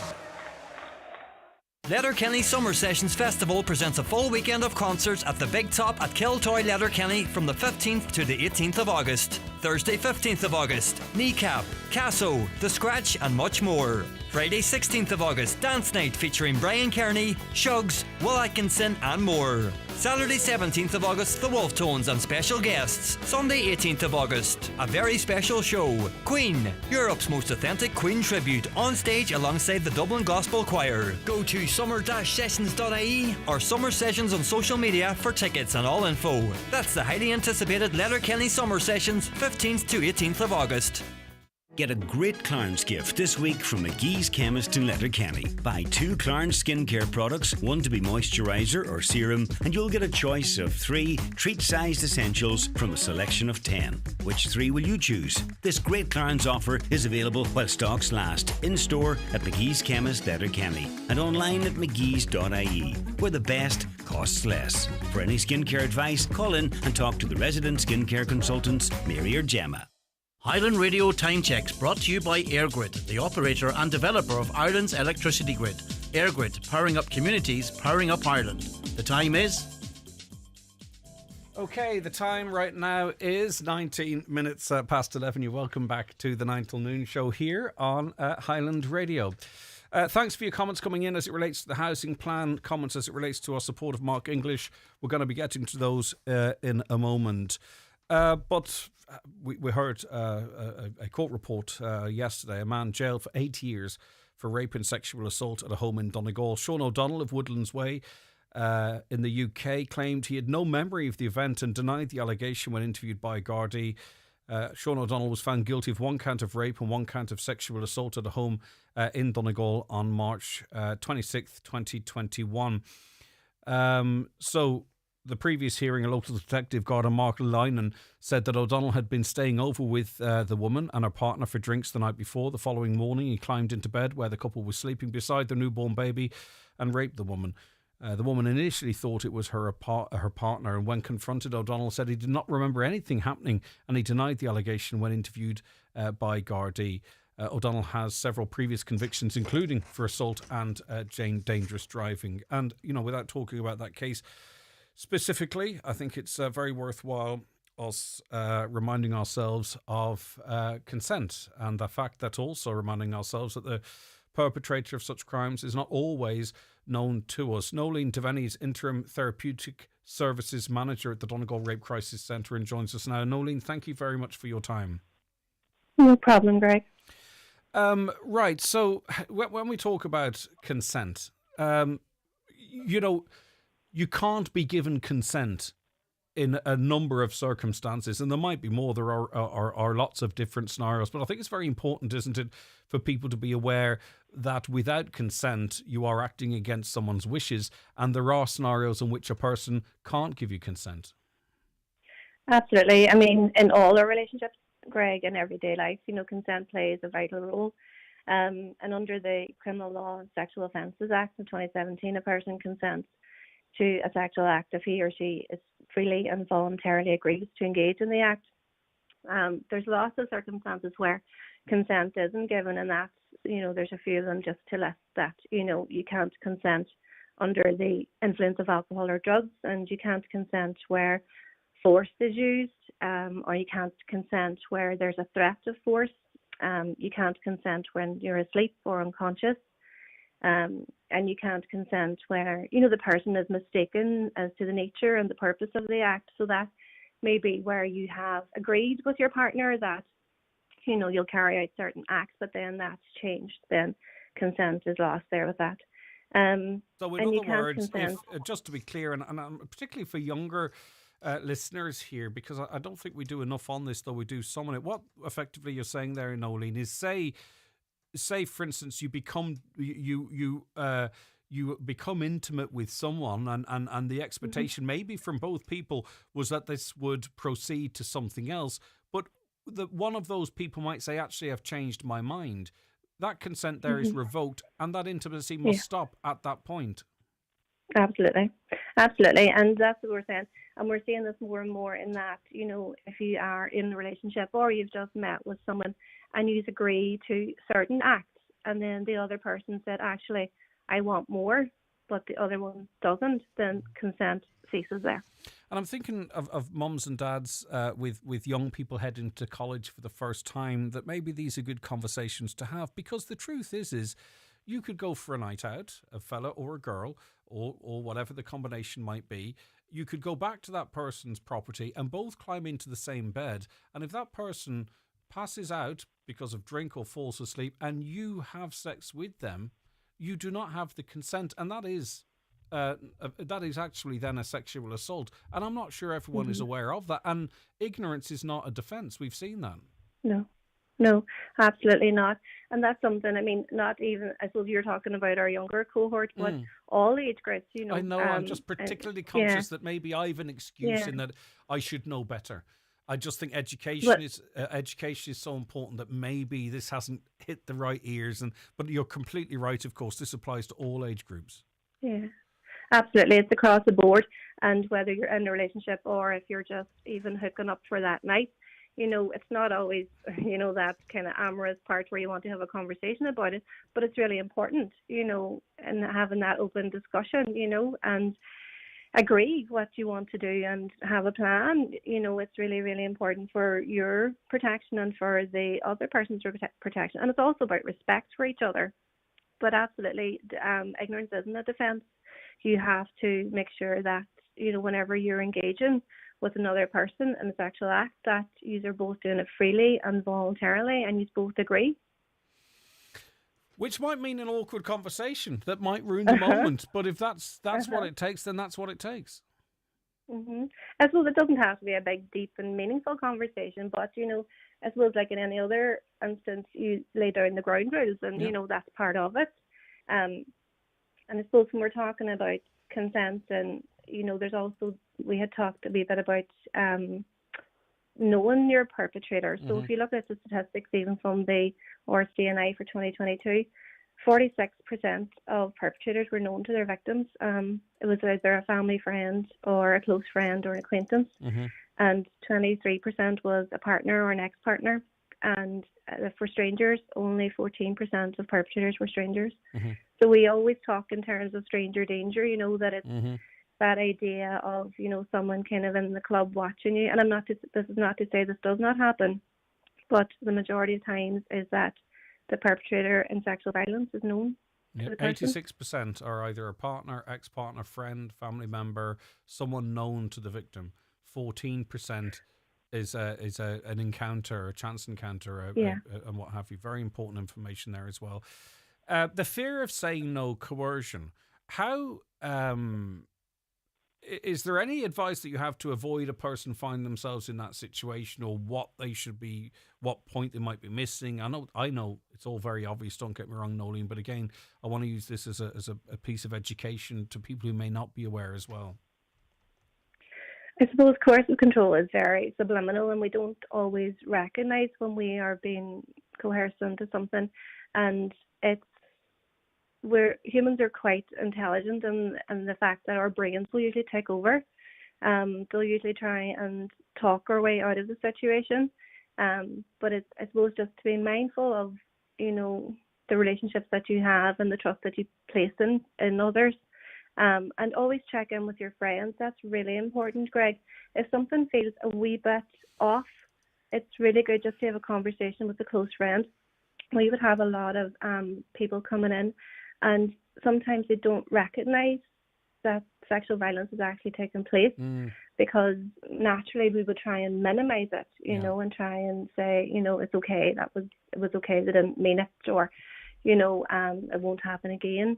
Letterkenny Summer Sessions Festival presents a full weekend of concerts at the Big Top at Kiltoy, Letterkenny from the 15th to the 18th of August. Thursday 15th of August, Kneecap, Casso, The Scratch and much more. Friday 16th of August, Dance Night featuring Brian Kearney, Shugs, Will Atkinson and more. Saturday 17th of August, The Wolf Tones and special guests. Sunday 18th of August, a very special show. Queen, Europe's most authentic Queen tribute, on stage alongside the Dublin Gospel Choir. Go to summer-sessions.ie or Summer Sessions on social media for tickets and all info. That's the highly anticipated Letterkenny Summer Sessions, 15th to 18th of August. Get a great Clarence gift this week from McGee's Chemist in Letterkenny. Buy 2 Clarence skincare products, one to be moisturiser or serum, and you'll get a choice of 3 treat-sized essentials from a selection of 10. Which 3 will you choose? This great Clarence offer is available while stocks last, in-store at McGee's Chemist Letterkenny and online at mcgees.ie, where the best costs less. For any skincare advice, call in and talk to the resident skincare consultants, Mary or Gemma. Highland Radio Time Checks brought to you by EirGrid, the operator and developer of Ireland's electricity grid. EirGrid, powering up communities, powering up Ireland. The time is... Okay, the time right now is 19 minutes past 11. You're welcome back to the 9 till noon show here on Highland Radio. Thanks for your comments coming in as it relates to the housing plan, comments as it relates to our support of Mark English. We're going to be getting to those in a moment. But we heard a court report yesterday. A man jailed for 8 years for rape and sexual assault at a home in Donegal. Sean O'Donnell of Woodlands Way in the UK claimed he had no memory of the event and denied the allegation when interviewed by Gardaí. Sean O'Donnell was found guilty of 1 count of rape and 1 count of sexual assault at a home in Donegal on March 26th, 2021. So the previous hearing, a local detective, Garda Mark Lynan, said that O'Donnell had been staying over with the woman and her partner for drinks the night before. The following morning, he climbed into bed where the couple was sleeping beside their newborn baby and raped the woman. The woman initially thought it was her partner, and when confronted, O'Donnell said he did not remember anything happening, and he denied the allegation when interviewed by Gardaí. O'Donnell has several previous convictions, including for assault and dangerous driving. And, you know, without talking about that case specifically, I think it's very worthwhile us reminding ourselves of consent, and the fact that also reminding ourselves that the perpetrator of such crimes is not always known to us. Nolene Devaney is Interim Therapeutic Services Manager at the Donegal Rape Crisis Centre and joins us now. Nolene, thank you very much for your time. No problem, Greg. Right, so when we talk about consent, you know, you can't be given consent in a number of circumstances, and there might be more. There are lots of different scenarios, but I think it's very important, isn't it, for people to be aware that without consent, you are acting against someone's wishes, and there are scenarios in which a person can't give you consent. Absolutely. I mean, in all our relationships, Greg, in everyday life, you know, consent plays a vital role. And under the Criminal Law and Sexual Offences Act of 2017, a person consents to a sexual act if he or she is freely and voluntarily agrees to engage in the act. There's lots of circumstances where consent isn't given, and that's, you know, there's a few of them just to list that, you know, you can't consent under the influence of alcohol or drugs, and you can't consent where force is used, or you can't consent where there's a threat of force. You can't consent when you're asleep or unconscious. And you can't consent where, the person is mistaken as to the nature and the purpose of the act. So that may be where you have agreed with your partner that, you'll carry out certain acts, but then that's changed. Then consent is lost there with that. So in other words, just to be clear, and particularly for younger listeners here, because I don't think we do enough on this, though we do some on it. What effectively you're saying there, Nolene, is say for instance you become you become intimate with someone, and the expectation maybe from both people was that this would proceed to something else, but one of those people might say, actually, I've changed my mind. That consent there is revoked, and that intimacy must stop at that point. Absolutely. And that's what we're saying. And we're seeing this more and more in that, if you are in a relationship or you've just met with someone and you agree to certain acts, and then the other person said, actually, I want more, but the other one doesn't, then consent ceases there. And I'm thinking of mums and dads with young people heading to college for the first time, that maybe these are good conversations to have, because the truth is you could go for a night out, a fella or a girl, or whatever the combination might be. You could go back to that person's property and both climb into the same bed. And if that person passes out because of drink or falls asleep and you have sex with them, you do not have the consent. And that is actually then a sexual assault. And I'm not sure everyone is aware of that. And ignorance is not a defence. We've seen that. No, absolutely not. And that's something, not even, I suppose you're talking about our younger cohort, but all age groups, I know, I'm just particularly conscious that maybe I have an excuse in that I should know better. I just think education is so important that maybe this hasn't hit the right ears. But you're completely right, of course, this applies to all age groups. Yeah, absolutely. It's across the board. And whether you're in a relationship or if you're just even hooking up for that night, it's not always, that kind of amorous part where you want to have a conversation about it, but it's really important, and having that open discussion, and agree what you want to do and have a plan. It's really, really important for your protection and for the other person's protection. And it's also about respect for each other. But absolutely, ignorance isn't a defence. You have to make sure that, whenever you're engaging with another person in a sexual act, that you are both doing it freely and voluntarily, and you both agree. Which might mean an awkward conversation that might ruin the moment. But if that's what it takes, then that's what it takes. I suppose it doesn't have to be a big, deep and meaningful conversation, but, I suppose like in any other instance, you lay down the ground rules and, that's part of it. And I suppose when we're talking about consent and, there's also, we had talked a wee bit about knowing your perpetrator. So if you look at the statistics even from the RCNI for 2022, 46% of perpetrators were known to their victims. It was either a family friend or a close friend or an acquaintance. And 23% was a partner or an ex-partner. And for strangers, only 14% of perpetrators were strangers. So we always talk in terms of stranger danger, that it's that idea of, someone kind of in the club watching you. And this is not to say this does not happen, but the majority of times is that the perpetrator in sexual violence is known. Yeah, 86% are either a partner, ex-partner, friend, family member, someone known to the victim. 14% is an encounter, a chance encounter, and what have you. Very important information there as well. The fear of saying no, coercion. How is there any advice that you have to avoid a person finding themselves in that situation, or what point they might be missing? I know it's all very obvious, don't get me wrong, Nolene, but again, I want to use this as a piece of education to people who may not be aware as well. I suppose coercive control is very subliminal, and we don't always recognise when we are being coerced into something. And humans are quite intelligent, and the fact that our brains will usually take over. They'll usually try and talk our way out of the situation. But it's, I suppose, just to be mindful of, the relationships that you have and the trust that you place in others. And always check in with your friends. That's really important, Greg. If something feels a wee bit off, it's really good just to have a conversation with a close friend. We would have a lot of people coming in, and sometimes they don't recognise that sexual violence is actually taking place, because naturally we would try and minimise it, you know, and try and say, you know, it's okay, it was okay, they didn't mean it, or, you know, it won't happen again.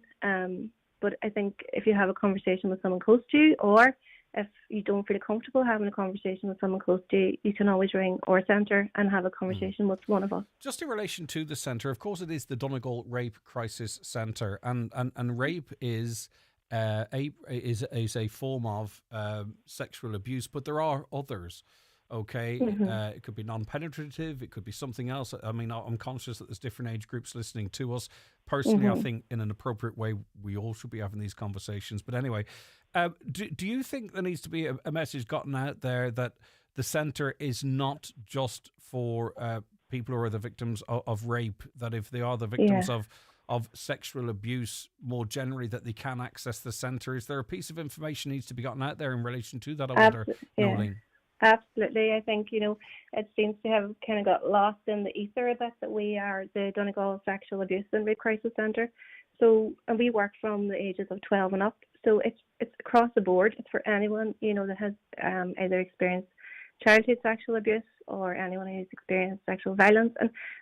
But I think if you have a conversation with someone close to you, or if you don't feel comfortable having a conversation with someone close to you, you can always ring our centre and have a conversation with one of us. Just in relation to the centre, of course, it is the Donegal Rape Crisis Centre, and rape is a form of sexual abuse, but there are others. Okay, it could be non-penetrative, it could be something else. I mean, I'm conscious that there's different age groups listening to us. Personally, I think in an appropriate way, we all should be having these conversations. But anyway, do you think there needs to be a message gotten out there that the centre is not just for people who are the victims of rape, that if they are the victims of sexual abuse more generally, that they can access the centre? Is there a piece of information needs to be gotten out there in relation to that? I wonder, Nolene. Absolutely. I think, you know, it seems to have kind of got lost in the ether a bit that we are the Donegal Sexual Abuse and Rape Crisis Centre. So, and we work from the ages of 12 and up. So it's across the board. It's for anyone, you know, that has either experienced childhood sexual abuse or anyone who's experienced sexual violence.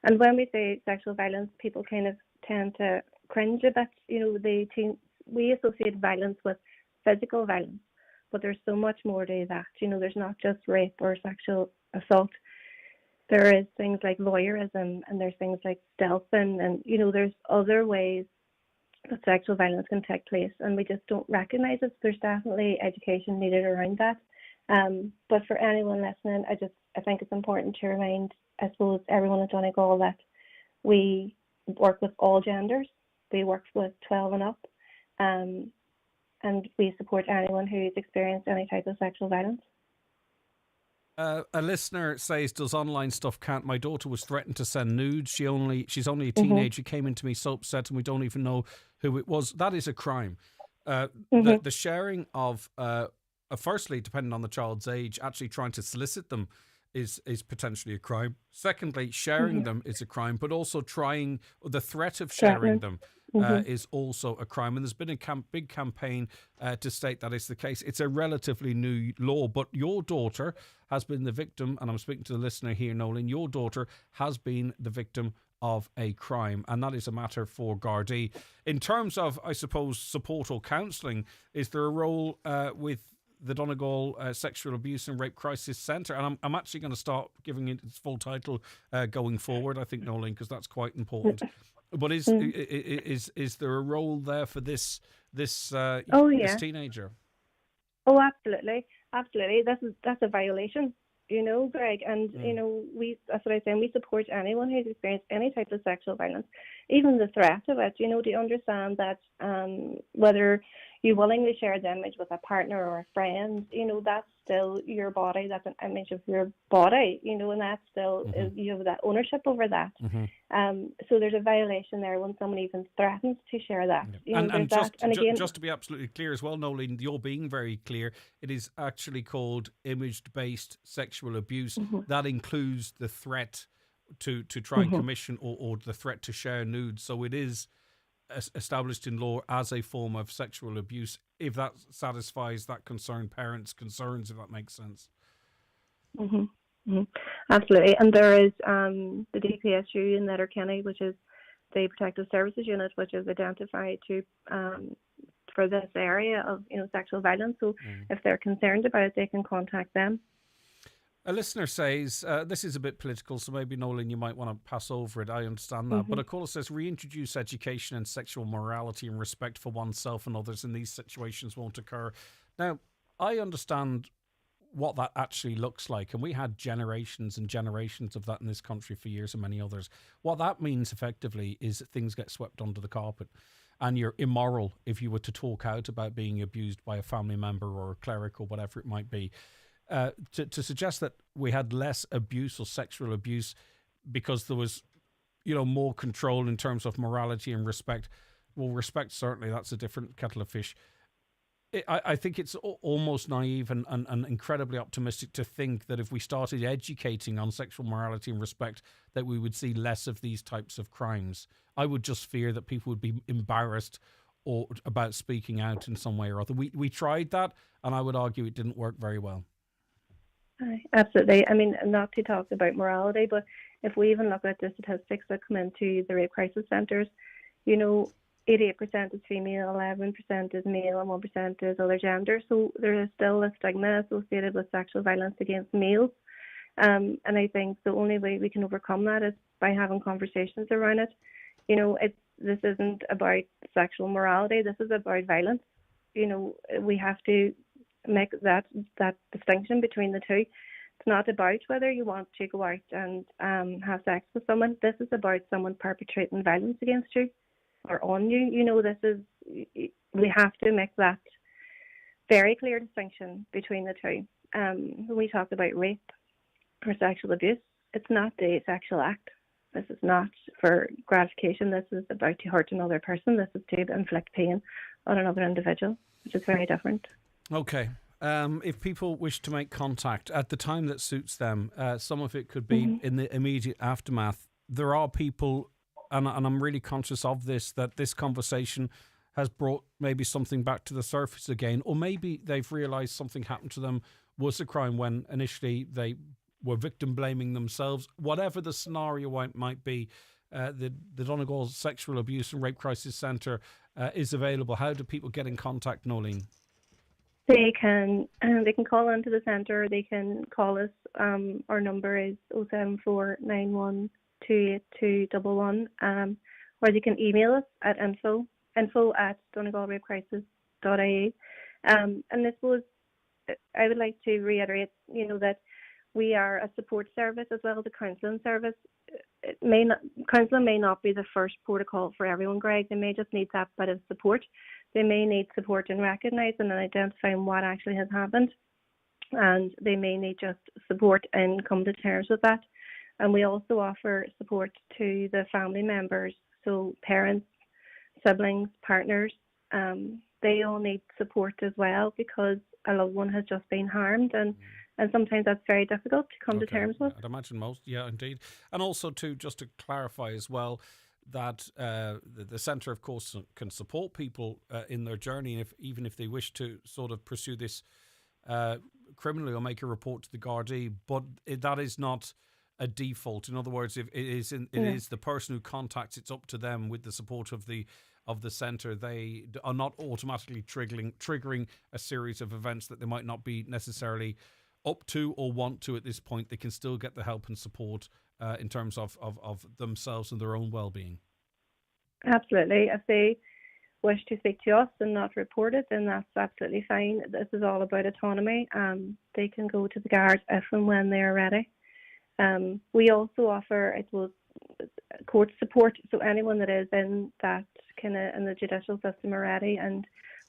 And when we say sexual violence, people kind of tend to cringe a bit. You know, we associate violence with physical violence. But there's so much more to that. You know, there's not just rape or sexual assault. There is things like voyeurism, and there's things like stealthing, and, you know, there's other ways that sexual violence can take place, and we just don't recognise it. There's definitely education needed around that. But for anyone listening, I think it's important to remind, I suppose, everyone at Donegal that we work with all genders. We work with 12 and up. And we support anyone who's experienced any type of sexual violence. A listener says, does online stuff count? My daughter was threatened to send nudes. She's only a teenager, came into me so upset, and we don't even know who it was. That is a crime. The sharing of, firstly, depending on the child's age, actually trying to solicit them is potentially a crime. Secondly, sharing them is a crime, but also the threat of sharing them is also a crime. And there's been a big campaign to state that is the case. It's a relatively new law, but your daughter has been the victim, and I'm speaking to the listener here, Nolene, your daughter has been the victim of a crime, and that is a matter for Gardaí. In terms of, I suppose, support or counselling, is there a role with the Donegal Sexual Abuse and Rape Crisis Centre? And I'm actually going to start giving it its full title going forward, I think, Nolene, because that's quite important. But is there a role there for this teenager? Oh, absolutely. That's a violation, you know, Greg. And you know, that's what I say. We support anyone who's experienced any type of sexual violence, even the threat of it. You know, to understand that whether you willingly share the image with a partner or a friend, you know, that's still your body. That's an image of your body, you know, and that's still you have that ownership over that. So there's a violation there when someone even threatens to share that. You know, and just to be absolutely clear as well, Nolene, you're being very clear. It is actually called image-based sexual abuse. That includes the threat to try and commission or the threat to share nudes. So it is established in law as a form of sexual abuse, if that satisfies that concerned parents' concerns, if that makes sense. Absolutely. And there is the DPSU in Letterkenny, which is the Protective Services Unit, which is identified to for this area of, you know, sexual violence. So if they're concerned about it, they can contact them. A listener says, this is a bit political, so maybe, Nolene, you might want to pass over it. I understand that. But a caller says, reintroduce education and sexual morality and respect for oneself and others, and these situations won't occur. Now, I understand what that actually looks like, and we had generations and generations of that in this country for years and many others. What that means, effectively, is that things get swept under the carpet, and you're immoral if you were to talk out about being abused by a family member or a cleric or whatever it might be. To suggest that we had less abuse or sexual abuse because there was, you know, more control in terms of morality and respect. Well, respect, certainly, that's a different kettle of fish. I think it's almost naive and incredibly optimistic to think that if we started educating on sexual morality and respect, that we would see less of these types of crimes. I would just fear that people would be embarrassed or about speaking out in some way or other. We tried that, and I would argue it didn't work very well. Absolutely. I mean, not to talk about morality, but if we even look at the statistics that come into the rape crisis centres, 88% is female, 11% is male, and 1% is other gender. So there is still a stigma associated with sexual violence against males. And I think the only way we can overcome that is by having conversations around it. This isn't about sexual morality. This is about violence. We have to make that distinction between the two. It's not about whether you want to go out and have sex with someone. This is about someone perpetrating violence against you or on you. We have to make that very clear distinction between the two. When we talk about rape or sexual abuse, it's not the sexual act. This is not for gratification. This is about to hurt another person. This is to inflict pain on another individual, which is very different. Okay. If people wish to make contact at the time that suits them, some of it could be in the immediate aftermath. There are people, and I'm really conscious of this, that this conversation has brought maybe something back to the surface again, or maybe they've realised something happened to them was a crime when initially they were victim blaming themselves. Whatever the scenario might be, the Donegal Sexual Abuse and Rape Crisis Centre is available. How do people get in contact, Nolene? They can call into the centre. They can call us. Our number is 07491282211, or they can email us at info@donegalrapecrisis.ie. And this was, I would like to reiterate, that we are a support service as well as a counselling service. Counselling may not be the first protocol for everyone, Greg. They may just need that bit of support. They may need support in recognising and identifying what actually has happened, and they may need just support and come to terms with that. And we also offer support to the family members, so parents, siblings, partners. They all need support as well because a loved one has just been harmed, and sometimes that's very difficult to come to terms with. I'd imagine most, yeah, indeed. And also, just to clarify as well, that the centre, of course, can support people in their journey, even if they wish to sort of pursue this criminally or make a report to the Gardaí, but that is not a default. In other words, if it is the person who contacts, it's up to them with the support of the centre. They are not automatically triggering a series of events that they might not be necessarily up to or want to at this point. They can still get the help and support in terms of themselves and their own well-being. Absolutely. If they wish to speak to us and not report it, then that's absolutely fine. This is all about autonomy. They can go to the guard if and when they are ready. We also offer, court support. So anyone that is in that kind of in the judicial system already and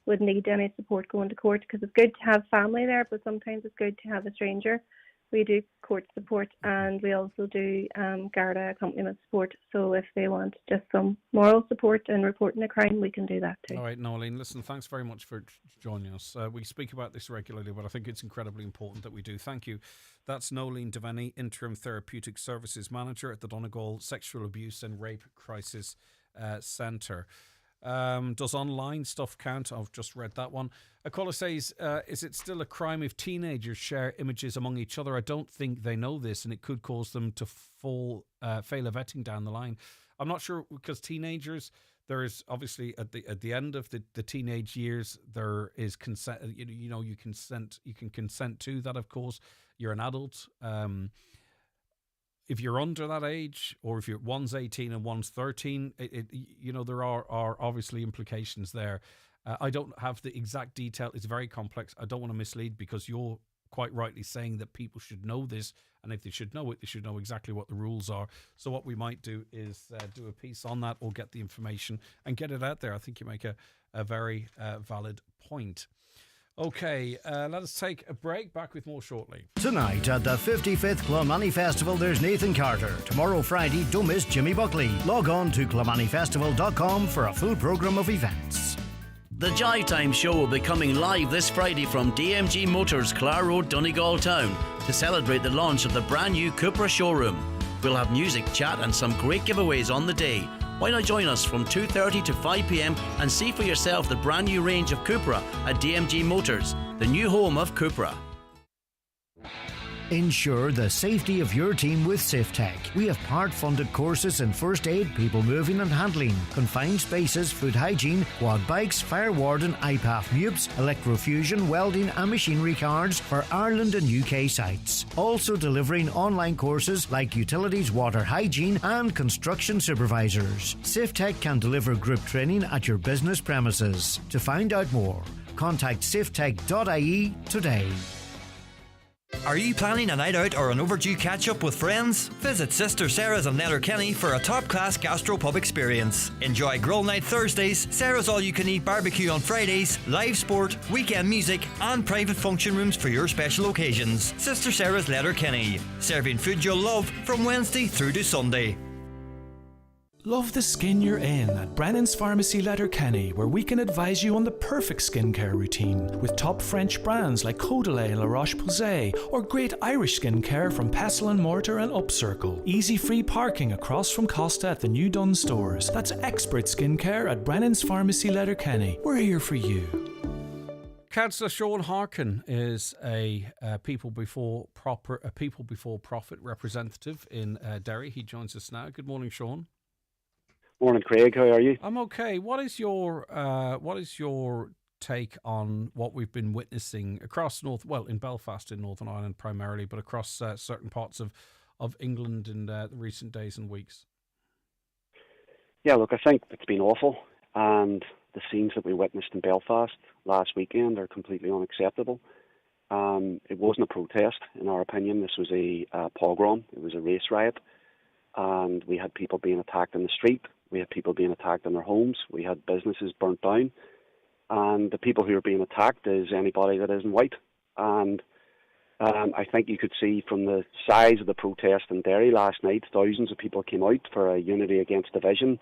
would need any support going to court, because it's good to have family there, but sometimes it's good to have a stranger. We do court support, and we also do Garda accompaniment support. So if they want just some moral support in reporting a crime, we can do that too. All right, Nolene, listen, thanks very much for joining us. We speak about this regularly, but I think it's incredibly important that we do. Thank you. That's Nolene Devaney, Interim Therapeutic Services Manager at the Donegal Sexual Abuse and Rape Crisis Centre. Does online stuff count? I've just read that one. Aquila says, is it still a crime if teenagers share images among each other? I don't think they know this, and it could cause them to fail a vetting down the line. I'm not sure, because teenagers, there is obviously at the end of the teenage years, there is consent. You can consent to that. Of course, you're an adult. If you're under that age, or if one's 18 and one's 13, there are obviously implications there. I don't have the exact detail. It's very complex. I don't want to mislead, because you're quite rightly saying that people should know this, and if they should know it, they should know exactly what the rules are. So what we might do is do a piece on that, or get the information and get it out there. I think you make a very valid point. Okay, let us take a break. Back with more shortly. Tonight at the 55th Clonmany Festival, there's Nathan Carter. Tomorrow, Friday, don't miss Jimmy Buckley. Log on to clonmanyfestival.com for a full programme of events. The Jive Time show will be coming live this Friday from DMG Motors, Clare Road, Donegal Town, to celebrate the launch of the brand new Cupra showroom. We'll have music, chat and some great giveaways on the day. Why not join us from 2:30 to 5 p.m. and see for yourself the brand new range of Cupra at DMG Motors, the new home of Cupra. Ensure the safety of your team with SafeTech. We have part-funded courses in first aid, people moving and handling, confined spaces, food hygiene, quad bikes, fire warden, IPAF MUPS, electrofusion, welding and machinery cards for Ireland and UK sites. Also delivering online courses like utilities, water hygiene and construction supervisors. SafeTech can deliver group training at your business premises. To find out more, contact safetech.ie today. Are you planning a night out or an overdue catch-up with friends? Visit Sister Sarah's in Letterkenny for a top-class gastropub experience. Enjoy Grill Night Thursdays, Sarah's all-you-can-eat barbecue on Fridays, live sport, weekend music and private function rooms for your special occasions. Sister Sarah's Letterkenny, serving food you'll love from Wednesday through to Sunday. Love the skin you're in at Brennan's Pharmacy Letterkenny, where we can advise you on the perfect skincare routine with top French brands like Caudalie, La Roche-Posay, or great Irish skincare from Pestle and Mortar and Upcircle. Easy free parking across from Costa at the new Dunn stores. That's expert skincare at Brennan's Pharmacy Letterkenny. We're here for you. Councillor Sean Harkin is a People Before Profit representative in Derry. He joins us now. Good morning, Sean. Morning, Craig. How are you? I'm okay. What is your take on what we've been witnessing across in Belfast in Northern Ireland primarily, but across certain parts of England in the recent days and weeks? Yeah, look, I think it's been awful, and the scenes that we witnessed in Belfast last weekend are completely unacceptable. It wasn't a protest, in our opinion. This was a pogrom. It was a race riot, and we had people being attacked in the street. We had people being attacked in their homes. We had businesses burnt down. And the people who are being attacked is anybody that isn't white. And I think you could see from the size of the protest in Derry last night, thousands of people came out for a Unity Against Division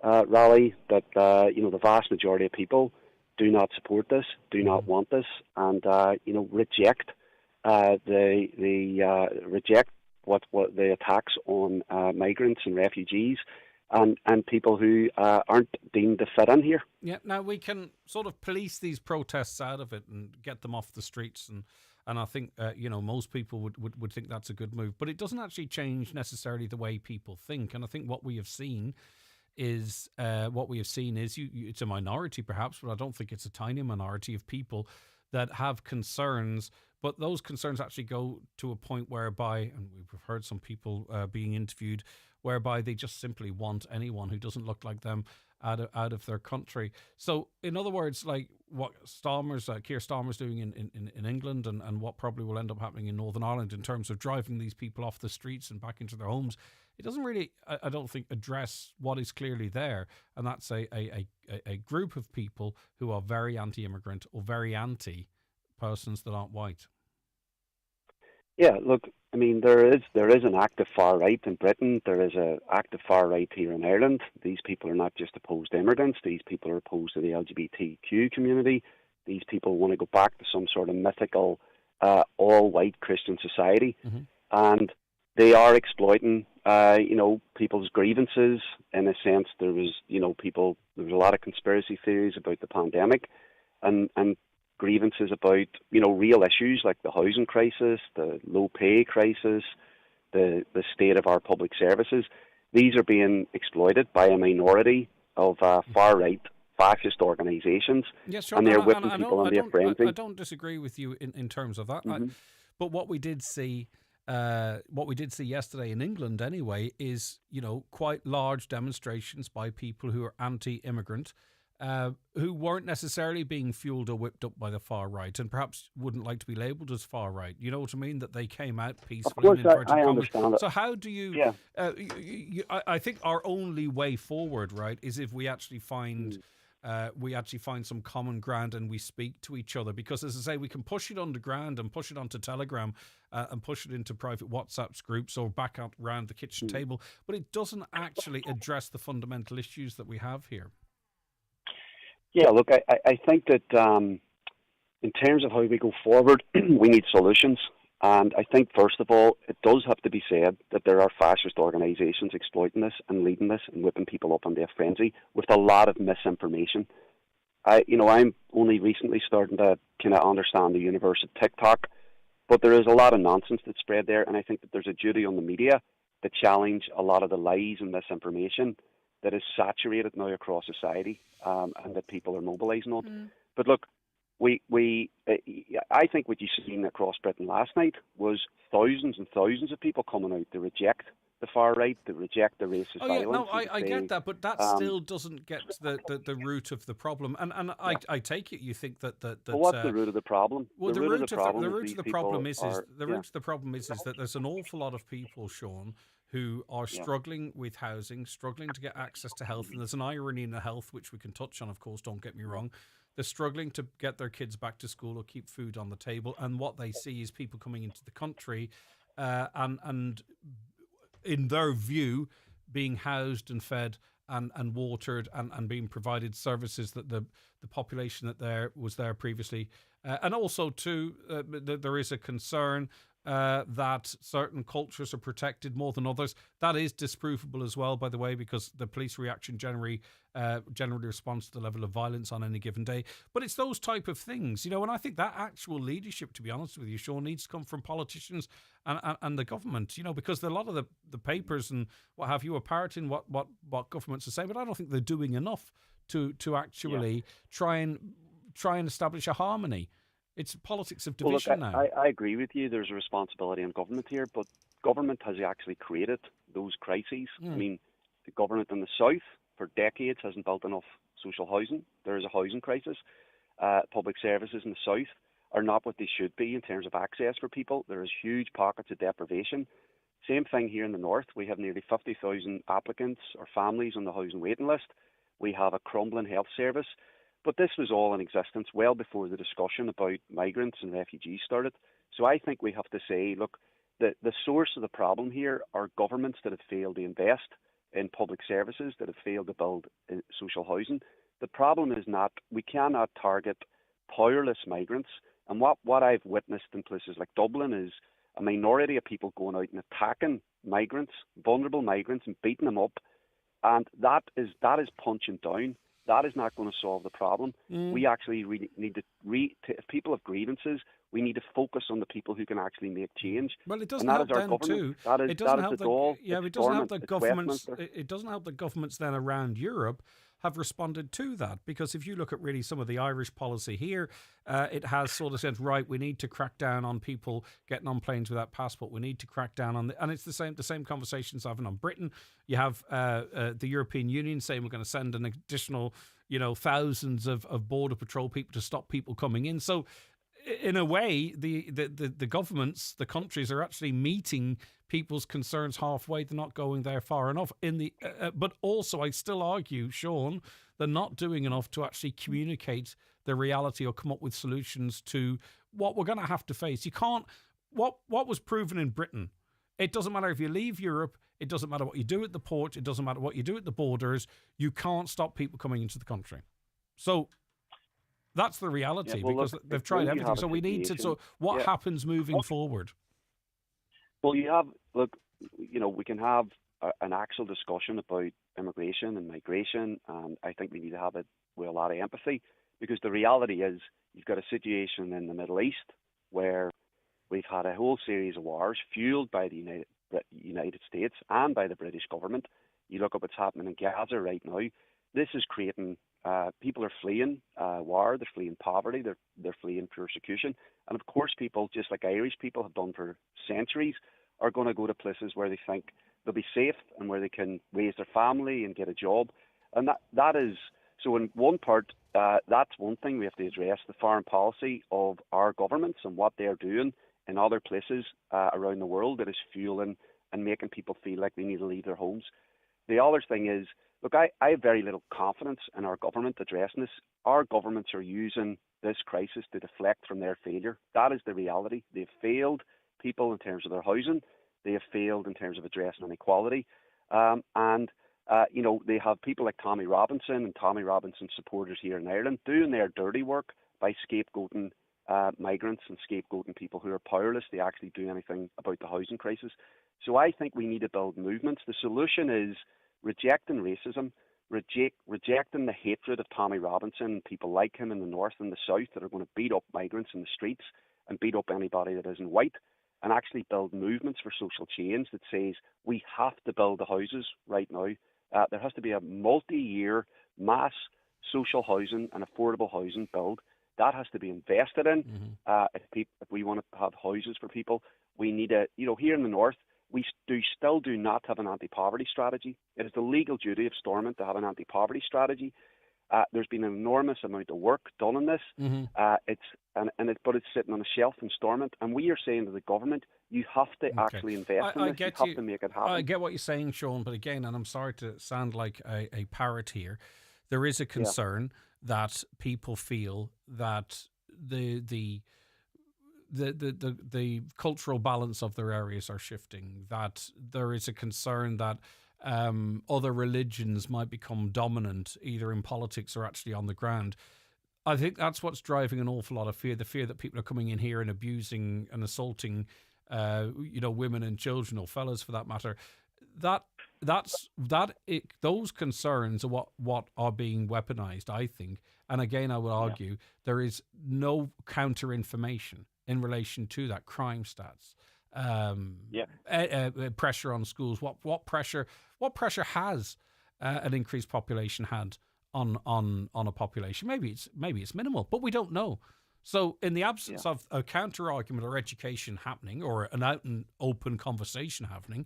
rally, that the vast majority of people do not support this, do not want this, and reject reject what the attacks on migrants and refugees and people who aren't deemed to fit in here. Yeah, now we can sort of police these protests out of it and get them off the streets, and I think most people would think that's a good move, but it doesn't actually change necessarily the way people think. And I think what we have seen is it's a minority perhaps, but I don't think it's a tiny minority of people that have concerns, but those concerns actually go to a point whereby, and we've heard some people being interviewed, whereby they just simply want anyone who doesn't look like them out of their country. So, in other words, like what Keir Starmer's doing in England, and what probably will end up happening in Northern Ireland in terms of driving these people off the streets and back into their homes, it doesn't really, I don't think, address what is clearly there, and that's a group of people who are very anti-immigrant or very anti persons that aren't white. Yeah, look, I mean, there is an active far right in Britain. There is an active far right here in Ireland. These people are not just opposed to immigrants. These people are opposed to the LGBTQ community. These people want to go back to some sort of mythical all-white Christian society, and they are exploiting, people's grievances. In a sense, there was a lot of conspiracy theories about the pandemic, and grievances about, real issues like the housing crisis, the low pay crisis, the state of our public services. These are being exploited by a minority of far-right fascist organisations, and they're whipping people on their frenzy. I don't disagree with you in terms of that, but what we did see yesterday in England anyway is, quite large demonstrations by people who are anti-immigrant, who weren't necessarily being fueled or whipped up by the far right, and perhaps wouldn't like to be labelled as far right. You know what I mean? That they came out peacefully. Of course, I understand it. So how do you? Yeah. I think our only way forward, right, is if we actually find some common ground and we speak to each other. Because, as I say, we can push it underground and push it onto Telegram and push it into private WhatsApp groups or back out around the kitchen table, but it doesn't actually address the fundamental issues that we have here. Yeah, look, I think that in terms of how we go forward, we need solutions. And I think, first of all, it does have to be said that there are fascist organisations exploiting this and leading this and whipping people up into a frenzy with a lot of misinformation. I'm only recently starting to kind of understand the universe of TikTok, but there is a lot of nonsense that's spread there, and I think that there's a duty on the media to challenge a lot of the lies and misinformation that is saturated now across society, and that people are mobilising on. But look, I think what you've seen across Britain last night was thousands and thousands of people coming out to reject the far right, to reject the racist violence. No, I get that, but that still doesn't get the root of the problem. And I take it you think that well, what's the root of the problem? Well, the root of the problem is that there's an awful lot of people, Sean, who are struggling with housing, struggling to get access to health, and there's an irony in the health which we can touch on, of course. Don't get me wrong. They're struggling to get their kids back to school or keep food on the table, and what they see is people coming into the country, and in their view, being housed and fed and watered and being provided services that the population that was there previously. And also, too, there is a concern that certain cultures are protected more than others. That is disprovable as well, by the way, because the police reaction generally responds to the level of violence on any given day. But it's those type of things, and I think that actual leadership, to be honest with you, Sean, needs to come from politicians and the government, because a lot of the papers and what have you are parroting what governments are saying, but I don't think they're doing enough to actually try and establish a harmony. It's politics of division now. I agree with you. There's a responsibility on government here, but government has actually created those crises. I mean, the government in the south for decades hasn't built enough social housing. There is a housing crisis. Public services in the south are not what they should be in terms of access for people. There is huge pockets of deprivation. Same thing here in the north. We have nearly 50,000 applicants or families on the housing waiting list. We have a crumbling health service. But this was all in existence well before the discussion about migrants and refugees started. So I think we have to say, look, the source of the problem here are governments that have failed to invest in public services, that have failed to build social housing. The problem is not, we cannot target powerless migrants. And what I've witnessed in places like Dublin is a minority of people going out and attacking migrants, vulnerable migrants, and beating them up. And that is punching down. That is not going to solve the problem. We actually need to, if people have grievances, we need to focus on the people who can actually make change. Well, it doesn't help then too. It doesn't help the governments then around Europe have responded to that, because if you look at really some of the Irish policy here, it has sort of said, right, we need to crack down on people getting on planes without passport. We need to crack down on and it's the same conversations having on Britain. You have the European Union saying we're going to send an additional, thousands of border patrol people to stop people coming in. So in a way, the governments, the countries are actually meeting people's concerns halfway. They're not going there far enough. But also, I still argue, Sean, they're not doing enough to actually communicate the reality or come up with solutions to what we're going to have to face. You can't. What was proven in Britain? It doesn't matter if you leave Europe. It doesn't matter what you do at the port. It doesn't matter what you do at the borders. You can't stop people coming into the country. So that's the reality, because they've tried everything. So we need to. So what happens moving forward? Well, we can have an actual discussion about immigration and migration, and I think we need to have it with a lot of empathy, because the reality is you've got a situation in the Middle East where we've had a whole series of wars fueled by the United States and by the British government. You look at what's happening in Gaza right now. This is creating people are fleeing war, they're fleeing poverty, they're fleeing persecution, and of course people, just like Irish people have done for centuries, are going to go to places where they think they'll be safe and where they can raise their family and get a job. And that is, so in one part, that's one thing we have to address, the foreign policy of our governments and what they're doing in other places around the world that is fueling and making people feel like they need to leave their homes. The other thing is, look, I have very little confidence in our government addressing this. Our governments are using this crisis to deflect from their failure. That is the reality. They've failed people in terms of their housing. They have failed in terms of addressing inequality. And They have people like Tommy Robinson and Tommy Robinson supporters here in Ireland doing their dirty work by scapegoating migrants and scapegoating people who are powerless to actually do anything about the housing crisis. So I think we need to build movements. The solution is rejecting racism, rejecting the hatred of Tommy Robinson and people like him in the north and the south that are going to beat up migrants in the streets and beat up anybody that isn't white, and actually build movements for social change that says we have to build the houses right now. There has to be a multi-year mass social housing and affordable housing build. That has to be invested in. If we want to have houses for people, we need a, here in the north, we still do not have an anti-poverty strategy. It is the legal duty of Stormont to have an anti-poverty strategy. There's been an enormous amount of work done on this. But it's sitting on a shelf in Stormont, and we are saying to the government, you have to actually invest in this. You have to make it happen. I get what you're saying, Sean, but again, and I'm sorry to sound like a parrot here, there is a concern that people feel that the cultural balance of their areas are shifting, that there is a concern that other religions might become dominant either in politics or actually on the ground. I think that's what's driving an awful lot of fear, the fear that people are coming in here and abusing and assaulting women and children, or fellas for that matter. Those concerns are what are being weaponized, I think. And again, I would argue there is no counter information in relation to that. Crime stats, pressure on schools. What pressure has an increased population had on a population? Maybe it's minimal, but we don't know. So in the absence of a counter argument or education happening, or an out and open conversation happening,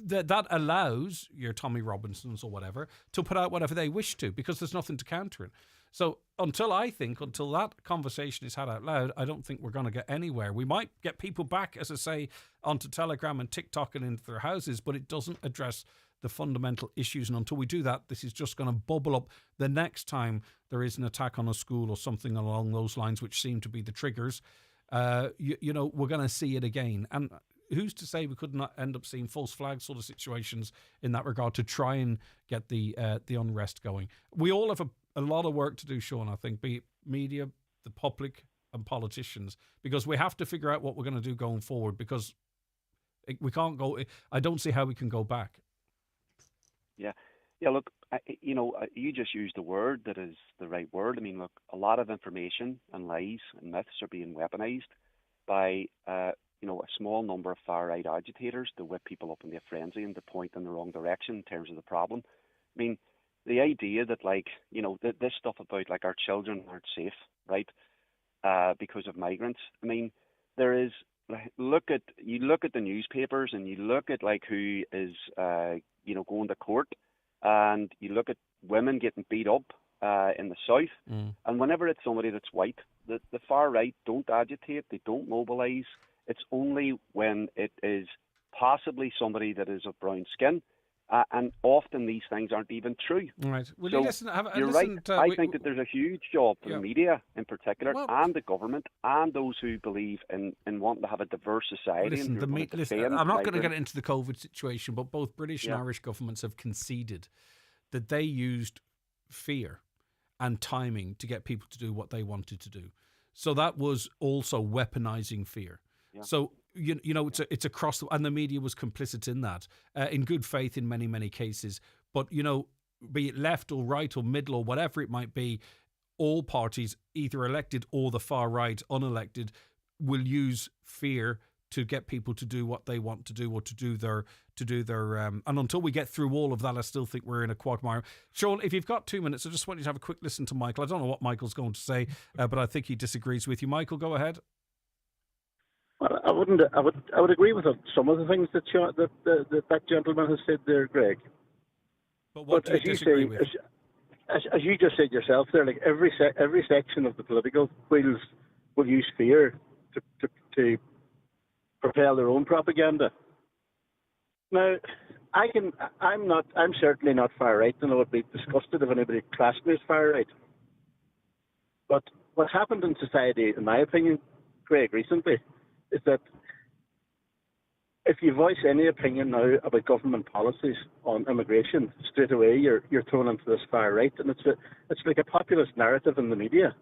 that allows your Tommy Robinsons or whatever to put out whatever they wish to, because there's nothing to counter it. So until that conversation is had out loud, I don't think we're going to get anywhere. We might get people back, as I say, onto Telegram and TikTok and into their houses, but it doesn't address the fundamental issues. And until we do that, this is just going to bubble up the next time there is an attack on a school or something along those lines, which seem to be the triggers. We're going to see it again. And who's to say we could not end up seeing false flag sort of situations in that regard to try and get the unrest going? We all have a lot of work to do, Sean, I think, be it media, the public and politicians, because we have to figure out what we're going to do going forward, because we can't go. I don't see how we can go back. Yeah. Look, you just used the word that is the right word. I mean, look, a lot of information and lies and myths are being weaponized by a small number of far-right agitators to whip people up into a frenzy and to point in the wrong direction in terms of the problem. I mean, the idea that this stuff about our children aren't safe, right, because of migrants. I mean, there is. You look at the newspapers and you look at who is going to court, and you look at women getting beat up in the south, and whenever it's somebody that's white, the far right don't agitate, they don't mobilise. It's only when it is possibly somebody that is of brown skin, and often these things aren't even true. Right. Will so you listen? You're right. I think that there's a huge job for the media in particular, and the government, and those who believe in wanting to have a diverse society. Listen, I'm not going to get into the COVID situation, but both British and Irish governments have conceded that they used fear and timing to get people to do what they wanted to do. So that was also weaponizing fear. Yeah. So it's across the, and the media was complicit in that, in good faith in many, many cases. But be it left or right or middle or whatever it might be, all parties, either elected or the far right, unelected, will use fear to get people to do what they want to do, or to do their and until we get through all of that, I still think we're in a quagmire. Sean, if you've got 2 minutes, I just want you to have a quick listen to Michael. I don't know what Michael's going to say, but I think he disagrees with you. Michael, go ahead. Well, I would agree with some of the things that that gentleman has said there, Greg. But what do you disagree with? As you just said yourself there, every section of the political wheels will use fear to propel their own propaganda. Now, I'm certainly not far right, and I would be disgusted if anybody classed me as far right. But what's happened in society, in my opinion, Craig, recently, is that if you voice any opinion now about government policies on immigration, straight away you're thrown into this far right, and it's like a populist narrative in the media.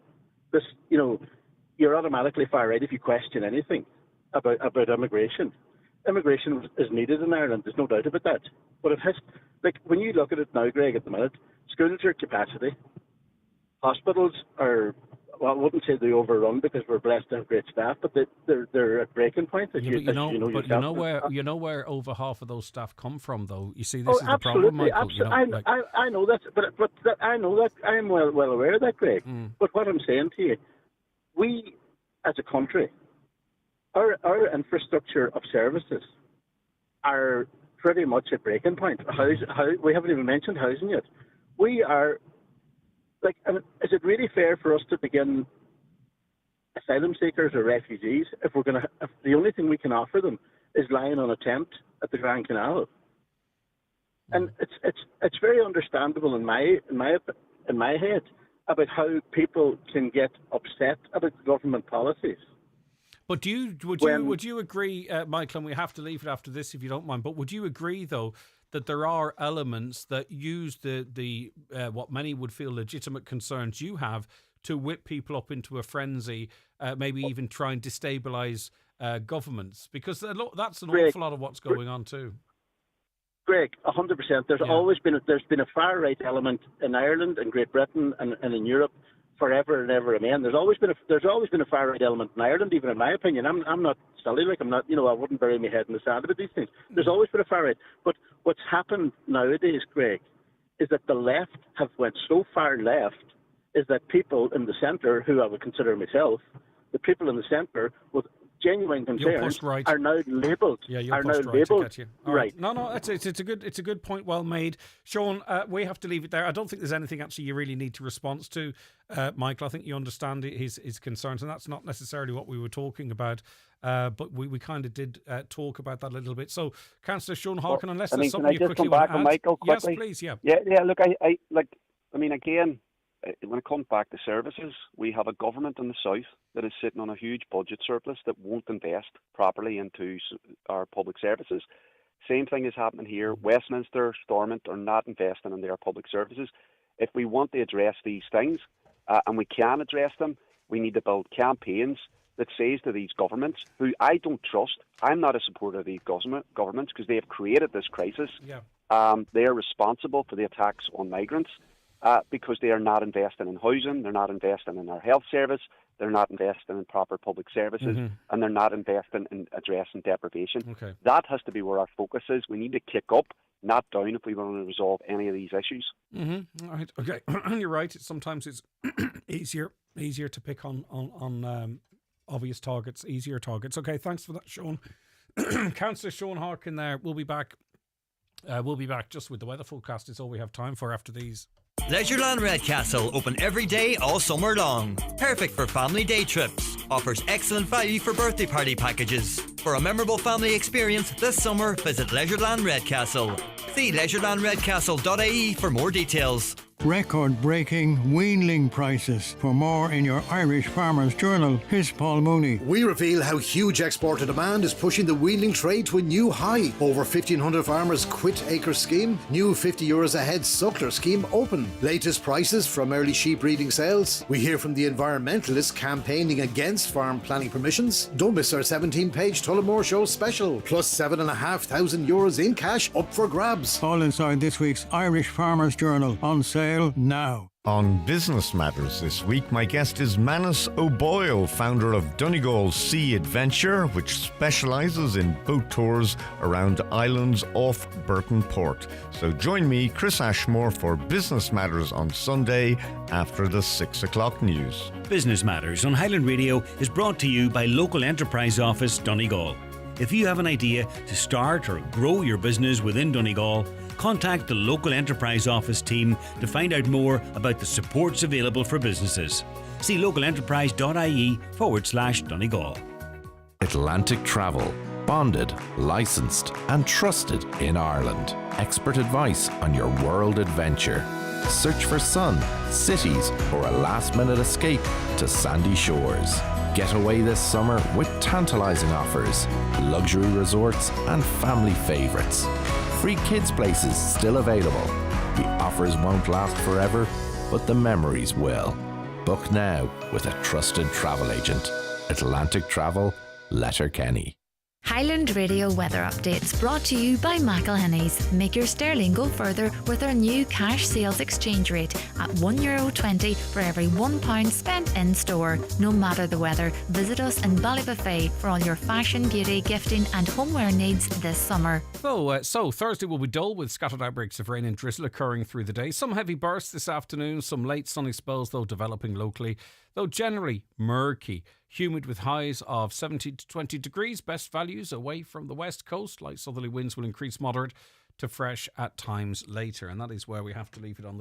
This, you're automatically far right if you question anything about immigration. Immigration is needed in Ireland. There's no doubt about that. But it has, like, when you look at it now, Greg, at the minute, schools are at capacity, hospitals are. Well, I wouldn't say they overrun because we're blessed to have great staff, but they're at breaking point. But you know where over half of those staff come from, though. You see, this is the absolutely, problem, Michael. I know that, but I know that I am well aware of that, Greg. But what I'm saying to you, we as a country, our infrastructure of services are pretty much at breaking point. We haven't even mentioned housing yet. We are. Like, is it really fair for us to begin asylum seekers or refugees if the only thing we can offer them is lying on a tent at the Grand Canal? And it's very understandable in my head about how people can get upset about government policies. But would you agree, Michael? And we have to leave it after this if you don't mind. But would you agree, though, that there are elements that use the what many would feel legitimate concerns you have to whip people up into a frenzy, maybe even try and destabilise governments? Because that's an awful lot of what's going on too. Greg, 100%. There's been a far right element in Ireland and Great Britain and in Europe forever and ever. Amen. There's always been a far right element in Ireland, even in my opinion. I'm not silly, like I'm not. I wouldn't bury my head in the sand about these things. There's always been a far right, but what's happened nowadays, Greg, is that the left have went so far left, is that people in the centre, who I would consider myself, the people in the centre with genuine concerns are now labelled. Yeah, you're right. No, it's a good point, well made, Sean. We have to leave it there. I don't think there's anything actually you really need to respond to, Michael. I think you understand his concerns, and that's not necessarily what we were talking about. But we kind of did talk about that a little bit. So, Councillor Sean Harkin, unless there's something you quickly want to add. Michael, quickly? Yes, please. Yeah. Yeah. Look, again, when it comes back to services, we have a government in the south that is sitting on a huge budget surplus that won't invest properly into our public services. Same thing is happening here. Westminster, Stormont are not investing in their public services. If we want to address these things, and we can address them, we need to build campaigns that says to these governments, who I don't trust, I'm not a supporter of these governments because they have created this crisis. Yeah. They are responsible for the attacks on migrants. Because they are not investing in housing, they're not investing in our health service, they're not investing in proper public services, and they're not investing in addressing deprivation. Okay. That has to be where our focus is. We need to kick up, not down, if we want to resolve any of these issues. All right. Okay. You're right. Sometimes it's easier to pick on obvious targets, easier targets. Okay. Thanks for that, Sean. Councillor Sean Harkin there. We'll be back. Just with the weather forecast. It's all we have time for after these. Leisureland Redcastle, open every day all summer long. Perfect for family day trips. Offers excellent value for birthday party packages. For a memorable family experience this summer, visit Leisureland Redcastle. See leisurelandredcastle.ie for more details. Record-breaking weanling prices. For more in your Irish Farmers Journal, here's Paul Mooney. We reveal how huge exporter demand is pushing the weanling trade to a new high. Over 1,500 farmers quit acre scheme. New €50 a head suckler scheme open. Latest prices from early sheep breeding sales. We hear from the environmentalists campaigning against farm planning permissions. Don't miss our 17-page Tullamore Show special. Plus €7,500 in cash up for grabs. All inside this week's Irish Farmers Journal, on sale now. On Business Matters this week, my guest is Manus O'Boyle, founder of Donegal Sea Adventure, which specialises in boat tours around islands off Burton Port. So join me, Chris Ashmore, for Business Matters on Sunday after the 6 o'clock news. Business Matters on Highland Radio is brought to you by Local Enterprise Office Donegal. If you have an idea to start or grow your business within Donegal, contact the Local Enterprise Office team to find out more about the supports available for businesses. See localenterprise.ie/Donegal. Atlantic Travel. Bonded, licensed and trusted in Ireland. Expert advice on your world adventure. Search for sun, cities or a last-minute escape to sandy shores. Get away this summer with tantalising offers, luxury resorts and family favourites. Free kids places still available. The offers won't last forever, but the memories will. Book now with a trusted travel agent. Atlantic Travel, Letterkenny. Highland Radio weather updates brought to you by McElhinney's. Make your sterling go further with our new cash sales exchange rate at €1.20 for every £1 spent in store. No matter the weather, visit us in Ballybuffet for all your fashion, beauty, gifting and homeware needs this summer. So Thursday will be dull with scattered outbreaks of rain and drizzle occurring through the day. Some heavy bursts this afternoon, some late sunny spells though developing locally, though generally murky. Humid with highs of 17 to 20 degrees. Best values away from the west coast. Light southerly winds will increase moderate to fresh at times later. And that is where we have to leave it on the